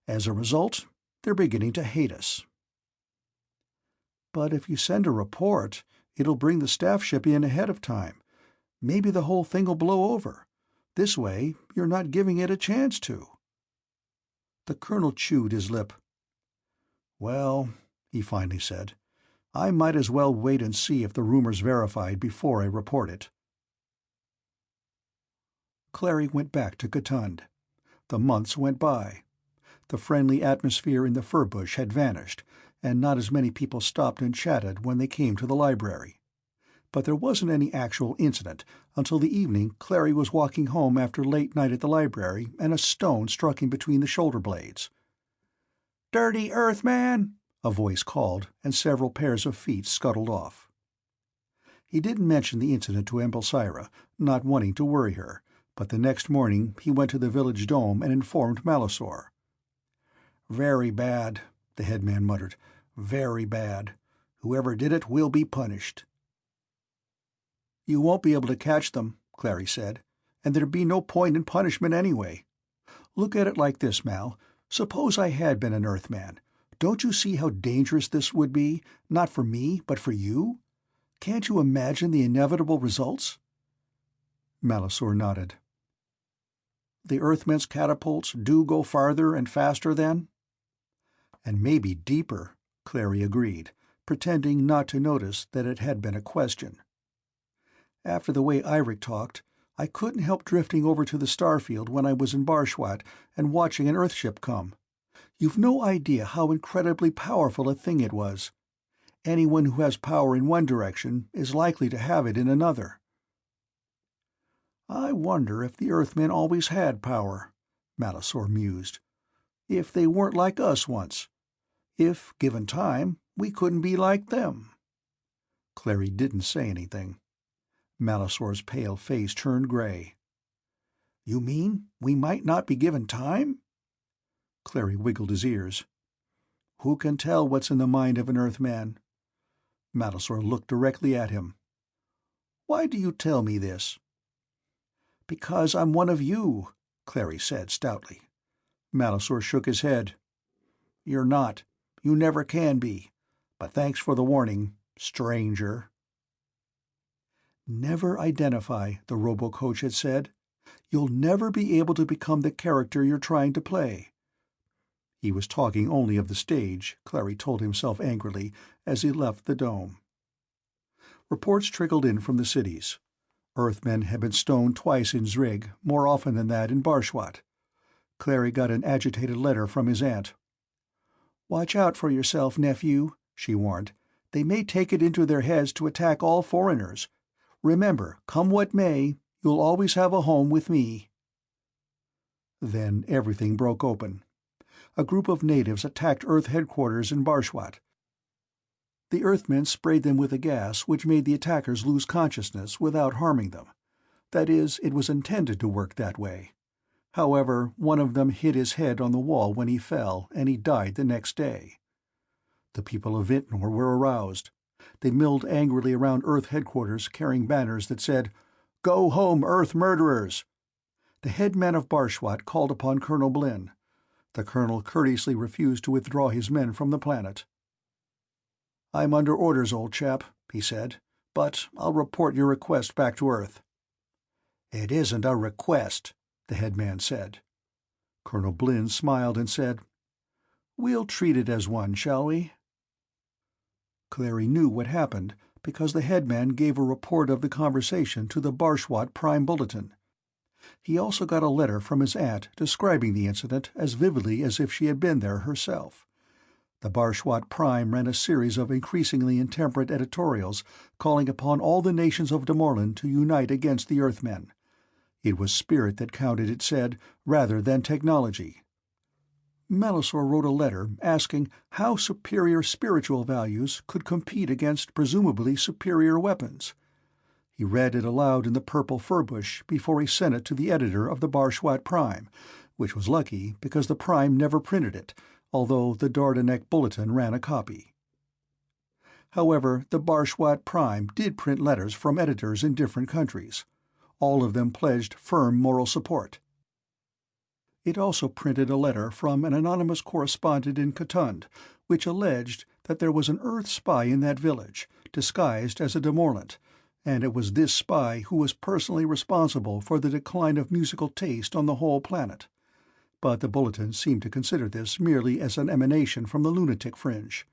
As a result, they're beginning to hate us." "But if you send a report, it'll bring the staff ship in ahead of time. Maybe the whole thing'll blow over. This way, you're not giving it a chance to." The colonel chewed his lip. "Well," he finally said, "I might as well wait and see if the rumor's verified before I report it." Clary went back to Katund. The months went by. The friendly atmosphere in the fir bush had vanished, and not as many people stopped and chatted when they came to the library. but there wasn't any actual incident until the evening Clary was walking home after late night at the library and a stone struck him between the shoulder blades. "Dirty Earthman!" a voice called, and several pairs of feet scuttled off. He didn't mention the incident to Embelsira, not wanting to worry her, but the next morning he went to the village dome and informed Malisaur. "Very bad," the headman muttered. "Very bad. Whoever did it will be punished." "You won't be able to catch them," Clary said, "and there'd be no point in punishment anyway. Look at it like this, Mal. Suppose I had been an Earthman. Don't you see how dangerous this would be, not for me, but for you? Can't you imagine the inevitable results?" Malisaur nodded. "The Earthmen's catapults do go farther and faster, then?" "And maybe deeper," Clary agreed, pretending not to notice that it had been a question. "After the way Eirik talked, I couldn't help drifting over to the starfield when I was in Bwat and watching an Earthship come. You've no idea how incredibly powerful a thing it was. Anyone who has power in one direction is likely to have it in another." "I wonder if the Earthmen always had power," Malisaur mused. "If they weren't like us once. If, given time, we couldn't be like them." Clary didn't say anything. Malisaur's pale face turned gray. "You mean we might not be given time?" Clary wiggled his ears. "Who can tell what's in the mind of an Earthman?" Malisaur looked directly at him. "Why do you tell me this?" "Because I'm one of you," Clary said stoutly. Malisaur shook his head. "You're not. You never can be. But thanks for the warning, stranger." "Never identify," the robo-coach had said. "You'll never be able to become the character you're trying to play." He was talking only of the stage, Clary told himself angrily, as he left the dome. Reports trickled in from the cities. Earthmen had been stoned twice in Zrig, more often than that in Bwat. Clary got an agitated letter from his aunt. "Watch out for yourself, nephew," she warned. "They may take it into their heads to attack all foreigners. Remember, come what may, you'll always have a home with me." Then everything broke open. A group of natives attacked Earth headquarters in Bwat. The Earthmen sprayed them with a gas which made the attackers lose consciousness without harming them. That is, it was intended to work that way. However, one of them hit his head on the wall when he fell, and he died the next day. The people of Vintnor were aroused. They milled angrily around Earth headquarters carrying banners that said, "Go home, Earth murderers!" The headman of Bwat called upon Colonel Blinn. The colonel courteously refused to withdraw his men from the planet. "I'm under orders, old chap," he said, "but I'll report your request back to Earth." "It isn't a request," the headman said. Colonel Blinn smiled and said, "We'll treat it as one, shall we?" Clary knew what happened because the headman gave a report of the conversation to the Bwat Prime Bulletin. He also got a letter from his aunt describing the incident as vividly as if she had been there herself. The Bwat Prime ran a series of increasingly intemperate editorials calling upon all the nations of Morland to unite against the Earthmen. It was spirit that counted, it said, rather than technology. Malisaur wrote a letter asking how superior spiritual values could compete against presumably superior weapons. He read it aloud in the purple furbush before he sent it to the editor of the Bwat Prime, which was lucky because the Prime never printed it, although the Dardanek Bulletin ran a copy. However, the Bwat Prime did print letters from editors in different countries. All of them pledged firm moral support. It also printed a letter from an anonymous correspondent in Katund, which alleged that there was an Earth spy in that village, disguised as a Demorlant, and it was this spy who was personally responsible for the decline of musical taste on the whole planet. But the bulletin seemed to consider this merely as an emanation from the lunatic fringe.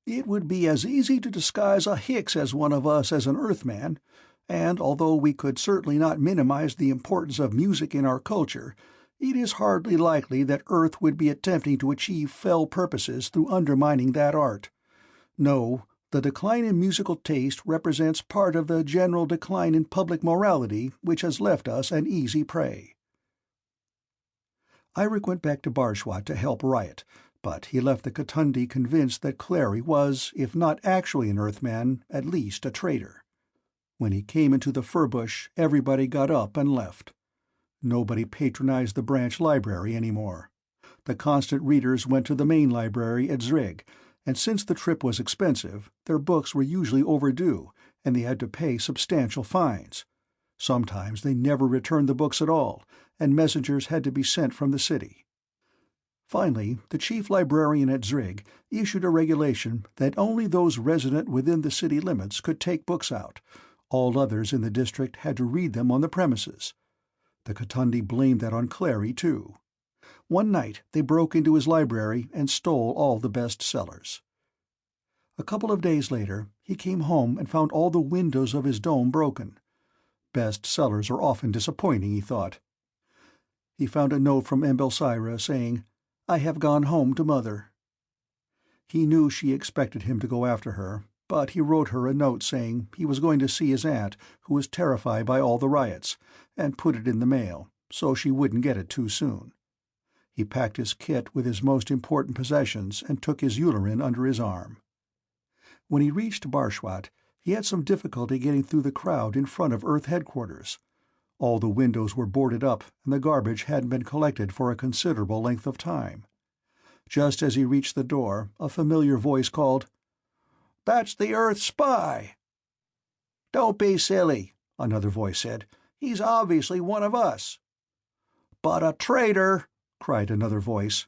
"It would be as easy to disguise a Hicks as one of us as an Earthman, and although we could certainly not minimize the importance of music in our culture, it is hardly likely that Earth would be attempting to achieve fell purposes through undermining that art. No, The decline in musical taste represents part of the general decline in public morality which has left us an easy prey. Eirik went back to Bwat to help riot, but he left the Katundi convinced that Clary was, if not actually an Earthman, at least a traitor. When he came into the furbush, everybody got up and left. Nobody patronized the branch library anymore. The constant readers went to the main library at Zrig, and since the trip was expensive, their books were usually overdue, and they had to pay substantial fines. Sometimes they never returned the books at all, and messengers had to be sent from the city. Finally, the chief librarian at Zrig issued a regulation that only those resident within the city limits could take books out. All others in the district had to read them on the premises. The Katundi blamed that on Clary, too. One night they broke into his library and stole all the bestsellers. A couple of days later, he came home and found all the windows of his dome broken. Bestsellers are often disappointing, he thought. He found a note from Embelsira saying, "I have gone home to Mother." He knew she expected him to go after her, but he wrote her a note saying he was going to see his aunt, who was terrified by all the riots, and put it in the mail, so she wouldn't get it too soon. He packed his kit with his most important possessions and took his Ulerin under his arm. When he reached Bwat, he had some difficulty getting through the crowd in front of Earth headquarters. All the windows were boarded up, and the garbage hadn't been collected for a considerable length of time. Just as he reached the door, a familiar voice called, "That's the Earth spy!" "Don't be silly," another voice said. "He's obviously one of us." "But a traitor!" cried another voice.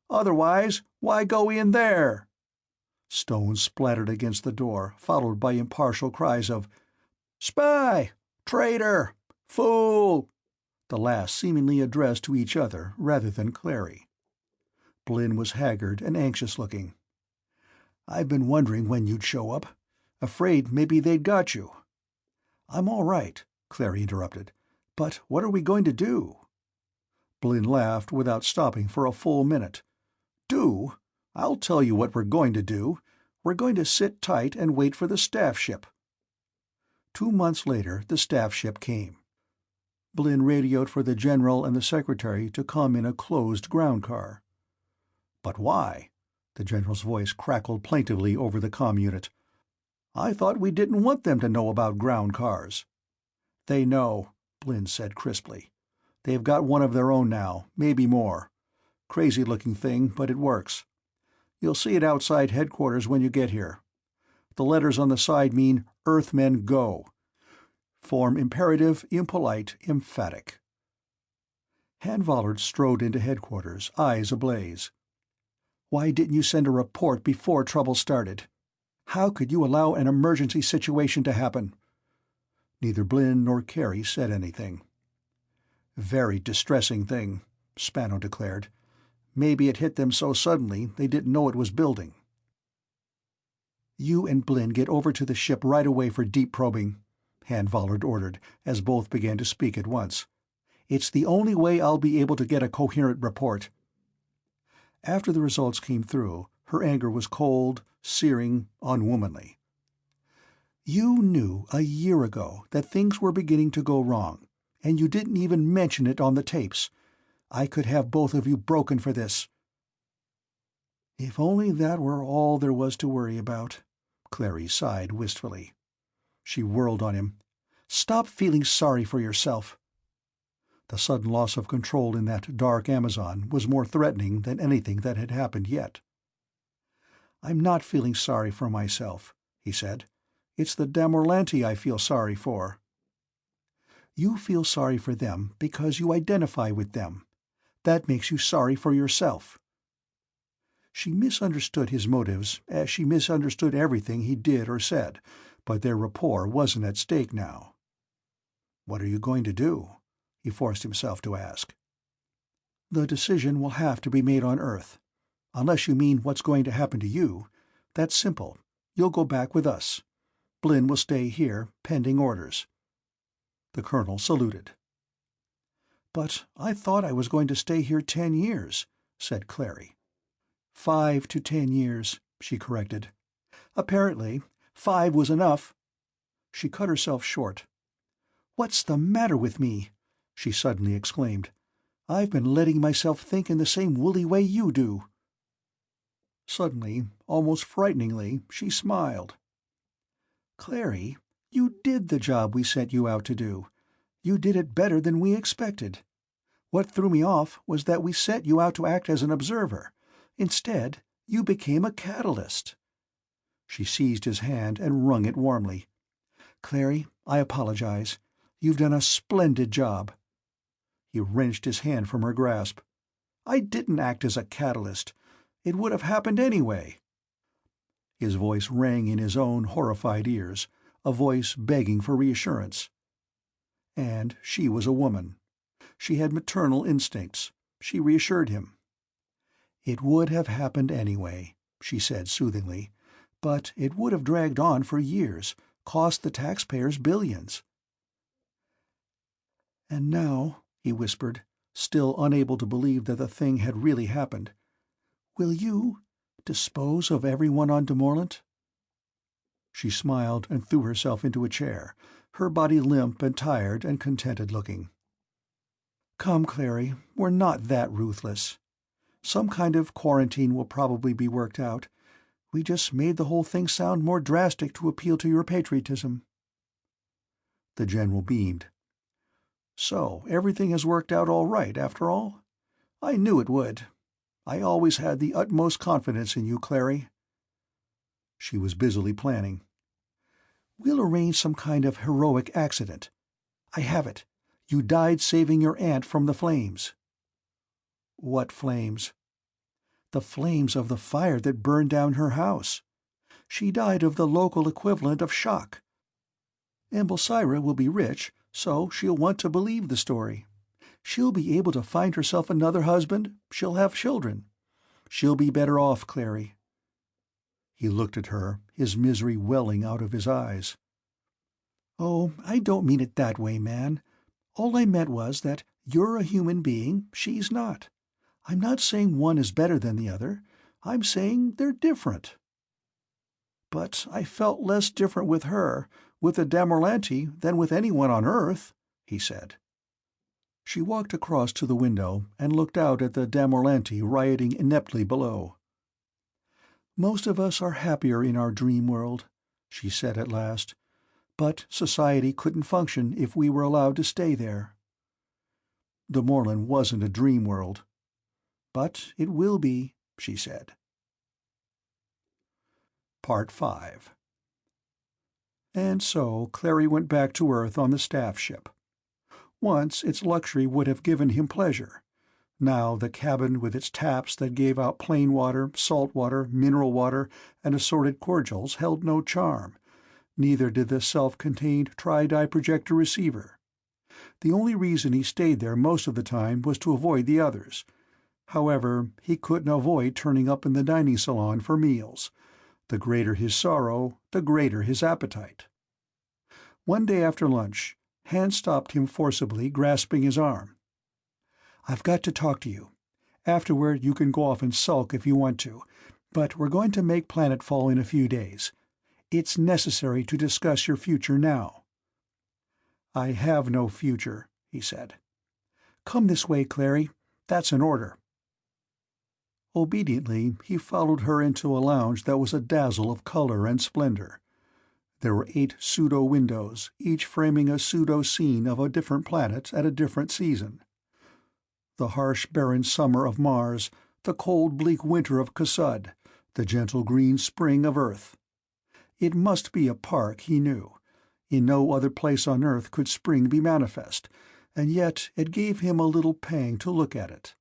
"Otherwise, why go in there?" Stones splattered against the door, followed by impartial cries of, "Spy! Traitor! Fool!" the last seemingly addressed to each other rather than Clary. Blinn was haggard and anxious-looking. "I've been wondering when you'd show up. Afraid maybe they'd got you." "I'm all right," Clary interrupted. "But what are we going to do?" Blinn laughed without stopping for a full minute. "Do? I'll tell you what we're going to do. We're going to sit tight and wait for the staff ship." 2 months later, the staff ship came. Blinn radioed for the general and the secretary to come in a closed ground car. "But why?" The general's voice crackled plaintively over the comm unit. "I thought we didn't want them to know about ground cars." "They know," Blinn said crisply. "They've got one of their own now, maybe more. Crazy-looking thing, but it works. You'll see it outside headquarters when you get here. The letters on the side mean Earthmen Go. Form imperative, impolite, emphatic." Valard strode into headquarters, eyes ablaze. "Why didn't you send a report before trouble started? How could you allow an emergency situation to happen?" Neither Blinn nor Carey said anything. "Very distressing thing," Spano declared. "Maybe it hit them so suddenly they didn't know it was building." "You and Blinn get over to the ship right away for deep probing," Valard ordered, as both began to speak at once. "It's the only way I'll be able to get a coherent report." After the results came through, her anger was cold, searing, unwomanly. "You knew a year ago that things were beginning to go wrong, and you didn't even mention it on the tapes. I could have both of you broken for this." "If only that were all there was to worry about," Clary sighed wistfully. She whirled on him. "Stop feeling sorry for yourself." The sudden loss of control in that dark Amazon was more threatening than anything that had happened yet. "I'm not feeling sorry for myself," he said. "It's the Damorlanti I feel sorry for." "You feel sorry for them because you identify with them. That makes you sorry for yourself." She misunderstood his motives, as she misunderstood everything he did or said, but their rapport wasn't at stake now. "What are you going to do?" he forced himself to ask. "The decision will have to be made on Earth. Unless you mean what's going to happen to you. That's simple. You'll go back with us. Blinn will stay here, pending orders." The colonel saluted. "But I thought I was going to stay here 10 years," said Clary. 5 to 10 years, she corrected. Apparently, 5 was enough." She cut herself short. "What's the matter with me?" she suddenly exclaimed. "I've been letting myself think in the same woolly way you do." Suddenly, almost frighteningly, she smiled. "Clary, you did the job we sent you out to do. You did it better than we expected. What threw me off was that we sent you out to act as an observer. Instead, you became a catalyst." She seized his hand and wrung it warmly. "Clary, I apologize. You've done a splendid job." He wrenched his hand from her grasp. "I didn't act as a catalyst. It would have happened anyway." His voice rang in his own horrified ears, a voice begging for reassurance. And she was a woman. She had maternal instincts. She reassured him. "It would have happened anyway," she said soothingly, "but it would have dragged on for years, cost the taxpayers billions." "And now," he whispered, still unable to believe that the thing had really happened, "will you dispose of everyone on Morland?" She smiled and threw herself into a chair, her body limp and tired and contented-looking. "Come, Clary, we're not that ruthless. Some kind of quarantine will probably be worked out. We just made the whole thing sound more drastic to appeal to your patriotism." The General beamed. "So everything has worked out all right, after all? I knew it would. I always had the utmost confidence in you, Clary." She was busily planning. "We'll arrange some kind of heroic accident. I have it. You died saving your aunt from the flames." "What flames?" "The flames of the fire that burned down her house. She died of the local equivalent of shock. Amblesira will be rich, so she'll want to believe the story. She'll be able to find herself another husband, she'll have children. She'll be better off, Clary." He looked at her, his misery welling out of his eyes. "Oh, I don't mean it that way, man. All I meant was that you're a human being, she's not. I'm not saying one is better than the other. I'm saying they're different." "But I felt less different with her, with the Damorlanti, than with anyone on Earth," he said. She walked across to the window and looked out at the Damorlanti rioting ineptly below. "Most of us are happier in our dream world," she said at last. "But society couldn't function if we were allowed to stay there." The Morland wasn't a dream world. "But it will be," she said. Part 5. And so Clary went back to Earth on the staff ship. Once its luxury would have given him pleasure. Now the cabin with its taps that gave out plain water, salt water, mineral water, and assorted cordials held no charm. Neither did the self-contained tri-di-projector receiver. The only reason he stayed there most of the time was to avoid the others. However, he couldn't avoid turning up in the dining salon for meals. The greater his sorrow, the greater his appetite. One day after lunch, Han stopped him forcibly, grasping his arm. "I've got to talk to you. Afterward you can go off and sulk if you want to, but we're going to make planetfall in a few days. It's necessary to discuss your future now." "I have no future," he said. "Come this way, Clary. That's an order." Obediently, he followed her into a lounge that was a dazzle of color and splendor. There were 8 pseudo-windows, each framing a pseudo-scene of a different planet at a different season. The harsh, barren summer of Mars, the cold, bleak winter of Kasud, the gentle green spring of Earth. It must be a park, he knew. In no other place on Earth could spring be manifest, and yet it gave him a little pang to look at it.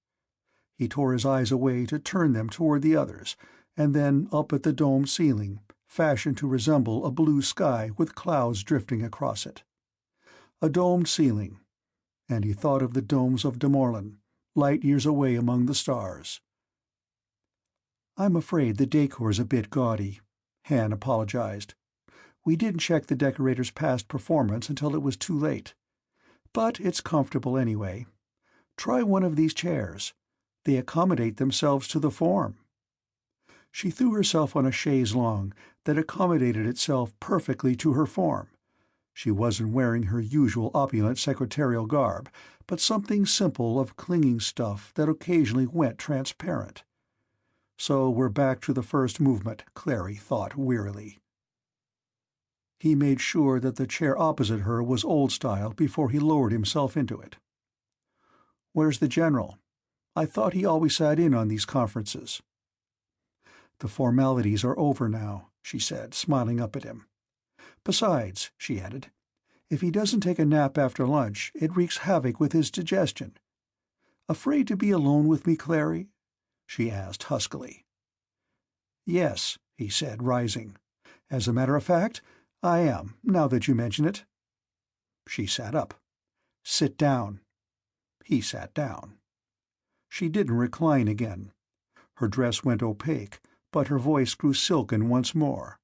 He tore his eyes away to turn them toward the others, and then up at the domed ceiling, fashioned to resemble a blue sky with clouds drifting across it. A domed ceiling, and he thought of the domes of Morland, light years away among the stars. "I'm afraid the decor's a bit gaudy," Han apologized. "We didn't check the decorator's past performance until it was too late. But it's comfortable anyway. Try one of these chairs. They accommodate themselves to the form." She threw herself on a chaise longue that accommodated itself perfectly to her form. She wasn't wearing her usual opulent secretarial garb, but something simple of clinging stuff that occasionally went transparent. So we're back to the first movement, Clary thought wearily. He made sure that the chair opposite her was old-style before he lowered himself into it. "Where's the General? I thought he always sat in on these conferences." "The formalities are over now," she said, smiling up at him. "Besides," she added, "if he doesn't take a nap after lunch, it wreaks havoc with his digestion. Afraid to be alone with me, Clary?" she asked huskily. "Yes," he said, rising. "As a matter of fact, I am, now that you mention it." She sat up. "Sit down." He sat down. She didn't recline again. Her dress went opaque, but her voice grew silken once more.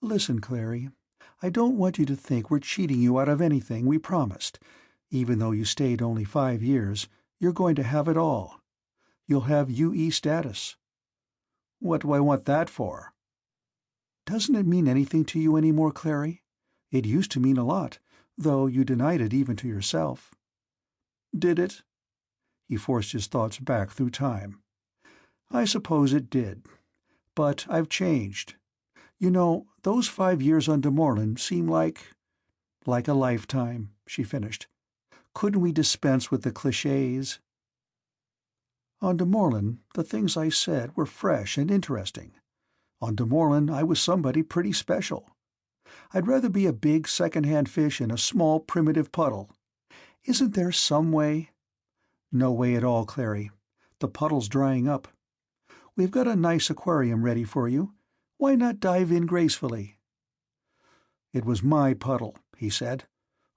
"Listen, Clary, I don't want you to think we're cheating you out of anything we promised. Even though you stayed only 5 years, you're going to have it all. You'll have UE status." "What do I want that for?" "Doesn't it mean anything to you any more, Clary? It used to mean a lot, though you denied it even to yourself." "Did it?" He forced his thoughts back through time. "I suppose it did. But I've changed. You know, those 5 years on de Morland seem like a lifetime," she finished. "Couldn't we dispense with the clichés?" "On de Morland, the things I said were fresh and interesting. On de Morland I was somebody pretty special. I'd rather be a big second-hand fish in a small primitive puddle. Isn't there some way?" "No way at all, Clary. The puddle's drying up. We've got a nice aquarium ready for you. Why not dive in gracefully?" "It was my puddle," he said.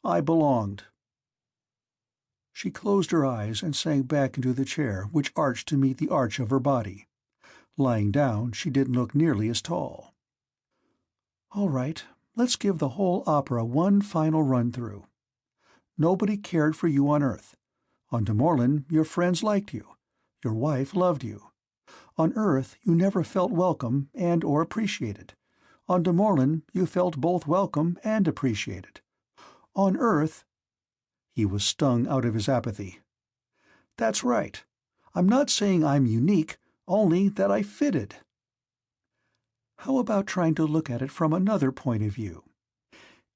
"I belonged." She closed her eyes and sank back into the chair which arched to meet the arch of her body. Lying down, she didn't look nearly as tall. "All right, let's give the whole opera one final run-through. Nobody cared for you on Earth. On de Morland, your friends liked you. Your wife loved you. On Earth, you never felt welcome and or appreciated. On de Morland, you felt both welcome and appreciated. On Earth—" He was stung out of his apathy. "That's right. I'm not saying I'm unique, only that I fitted." "How about trying to look at it from another point of view?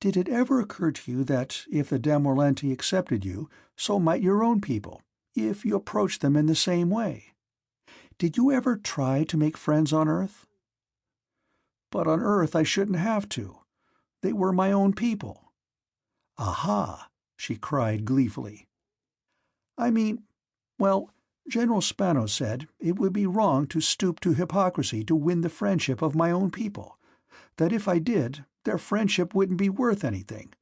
Did it ever occur to you that if the Demorlanti accepted you, so might your own people, if you approached them in the same way? Did you ever try to make friends on Earth?" "But on Earth I shouldn't have to. They were my own people." "Aha!" she cried gleefully. "I mean, well, General Spano said it would be wrong to stoop to hypocrisy to win the friendship of my own people, that if I did, their friendship wouldn't be worth anything.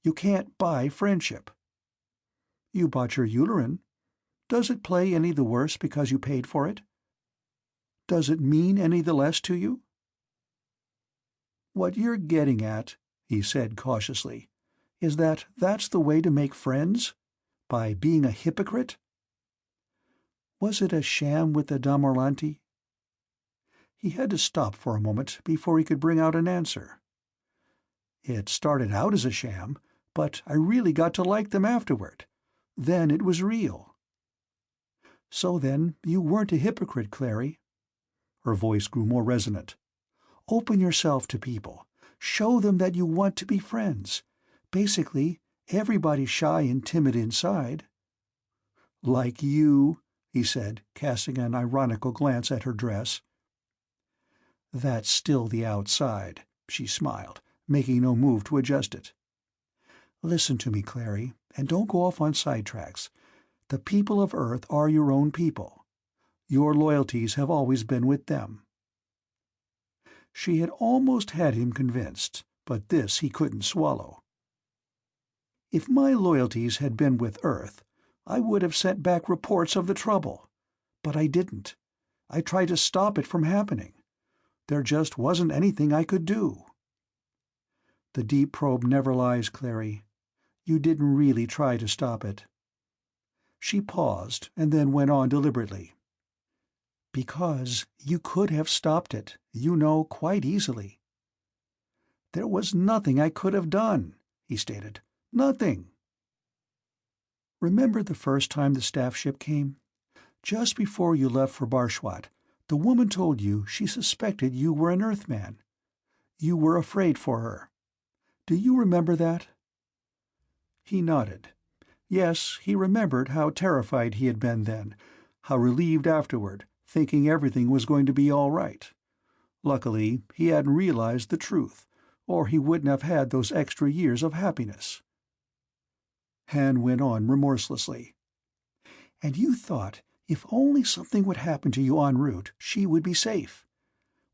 You can't buy friendship." "You bought your Ulerin. Does it play any the worse because you paid for it? Does it mean any the less to you?" "What you're getting at," he said cautiously, "is that's the way to make friends? By being a hypocrite?" "Was it a sham with the Damorlanti?" He had to stop for a moment before he could bring out an answer. "It started out as a sham, but I really got to like them afterward. Then it was real." "So then you weren't a hypocrite, Clary." Her voice grew more resonant. "Open yourself to people. Show them that you want to be friends. Basically, everybody's shy and timid inside." "Like you," he said, casting an ironical glance at her dress. "That's still the outside," she smiled, making no move to adjust it. "Listen to me, Clary, and don't go off on sidetracks. The people of Earth are your own people. Your loyalties have always been with them." She had almost had him convinced, but this he couldn't swallow. "If my loyalties had been with Earth, I would have sent back reports of the trouble. But I didn't. I tried to stop it from happening. There just wasn't anything I could do." "The deep probe never lies, Clary. You didn't really try to stop it." She paused, and then went on deliberately. Because you could have stopped it, you know, quite easily. There was nothing I could have done, he stated. Nothing. Remember the first time the staff ship came? Just before you left for Bwat, the woman told you she suspected you were an Earthman. You were afraid for her. Do you remember that? He nodded. Yes, he remembered how terrified he had been then, how relieved afterward, thinking everything was going to be all right. Luckily, he hadn't realized the truth, or he wouldn't have had those extra years of happiness. Han went on remorselessly. And you thought if only something would happen to you en route, she would be safe.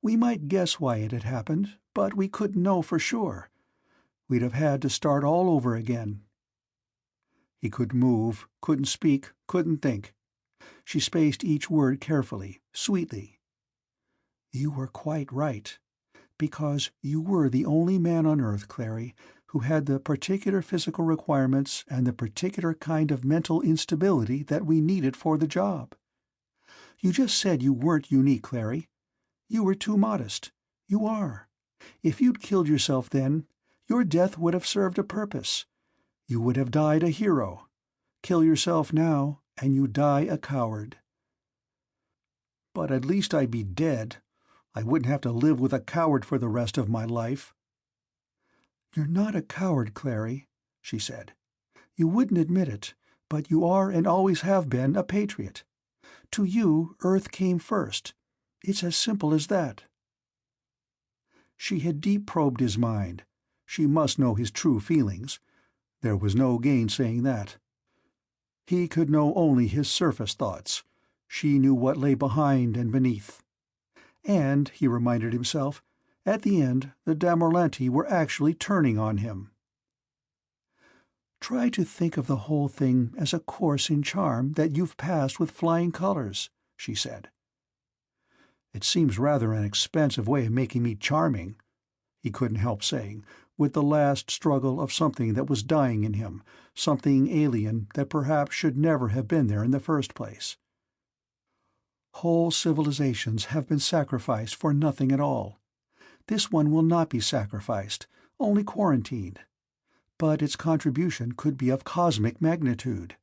We might guess why it had happened, but we couldn't know for sure. We'd have had to start all over again. He couldn't move, couldn't speak, couldn't think. She spaced each word carefully, sweetly. You were quite right, because you were the only man on Earth, Clary, who had the particular physical requirements and the particular kind of mental instability that we needed for the job. You just said you weren't unique, Clary. You were too modest. You are. If you'd killed yourself then, your death would have served a purpose. You would have died a hero. Kill yourself now, and you die a coward. But at least I'd be dead. I wouldn't have to live with a coward for the rest of my life. You're not a coward, Clary, she said. You wouldn't admit it, but you are and always have been a patriot. To you, Earth came first. It's as simple as that. She had deep-probed his mind. She must know his true feelings. There was no gainsaying that. He could know only his surface thoughts. She knew what lay behind and beneath. And, he reminded himself, at the end, the Damorlanti were actually turning on him. Try to think of the whole thing as a course in charm that you've passed with flying colors, she said. It seems rather an expensive way of making me charming, he couldn't help saying, with the last struggle of something that was dying in him, something alien that perhaps should never have been there in the first place. Whole civilizations have been sacrificed for nothing at all. This one will not be sacrificed, only quarantined. But its contribution could be of cosmic magnitude.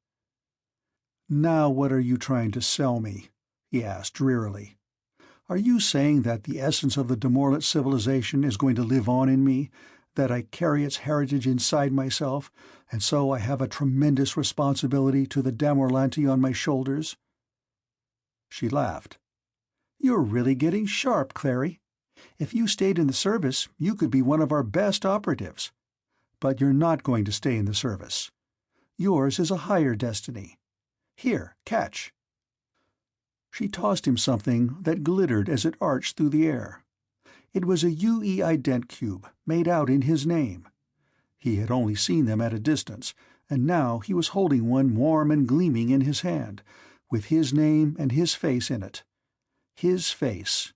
Now what are you trying to sell me? He asked drearily. Are you saying that the essence of the Demorlet civilization is going to live on in me, that I carry its heritage inside myself, and so I have a tremendous responsibility to the Damorlanti on my shoulders? She laughed. You're really getting sharp, Clary. If you stayed in the service, you could be one of our best operatives. But you're not going to stay in the service. Yours is a higher destiny. Here, catch. She tossed him something that glittered as it arched through the air. It was a UE ident cube, made out in his name. He had only seen them at a distance, and now he was holding one warm and gleaming in his hand, with his name and his face in it. His face,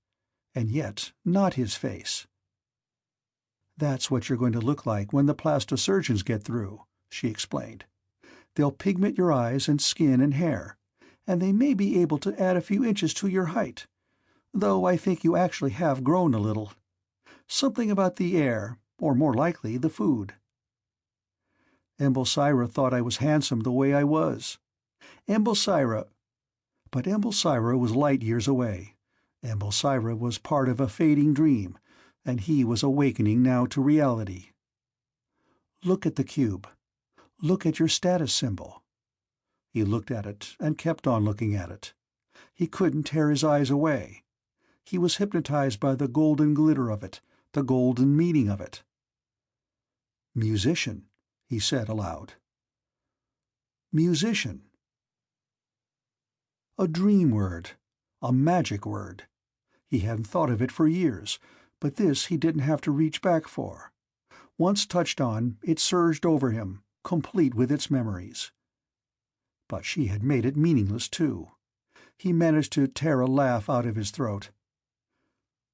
and yet not his face. That's what you're going to look like when the plastosurgeons get through, she explained. They'll pigment your eyes and skin and hair, and they may be able to add a few inches to your height, though I think you actually have grown a little. Something about the air, or more likely the food. Embelsira thought I was handsome the way I was. But Embelsira was light years away. Embelsira was part of a fading dream, and he was awakening now to reality. Look at the cube. Look at your status symbol. He looked at it and kept on looking at it. He couldn't tear his eyes away. He was hypnotized by the golden glitter of it, the golden meaning of it. Musician, he said aloud. Musician. A dream word, a magic word. He hadn't thought of it for years, but this he didn't have to reach back for. Once touched on, it surged over him, complete with its memories. But she had made it meaningless, too. He managed to tear a laugh out of his throat.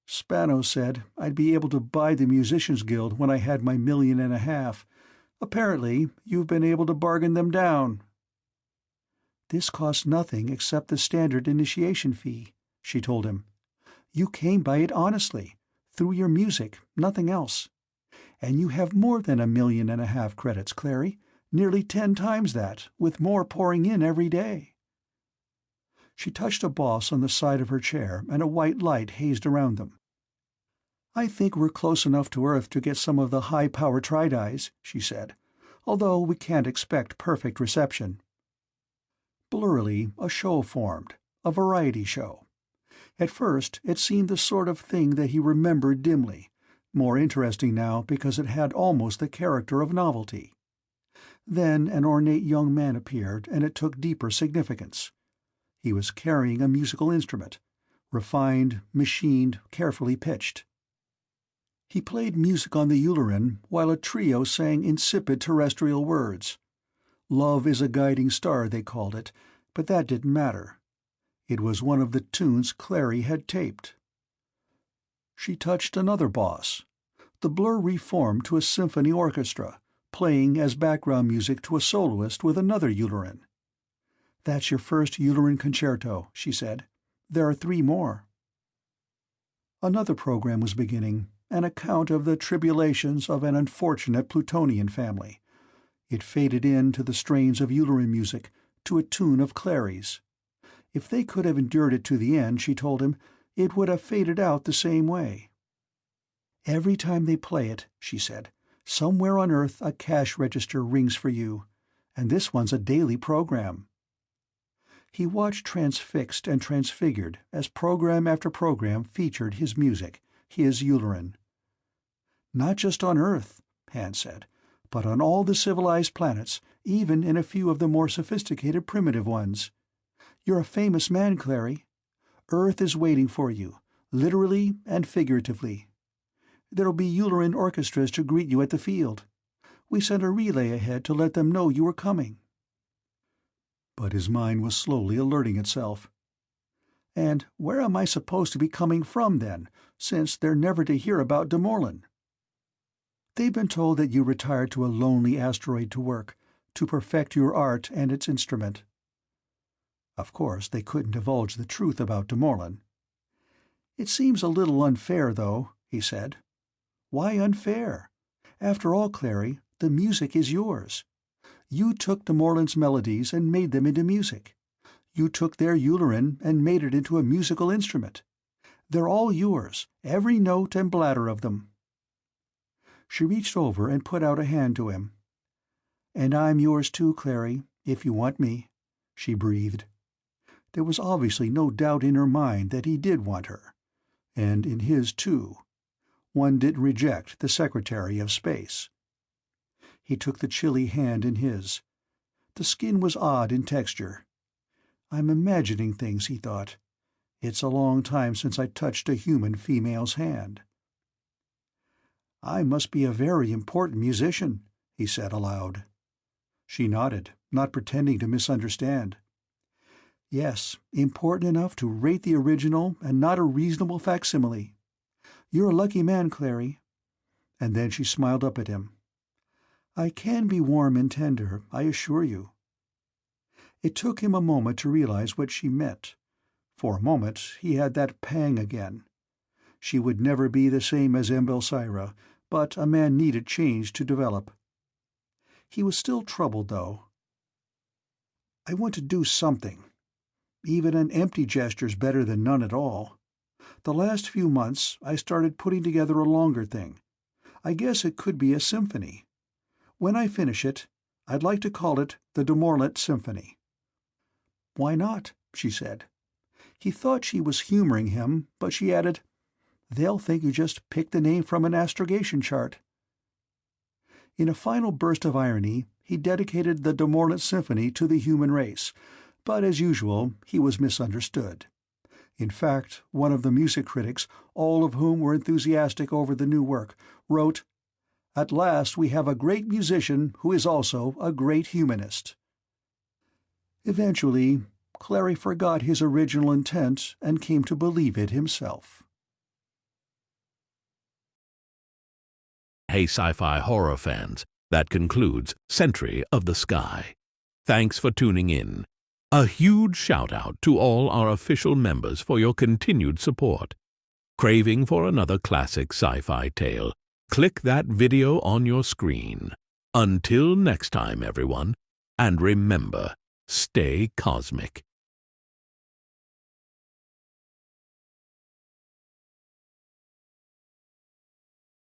Spano said I'd be able to buy the Musicians' Guild when I had my $1.5 million. Apparently, you've been able to bargain them down. This costs nothing except the standard initiation fee, she told him. "You came by it honestly, through your music, nothing else. And you have more than 1.5 million credits, Clary, nearly 10 times that, with more pouring in every day." She touched a boss on the side of her chair, and a white light hazed around them. "I think we're close enough to Earth to get some of the high-power tri-dyes," she said, "although we can't expect perfect reception." Blurrily, a show formed, a variety show. At first it seemed the sort of thing that he remembered dimly, more interesting now because it had almost the character of novelty. Then an ornate young man appeared, and it took deeper significance. He was carrying a musical instrument, refined, machined, carefully pitched. He played music on the uillerin while a trio sang insipid terrestrial words. Love is a guiding star, they called it, but that didn't matter. It was one of the tunes Clary had taped. She touched another boss. The blur reformed to a symphony orchestra, playing as background music to a soloist with another uillerin. "That's your first uillerin concerto," she said. "There are 3 more." Another program was beginning, an account of the tribulations of an unfortunate Plutonian family. It faded in to the strains of uillerin music, to a tune of Clary's. If they could have endured it to the end, she told him, it would have faded out the same way. "Every time they play it," she said, "somewhere on Earth a cash register rings for you, and this one's a daily program." He watched transfixed and transfigured as program after program featured his music, his uillerin. "Not just on Earth," Han said, "but on all the civilized planets, even in a few of the more sophisticated primitive ones. You're a famous man, Clary. Earth is waiting for you, literally and figuratively. There'll be uillerin orchestras to greet you at the field. We sent a relay ahead to let them know you were coming." But his mind was slowly alerting itself. "And where am I supposed to be coming from, then, since they're never to hear about de Morland?" "They've been told that you retired to a lonely asteroid to work, to perfect your art and its instrument." Of course, they couldn't divulge the truth about de Morland. "It seems a little unfair, though," he said. "Why unfair? After all, Clary, the music is yours. You took de Morland's melodies and made them into music. You took their uillerin and made it into a musical instrument. They're all yours, every note and bladder of them." She reached over and put out a hand to him. "And I'm yours too, Clary, if you want me," she breathed. There was obviously no doubt in her mind that he did want her, and in his too. One didn't reject the Secretary of Space. He took the chilly hand in his. The skin was odd in texture. "I'm imagining things," he thought. "It's a long time since I touched a human female's hand." "I must be a very important musician," he said aloud. She nodded, not pretending to misunderstand. "Yes, important enough to rate the original and not a reasonable facsimile. You're a lucky man, Clary." And then she smiled up at him. "I can be warm and tender, I assure you." It took him a moment to realize what she meant. For a moment he had that pang again. She would never be the same as Embelsira, but a man needed change to develop. He was still troubled, though. "I want to do something. Even an empty gesture's better than none at all. The last few months I started putting together a longer thing. I guess it could be a symphony. When I finish it, I'd like to call it the de Morland Symphony." "Why not?" she said. He thought she was humoring him, but she added, "They'll think you just picked the name from an astrogation chart." In a final burst of irony, he dedicated the de Morland Symphony to the human race, but as usual he was misunderstood. In fact, one of the music critics, all of whom were enthusiastic over the new work, wrote, "At last we have a great musician who is also a great humanist." Eventually, Clary forgot his original intent and came to believe it himself. Hey sci-fi horror fans, that concludes Sentry of the Sky. Thanks for tuning in. A huge shout-out to all our official members for your continued support. Craving for another classic sci-fi tale? Click that video on your screen. Until next time, everyone, and remember, stay cosmic.